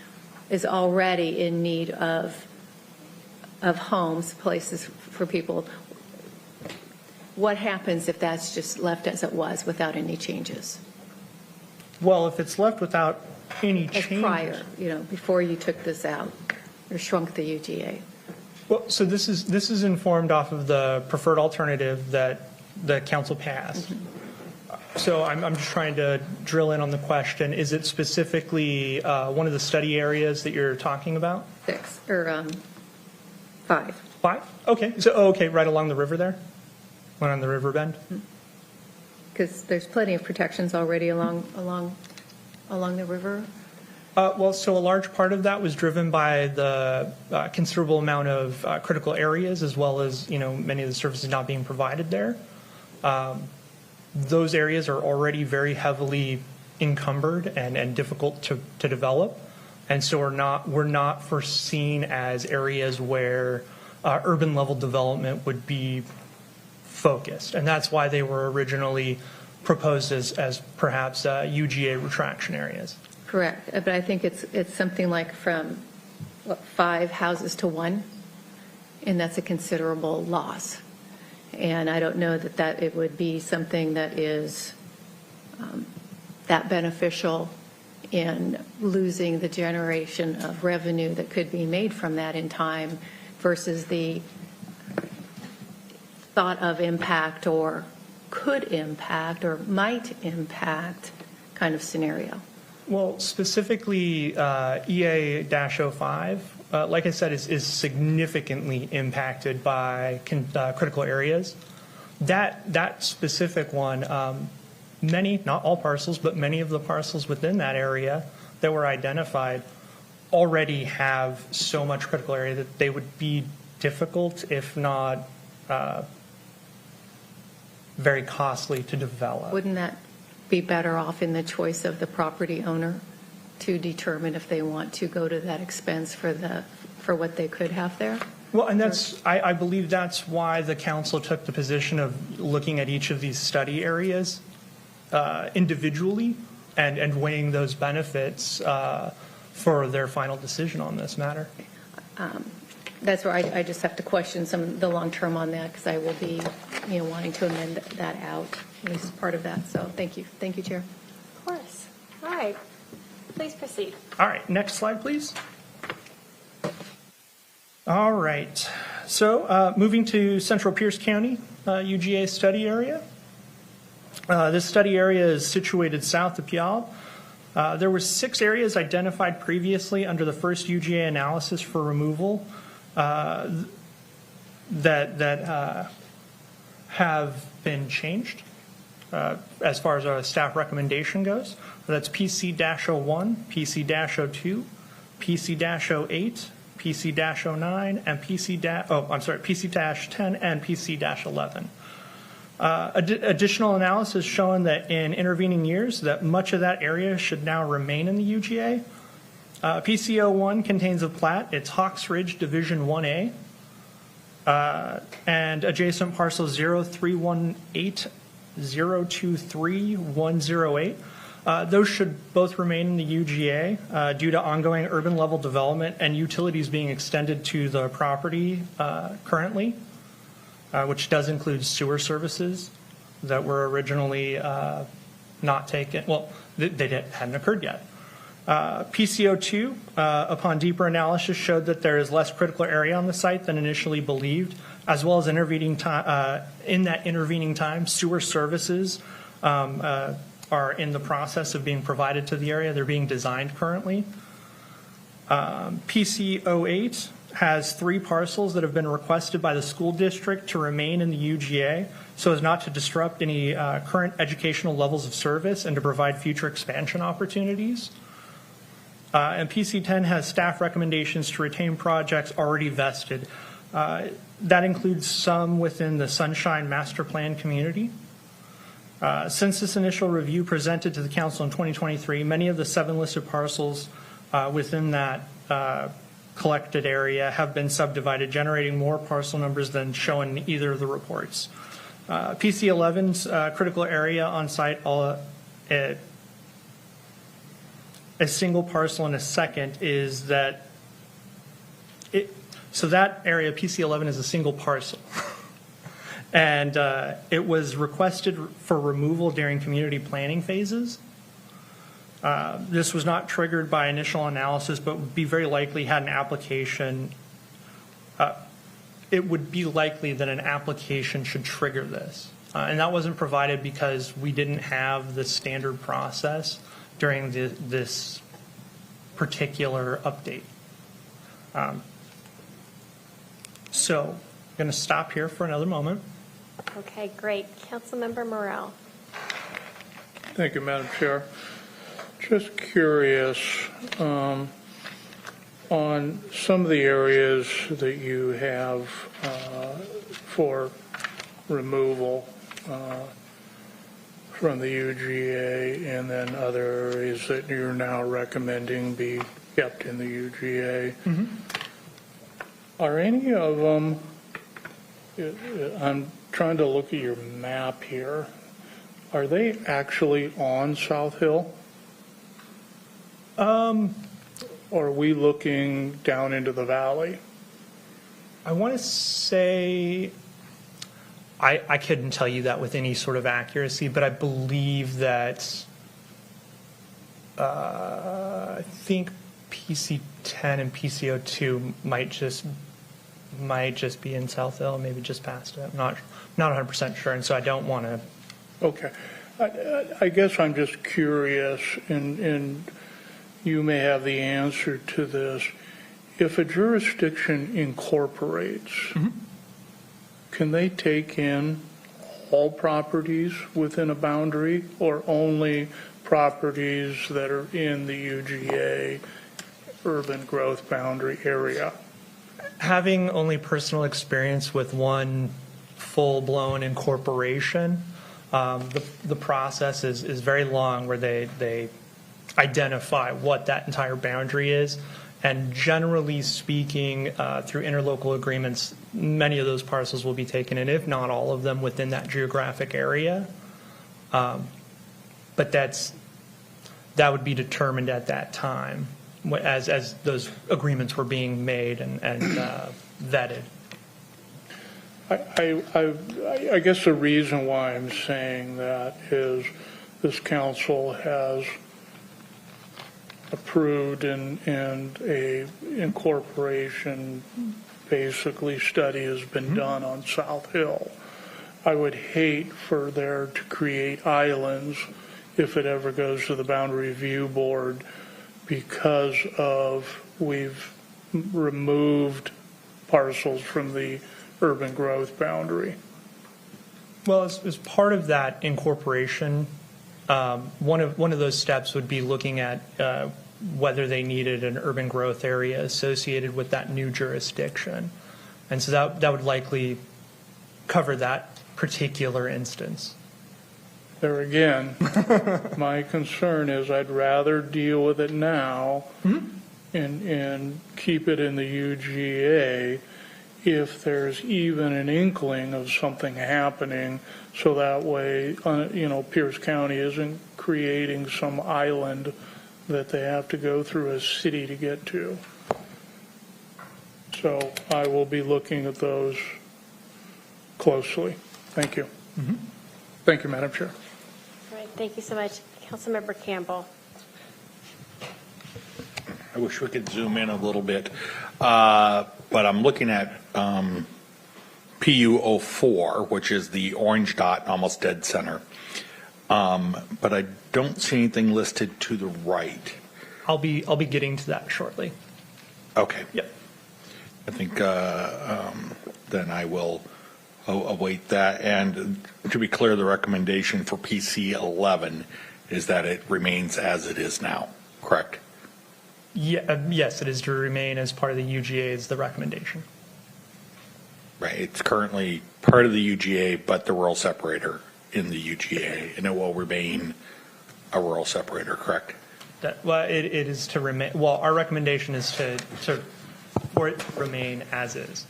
is already in need of homes, places for people. What happens if that's just left as it was without any changes? Well, if it's left without any As changes. prior, before you took this out or shrunk the UGA. Well, so this is informed off of the preferred alternative that the Council passed. Mm-hmm. So I'm just trying to drill in on the question. Is it specifically one of the study areas that you're talking about? 6 or 5. 5? Okay. So, okay, right along the river there? One on the river bend? Because there's plenty of protections already along the river. Well, so a large part of that was driven by the considerable amount of critical areas, as well as, many of the services not being provided there. Those areas are already very heavily encumbered and difficult to develop. And so we're not foreseen as areas where urban level development would be focused. And that's why they were originally proposed as perhaps UGA retraction areas. Correct. But I think it's something like from 5 houses to 1, and that's a considerable loss. And I don't know that it would be something that is that beneficial in losing the generation of revenue that could be made from that in time versus the thought of impact or could impact or might impact kind of scenario? Well, specifically EA-05, like I said, is significantly impacted by critical areas. That specific one, many, not all parcels, but many of the parcels within that area that were identified already have so much critical area that they would be difficult, if not very costly to develop. Wouldn't that be better off in the choice of the property owner to determine if they want to go to that expense for what they could have there? Well, and I believe that's why the council took the position of looking at each of these study areas individually and weighing those benefits for their final decision on this matter. That's where I just have to question some of the long term on that, because I will be, wanting to amend that out, at least part of that. So thank you, Chair. Of course. All right. Please proceed. All right, next slide, please. All right. So moving to Central Pierce County, UGA study area. This study area is situated south of Puyallup. There were 6 areas identified previously under the first UGA analysis for removal that have been changed as far as our staff recommendation goes. That's PC-01, PC-02, PC-08, PC-09, and PC-10 and PC-11. Additional analysis showing that in intervening years that much of that area should now remain in the UGA. PC-01 contains a plat. It's Hawks Ridge Division 1A and adjacent parcel 0318023-108. Those should both remain in the UGA due to ongoing urban level development and utilities being extended to the property currently, which does include sewer services that were originally not taken. Well, hadn't occurred yet. PCO2, upon deeper analysis, showed that there is less critical area on the site than initially believed, as well as intervening time. In that intervening time, sewer services are in the process of being provided to the area. They're being designed currently. PC08 has 3 parcels that have been requested by the school district to remain in the UGA so as not to disrupt any current educational levels of service and to provide future expansion opportunities. And PC10 has staff recommendations to retain projects already vested. That includes some within the Sunshine Master Plan community. Since this initial review presented to the council in 2023, many of the 7 listed parcels within that collected area have been subdivided, generating more parcel numbers than shown in either of the reports. PC11's critical area on site, a single parcel and a second, is that so that area, PC11, is a single parcel. And it was requested for removal during community planning phases. This was not triggered by initial analysis, but would be very likely had an application. It would be likely that an application should trigger this. And that wasn't provided because we didn't have the standard process during this particular update. So I'm going to stop here for another moment. Okay, great. Councilmember Morrell. Thank you, Madam Chair. Just curious, on some of the areas that you have for removal from the UGA, and then other areas that you're now recommending be kept in the UGA. Mm-hmm. Are any of them, I'm trying to look at your map here, are they actually on South Hill? Or are we looking down into the valley? I want to say, I couldn't tell you that with any sort of accuracy, but I believe that I think PC10 and PCO2 might just be in South Hill, maybe just past it. I'm not 100% sure, and so I don't want to Okay. I guess I'm just curious, and you may have the answer to this. If a jurisdiction incorporates, can they take in all properties within a boundary or only properties that are in the UGA urban growth boundary area? Having only personal experience with one full-blown incorporation, the process is very long where they identify what that entire boundary is. And generally speaking, through interlocal agreements, many of those parcels will be taken in, if not all of them, within that geographic area. But that would be determined at that time as those agreements were being made and vetted. I guess the reason why I'm saying that is this council has approved and a incorporation basically study has been done on South Hill. I would hate for there to create islands if it ever goes to the Boundary Review Board because of we've removed parcels from the urban growth boundary. Well, as part of that incorporation, one of those steps would be looking at whether they needed an urban growth area associated with that new jurisdiction. And so that would likely cover that particular instance. There again, my concern is I'd rather deal with it now and keep it in the UGA if there's even an inkling of something happening, so that way, Pierce County isn't creating some island that they have to go through a city to get to. So I will be looking at those closely. Thank you. Thank you, Madam Chair. All right, thank you so much. Councilmember Campbell. I wish we could zoom in a little bit, but I'm looking at PU04, which is the orange dot, almost dead center. But I don't see anything listed to the right. I'll be getting to that shortly. Okay. Yep. I think then I will await that. And to be clear, the recommendation for PC11 is that it remains as it is now, correct? Yeah, yes, it is to remain as part of the UGA is the recommendation. Right. It's currently part of the UGA, but the rural separator in the UGA, and it will remain a rural separator, correct? It is to remain. Well, our recommendation is for it to remain as is.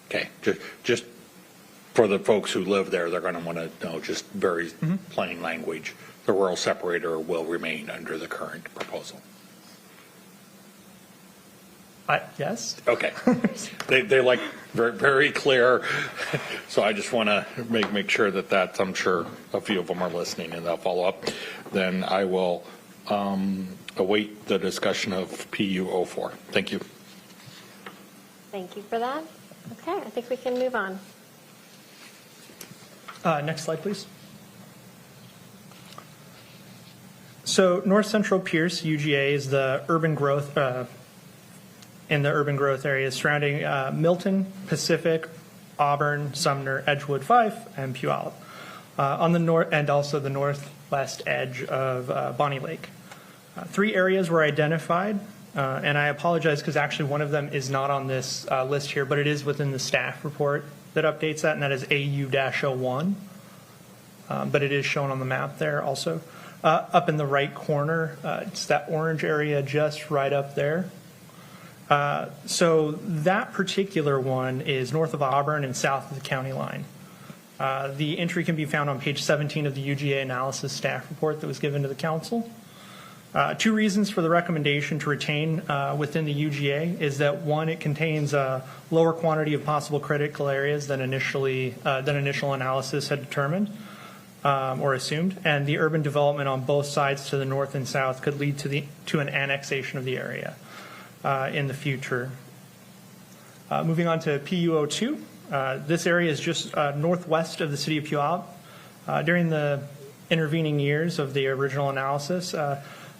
Okay. Just for the folks who live there, they're going to want to know just very plain language. The rural separator will remain under the current proposal. Yes. Okay. They like very, very clear. So I just want to make sure that I'm sure a few of them are listening and they'll follow up. Then I will await the discussion of PU04. Thank you. Thank you for that. Okay, I think we can move on. Next slide, please. So North Central Pierce, UGA, is the urban growth in the urban growth areas surrounding Milton, Pacific, Auburn, Sumner, Edgewood 5, and Puyallup, on the north and also the northwest edge of Bonnie Lake. 3 areas were identified, and I apologize because actually one of them is not on this list here, but it is within the staff report that updates that, and that is AU-01. But it is shown on the map there also. Up in the right corner, it's that orange area just right up there. So that particular one is north of Auburn and south of the county line. The entry can be found on page 17 of the UGA analysis staff report that was given to the council. 2 reasons for the recommendation to retain within the UGA is that, one, it contains a lower quantity of possible critical areas than initial analysis had determined or assumed, and the urban development on both sides to the north and south could lead to an annexation of the area in the future. Moving on to PU02, This area is just northwest of the city of Puyallup. During the intervening years of the original analysis,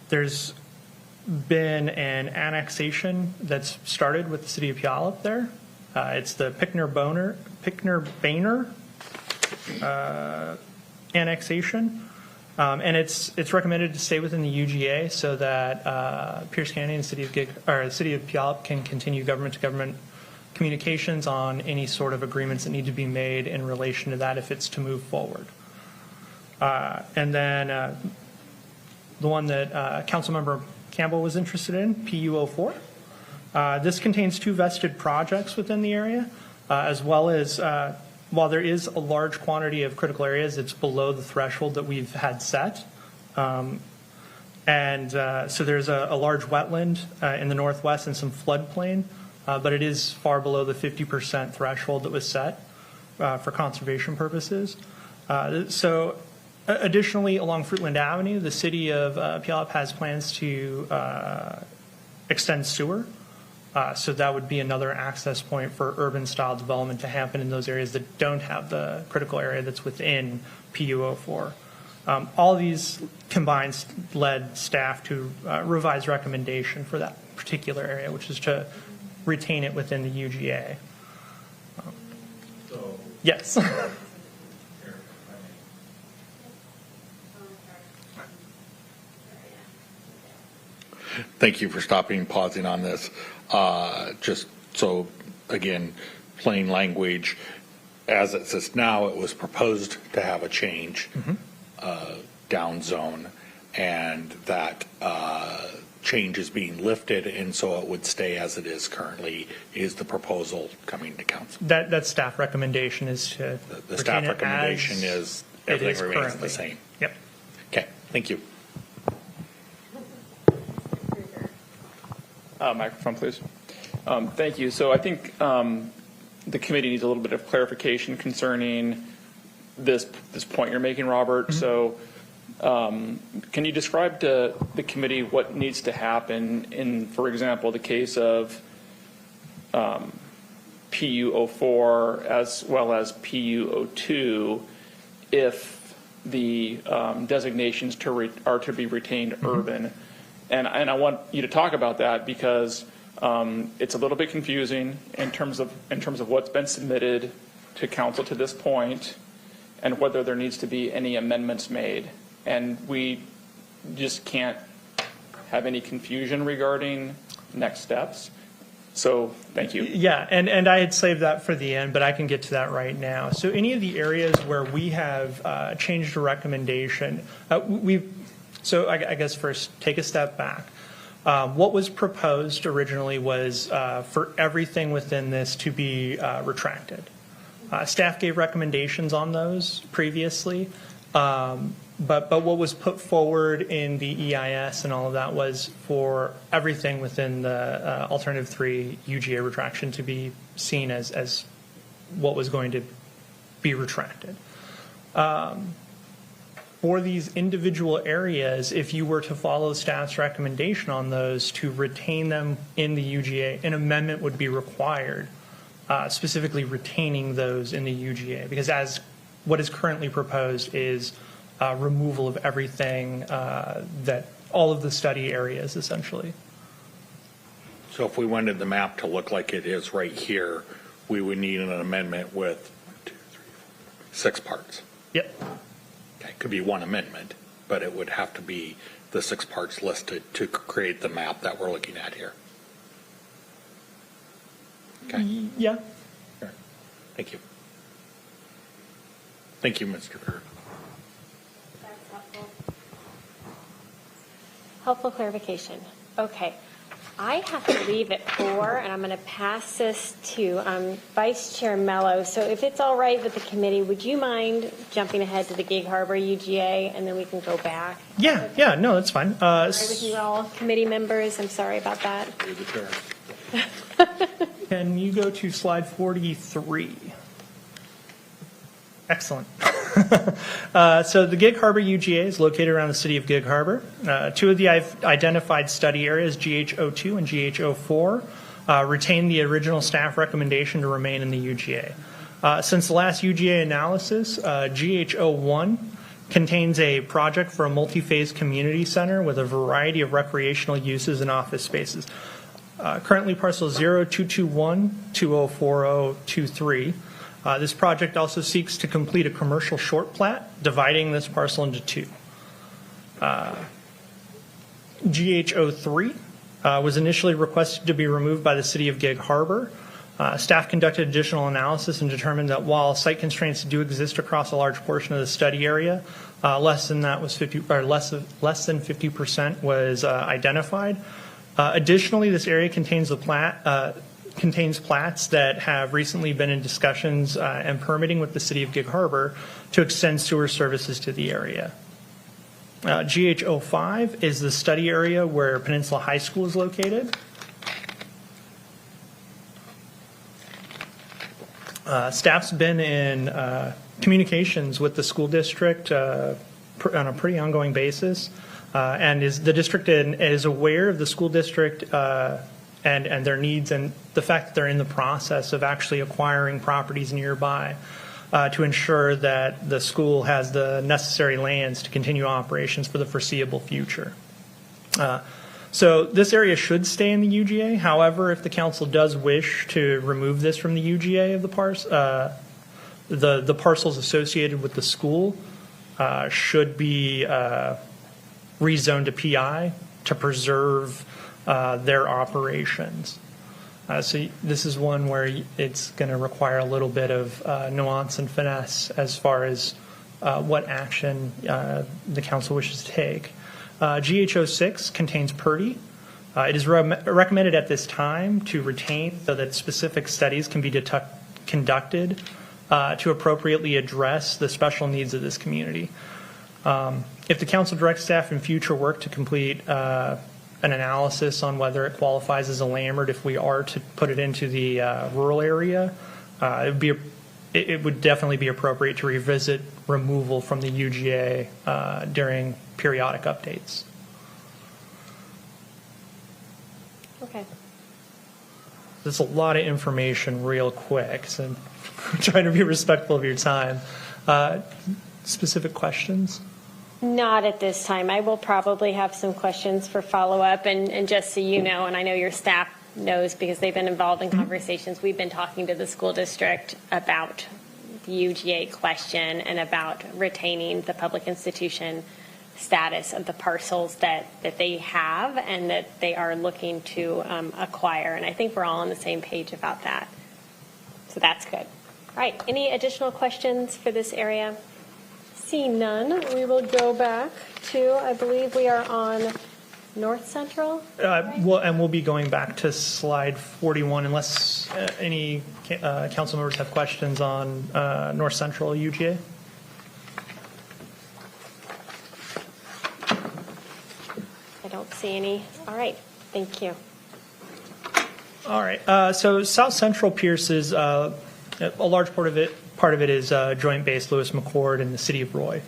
there's been an annexation that's started with the city of Puyallup there. It's the Pickner-Boehner annexation. And it's recommended to stay within the UGA so that Pierce County and the city of Puyallup can continue government-to-government communications on any sort of agreements that need to be made in relation to that if it's to move forward. And then the one that Councilmember Campbell was interested in, PU04. This contains 2 vested projects within the area, as well as while there is a large quantity of critical areas, it's below the threshold that we've had set. So there's a large wetland in the northwest and some floodplain, but it is far below the 50% threshold that was set for conservation purposes. So additionally, along Fruitland Avenue, the city of Puyallup has plans to extend sewer. So that would be another access point for urban-style development to happen in those areas that don't have the critical area that's within PU04. All these combined led staff to revise recommendation for that particular area, which is to retain it within the UGA. Yes. Thank you for stopping and pausing on this. Just so, again, plain language, as it says now, it was proposed to have a change down zone, and that change is being lifted, and so it would stay as it is currently. Is the proposal coming to council? That staff recommendation is to The staff recommendation is everything remains currently the same. Yep. Okay, thank you. Microphone, please. Thank you. So I think the committee needs a little bit of clarification concerning this point you're making, Robert. Mm-hmm. So can you describe to the committee what needs to happen in, for example, the case of PU04 as well as PU02 if the designations are to be retained Mm-hmm. urban? And I want you to talk about that because it's a little bit confusing in terms of what's been submitted to council to this point and whether there needs to be any amendments made. And we just can't have any confusion regarding next steps. So thank you. Yeah, and I had saved that for the end, but I can get to that right now. So any of the areas where we have changed a recommendation, so I guess first take a step back. What was proposed originally was for everything within this to be retracted. Staff gave recommendations on those previously, but what was put forward in the EIS and all of that was for everything within the Alternative 3 UGA retraction to be seen as what was going to be retracted. For these individual areas, if you were to follow staff's recommendation on those to retain them in the UGA, an amendment would be required, specifically retaining those in the UGA, because as what is currently proposed is removal of everything that all of the study areas essentially. So if we wanted the map to look like it is right here, we would need an amendment with 6 parts. Yep. Okay, could be one amendment, but it would have to be the 6 parts listed to create the map that we're looking at here. Okay. Yeah. Sure. Thank you. Thank you, Mr. Kerr. That's helpful. Helpful clarification. Okay. I have to leave at 4, and I'm going to pass this to Vice Chair Mello. So if it's all right with the committee, would you mind jumping ahead to the Gig Harbor UGA, and then we can go back? Yeah, no, that's fine. Sorry with you all, committee members. I'm sorry about that. Can you go to slide 43? Excellent. So the Gig Harbor UGA is located around the city of Gig Harbor. 2 of the identified study areas, GH02 and GH04, retain the original staff recommendation to remain in the UGA. Since the last UGA analysis, GH01 contains a project for a multi-phase community center with a variety of recreational uses and office spaces. Currently parcel 0221-204023. This project also seeks to complete a commercial short plat, dividing this parcel into two. GH03 was initially requested to be removed by the City of Gig Harbor. Staff conducted additional analysis and determined that while site constraints do exist across a large portion of the study area, less than 50% was identified. Additionally, this area contains contains plats that have recently been in discussions and permitting with the City of Gig Harbor to extend sewer services to the area. GH05 is the study area where Peninsula High School is located. Staff's been in communications with the school district on a pretty ongoing basis, and the district is aware of the school district and their needs and the fact that they're in the process of actually acquiring properties nearby to ensure that the school has the necessary lands to continue operations for the foreseeable future. So this area should stay in the UGA. However, if the council does wish to remove this from the UGA of the parcels associated with the school should be rezoned to PI to preserve their operations. So this is one where it's going to require a little bit of nuance and finesse as far as what action the council wishes to take. GH06 contains Purdy. It is recommended at this time to retain so that specific studies can be conducted to appropriately address the special needs of this community. If the council directs staff in future work to complete an analysis on whether it qualifies as a landward, if we are to put it into the rural area, it would definitely be appropriate to revisit removal from the UGA during periodic updates. Okay. That's a lot of information real quick, so I'm trying to be respectful of your time. Specific questions? Not at this time. I will probably have some questions for follow-up, and just so you know, and I know your staff knows because they've been involved in conversations, we've been talking to the school district about the UGA question and about retaining the public institution status of the parcels that they have and that they are looking to acquire. And I think we're all on the same page about that. So that's good. All right. Any additional questions for this area? Seeing none, we will go back to, I believe we are on North Central. We'll be going back to slide 41 unless any council members have questions on North Central UGA. I don't see any. All right. Thank you. All right. So South Central Pierce is a large part of it is Joint Base Lewis McChord and the City of Roy.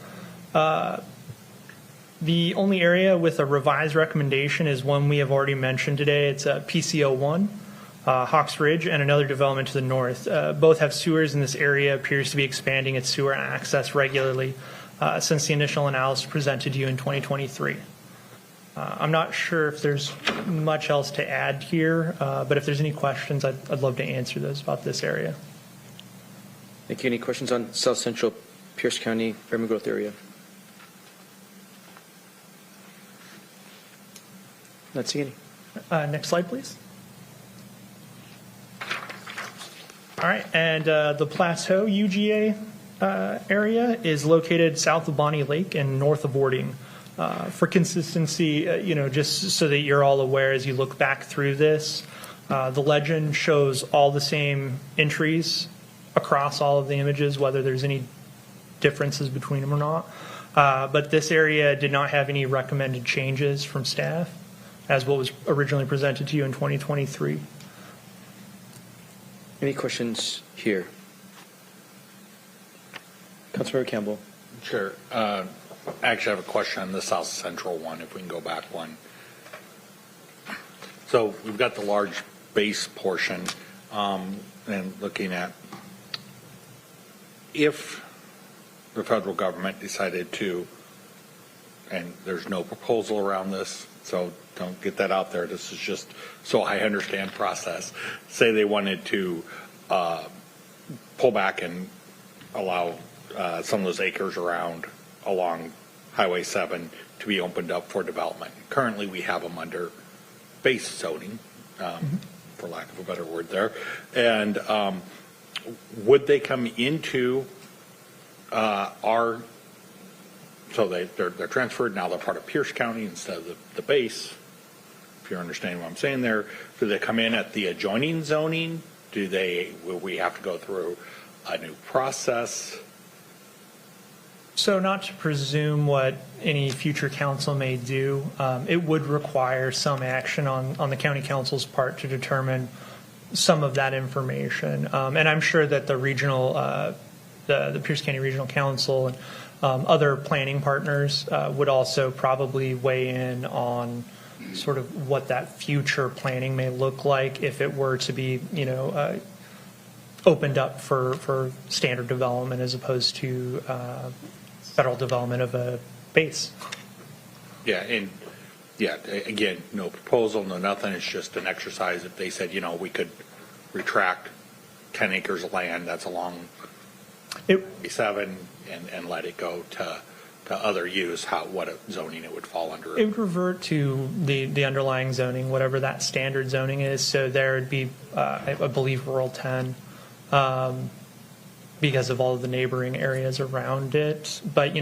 The only area with a revised recommendation is one we have already mentioned today. It's PCO1, Hawks Ridge, and another development to the north. Both have sewers, and this area appears to be expanding its sewer access regularly since the initial analysis presented to you in 2023. I'm not sure if there's much else to add here, but if there's any questions, I'd love to answer those about this area. Thank you. Any questions on South Central Pierce County urban growth area? Not seeing any. Next slide, please. All right, and the Plateau UGA area is located south of Bonnie Lake and north of Ording. For consistency, just so that you're all aware as you look back through this, the legend shows all the same entries across all of the images, whether there's any differences between them or not. But this area did not have any recommended changes from staff as what was originally presented to you in 2023. Any questions here? Councilmember Campbell. Sure. I actually have a question on the South Central one, if we can go back one. So we've got the large base portion, and looking at if the federal government decided to, and there's no proposal around this, so don't get that out there. This is just so I understand process. Say they wanted to pull back and allow some of those acres along Highway 7 to be opened up for development. Currently, we have them under base zoning, for lack of a better word there. And would they come into so they're transferred, now they're part of Pierce County instead of the base, if you're understanding what I'm saying there. Do they come in at the adjoining zoning? Will we have to go through a new process? So not to presume what any future council may do, it would require some action on the county council's part to determine some of that information. And I'm sure that the regional, the Pierce County Regional Council and other planning partners would also probably weigh in on sort of what that future planning may look like if it were to be, opened up for standard development as opposed to federal development of a base. Yeah, and again, no proposal, no nothing. It's just an exercise. If they said, we could retract 10 acres of land that's along 7 and let it go to other use, what zoning it would fall under. It would revert to the underlying zoning, whatever that standard zoning is. So there would be, I believe, rural 10. Because of all of the neighboring areas around it. But,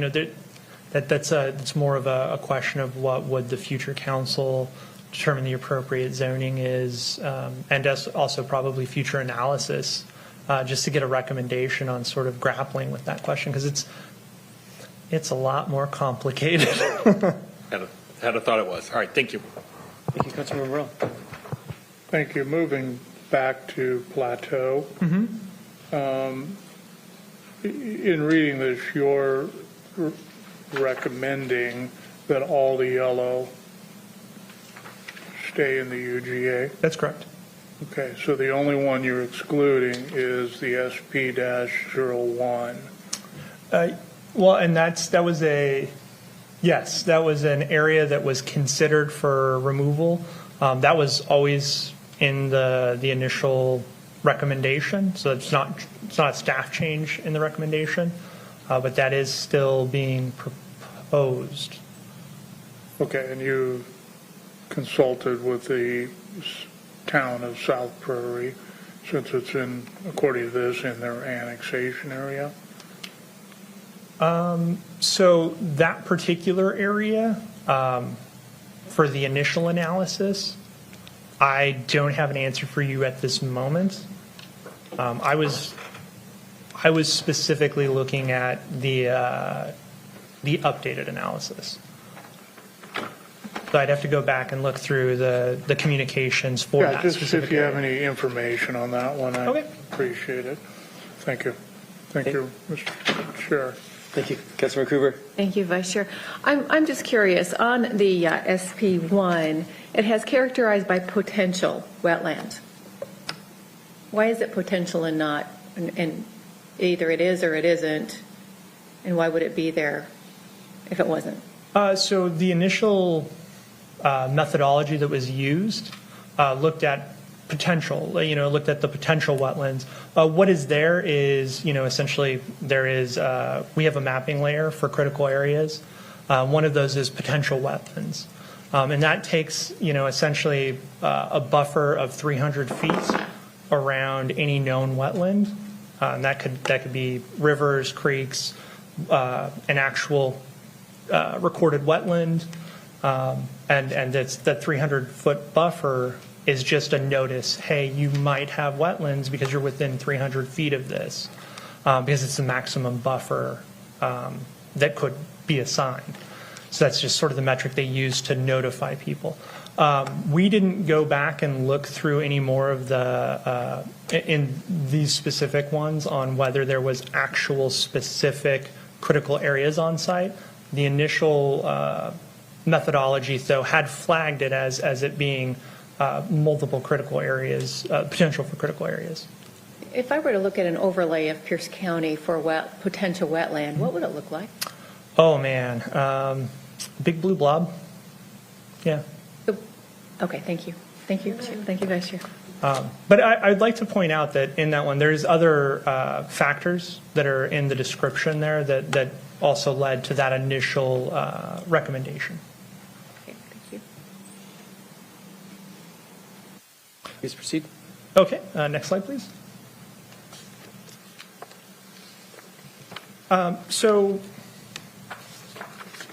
that's more of a question of what would the future council determine the appropriate zoning is, and also probably future analysis, just to get a recommendation on sort of grappling with that question, because it's a lot more complicated. Had a thought it was. All right, thank you. Thank you, Councilmember Morrell. Thank you. Moving back to Plateau. In reading this, you're recommending that all the yellow stay in the UGA? That's correct. Okay, so the only one you're excluding is the SP-01. Well, and that was an area that was considered for removal. That was always in the initial recommendation, so it's not a staff change in the recommendation, but that is still being proposed. Okay, and you consulted with the town of South Prairie, since it's according to this, in their annexation area? So that particular area, for the initial analysis, I don't have an answer for you at this moment. I was specifically looking at the updated analysis. So I'd have to go back and look through the communications for that just specific if you have area. any information on that one, I appreciate it. Thank you. Thank you, Mr. Chair. Thank you, Councilmember Cooper. Thank you, Vice Chair. I'm just curious, on the SP1, it has characterized by potential wetland. Why is it potential and not, and either it is or it isn't, and why would it be there if it wasn't? So the initial methodology that was used looked at potential, looked at the potential wetlands. What is there is, essentially there is, we have a mapping layer for critical areas. One of those is potential wetlands. And that takes, essentially a buffer of 300 feet around any known wetland. And that could be rivers, creeks, an actual recorded wetland. And it's that 300-foot buffer is just a notice, hey, you might have wetlands because you're within 300 feet of this, because it's the maximum buffer that could be assigned. So that's just sort of the metric they use to notify people. We didn't go back and look through any more of the, in these specific ones, on whether there was actual specific critical areas on site. The initial methodology, though, had flagged it as it being multiple critical areas, potential for critical areas. If I were to look at an overlay of Pierce County for potential wetland, what would it look like? Oh, man. Big blue blob. Yeah. Okay, thank you. Thank you. Thank you, Vice Chair. But I'd like to point out that in that one, there's other factors that are in the description there that also led to that initial recommendation. Okay, thank you. Please proceed. Okay, next slide, please. So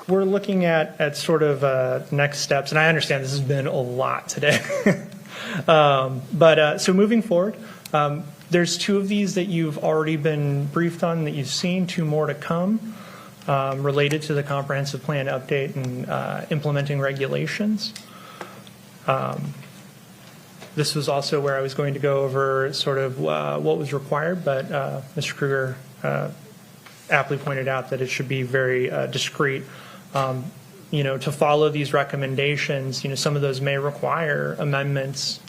we're looking at sort of next steps, and I understand this has been a lot today. So moving forward, there's 2 of these that you've already been briefed on, that you've seen, 2 more to come related to the comprehensive plan update and implementing regulations. This was also where I was going to go over sort of what was required, but Mr. Kruger aptly pointed out that it should be very discreet. To follow these recommendations, some of those may require amendments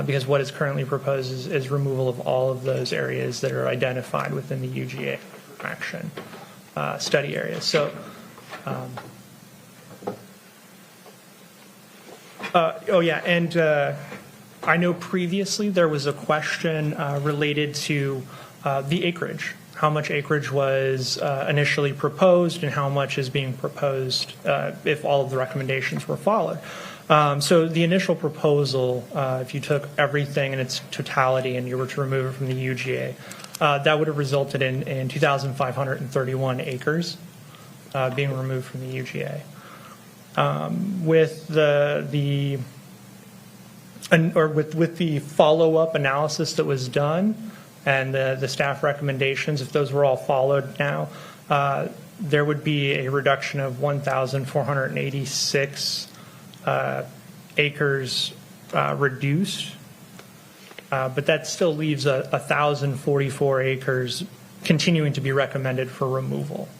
because what is currently proposed is removal of all of those areas that are identified within the UGA action study area. So, I know previously there was a question related to the acreage. How much acreage was initially proposed and how much is being proposed if all of the recommendations were followed. So the initial proposal, if you took everything in its totality and you were to remove it from the UGA, that would have resulted in 2,531 acres being removed from the UGA. With the follow-up analysis that was done, and the staff recommendations, if those were all followed now, there would be a reduction of 1,486 acres reduced. But that still leaves 1,044 acres continuing to be recommended for removal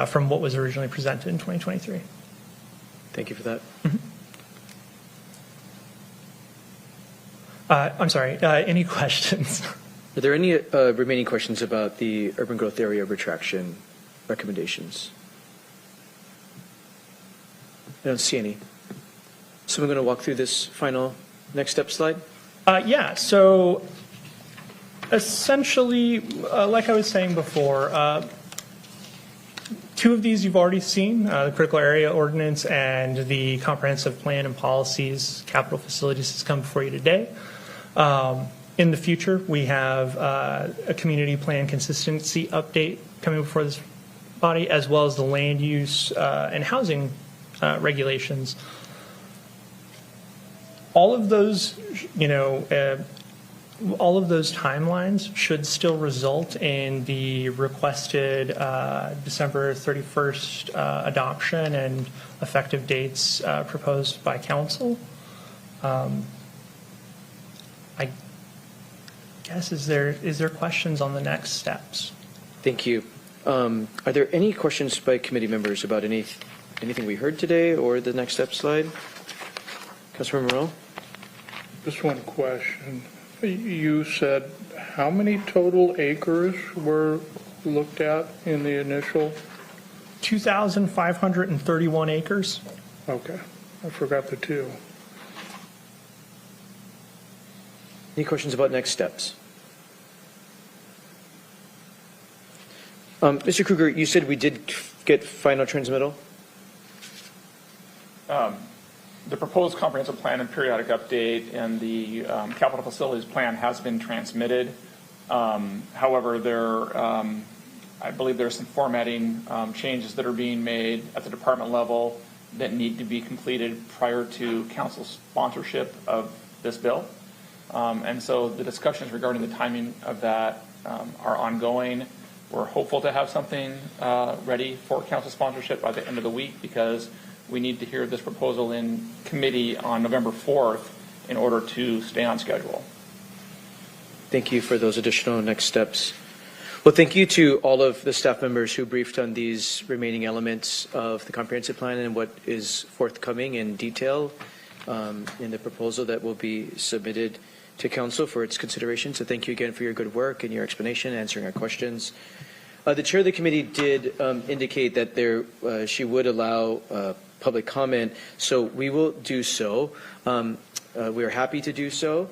from what was originally presented in 2023. Thank you for that. Mm-hmm. I'm sorry, any questions? Are there any remaining questions about the urban growth area retraction recommendations? I don't see any. So we're going to walk through this final next step slide. So essentially, like I was saying before, 2 of these you've already seen, the critical area ordinance and the comprehensive plan and policies, capital facilities has come before you today. In the future, we have a community plan consistency update coming before this body, as well as the land use and housing regulations. All of those, all of those timelines should still result in the requested December 31st adoption and effective dates proposed by council. I guess, is there questions on the next steps? Thank you. Are there any questions by committee members about anything we heard today or the next step slide? Councilmember Morell? Just one question. You said how many total acres were looked at in the initial? 2,531 acres. Okay, I forgot the 2. Any questions about next steps? Mr. Kruger, you said we did get final transmittal? The proposed comprehensive plan and periodic update and the capital facilities plan has been transmitted. However, I believe there are some formatting changes that are being made at the department level that need to be completed prior to council sponsorship of this bill. And so the discussions regarding the timing of that are ongoing. We're hopeful to have something ready for council sponsorship by the end of the week because we need to hear this proposal in committee on November 4th in order to stay on schedule. Thank you for those additional next steps. Well, thank you to all of the staff members who briefed on these remaining elements of the comprehensive plan and what is forthcoming in detail in the proposal that will be submitted to council for its consideration. So thank you again for your good work and your explanation, answering our questions. The chair of the committee did indicate that she would allow public comment, so we will do so. We are happy to do so.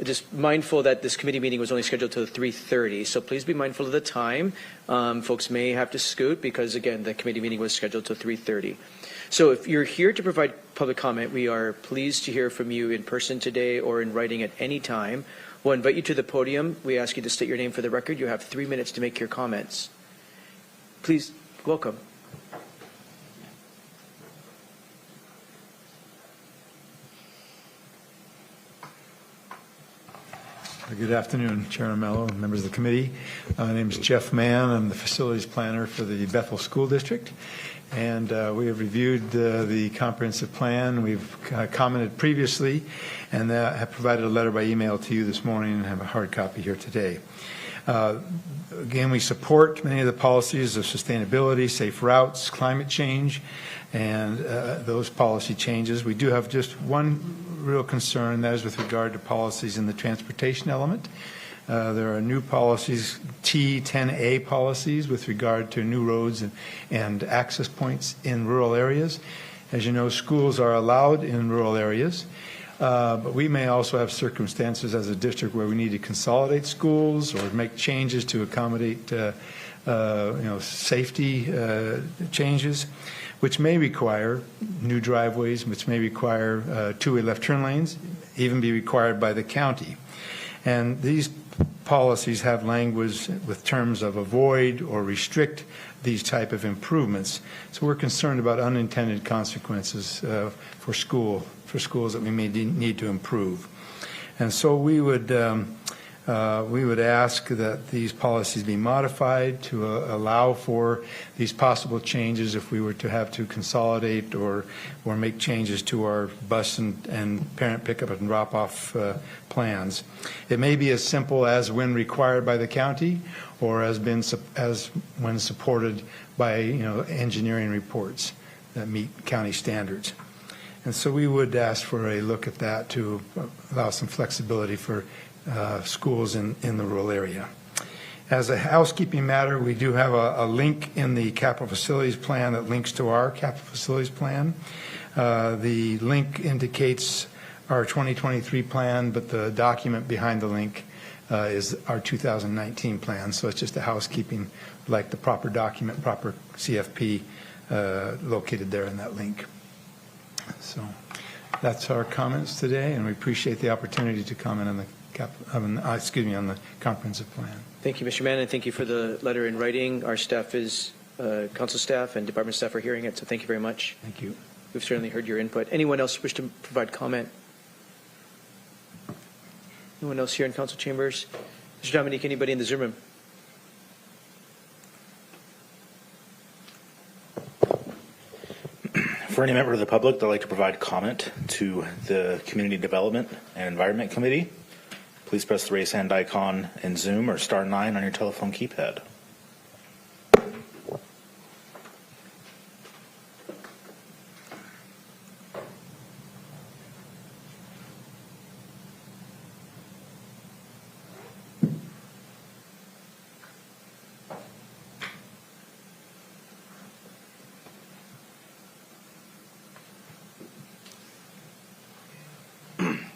Just mindful that this committee meeting was only scheduled till 3:30, so please be mindful of the time. Folks may have to scoot because, again, the committee meeting was scheduled till 3:30. So if you're here to provide public comment, we are pleased to hear from you in person today or in writing at any time. We'll invite you to the podium. We ask you to state your name for the record. You have 3 minutes to make your comments. Please, welcome. Good afternoon, Chairman Mello, members of the committee. My name is Jeff Mann. I'm the facilities planner for the Bethel School District. And we have reviewed the comprehensive plan. We've commented previously and have provided a letter by email to you this morning and have a hard copy here today. Again, we support many of the policies of sustainability, safe routes, climate change, and those policy changes. We do have just one real concern, that is with regard to policies in the transportation element. There are new policies, T10A policies, with regard to new roads and access points in rural areas. As you know, schools are allowed in rural areas, but we may also have circumstances as a district where we need to consolidate schools or make changes to accommodate safety changes, which may require new driveways, which may require two-way left turn lanes, even be required by the county. And these policies have language with terms of avoid or restrict these type of improvements. So we're concerned about unintended consequences for schools that we may need to improve. And so we would ask that these policies be modified to allow for these possible changes if we were to have to consolidate or make changes to our bus and parent pickup and drop-off plans. It may be as simple as when required by the county or as when supported by engineering reports that meet county standards. And so we would ask for a look at that to allow some flexibility for schools in the rural area. As a housekeeping matter, we do have a link in the capital facilities plan that links to our capital facilities plan. The link indicates our 2023 plan, but the document behind the link is our 2019 plan. So it's just a housekeeping, like the proper document, proper CFP located there in that link. So that's our comments today, and we appreciate the opportunity to comment on the on the comprehensive plan. Thank you, Mr. Mann, and thank you for the letter in writing. Our staff council staff and department staff are hearing it, so thank you very much. Thank you. We've certainly heard your input. Anyone else wish to provide comment? Anyone else here in council chambers? Mr. Dominique, anybody in the Zoom room? For any member of the public that would like to provide comment to the Community Development and Environment Committee, please press the raise hand icon in Zoom or *9 on your telephone keypad.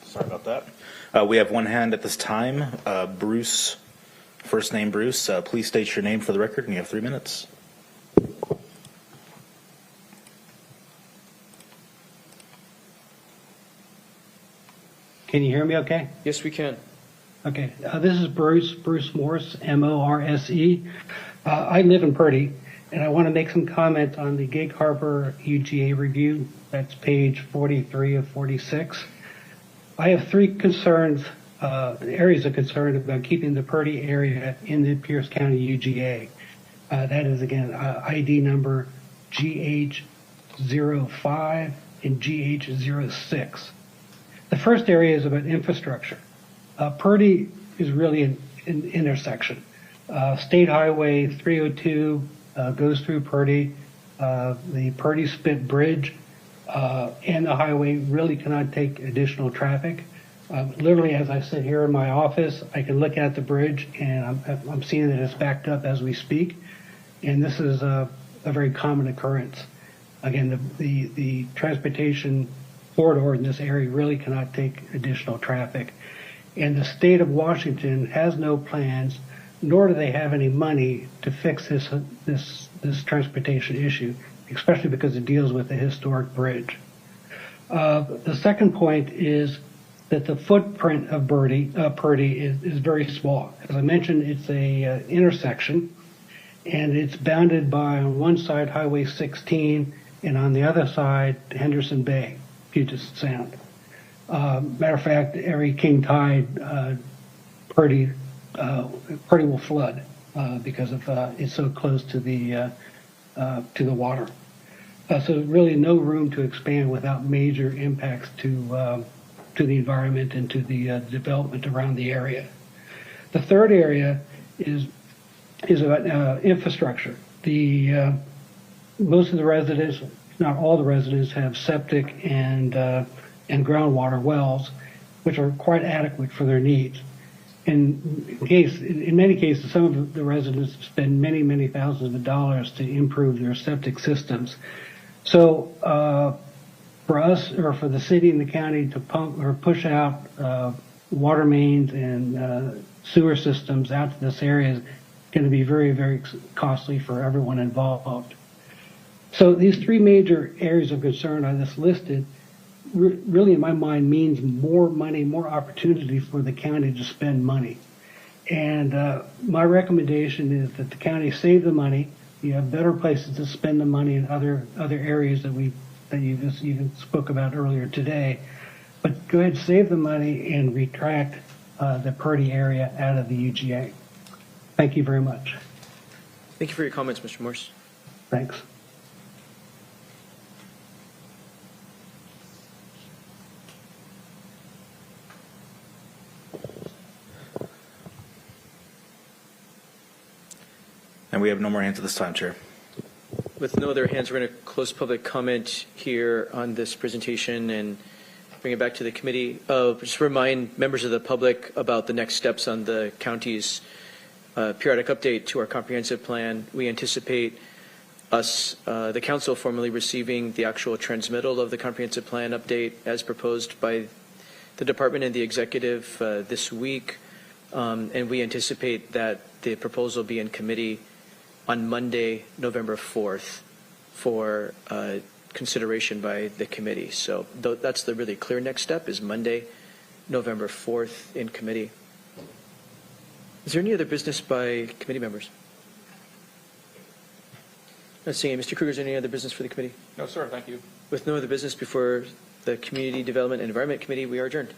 Sorry about that. We have one hand at this time. Bruce, first name Bruce. Please state your name for the record, and you have 3 minutes. Can you hear me okay? Yes, we can. Okay. This is Bruce Morse, M-O-R-S-E. I live in Purdy, and I want to make some comment on the Gig Harbor UGA review. That's page 43 of 46. I have three concerns, areas of concern about keeping the Purdy area in the Pierce County UGA. That is, again, ID number GH05 and GH06. The first area is about infrastructure. Purdy is really an intersection. State Highway 302 goes through Purdy. The Purdy Spit Bridge and the highway really cannot take additional traffic. Literally, as I sit here in my office, I can look at the bridge and I'm seeing that it's backed up as we speak. And this is a very common occurrence. Again, the transportation corridor in this area really cannot take additional traffic. And the state of Washington has no plans, nor do they have any money to fix this transportation issue, especially because it deals with a historic bridge. The second point is that the footprint of Purdy is very small. As I mentioned, it's a intersection, and it's bounded by on one side Highway 16, and on the other side Henderson Bay, Puget Sound. Matter of fact, every king tide, Purdy will flood because of it's so close to the water. So really no room to expand without major impacts to the environment and to the development around the area. The third area is about infrastructure. Most of the residents, not all the residents, have septic and groundwater wells, which are quite adequate for their needs. In many cases, some of the residents spend many thousands of dollars to improve their septic systems. So for us, or for the city and the county to pump or push out water mains and sewer systems out to this area is going to be very costly for everyone involved. So these three major areas of concern I just listed really, in my mind, means more money, more opportunity for the county to spend money. And my recommendation is that the county save the money. You have better places to spend the money in other areas that you just even spoke about earlier today. But go ahead, save the money and retract the Purdy area out of the UGA. Thank you very much. Thank you for your comments, Mr. Morse. Thanks. And we have no more hands at this time, Chair. With no other hands, we're going to close public comment here on this presentation and bring it back to the committee. Just remind members of the public about the next steps on the county's periodic update to our comprehensive plan. We anticipate the council formally receiving the actual transmittal of the comprehensive plan update as proposed by the department and the executive this week. And we anticipate that the proposal be in committee on Monday, November 4th for consideration by the committee. So that's the really clear next step, is Monday, November 4th in committee. Is there any other business by committee members? Not seeing it. Mr. Kruger, is there any other business for the committee? No, sir. Thank you. With no other business before the Community Development and Environment Committee, we are adjourned.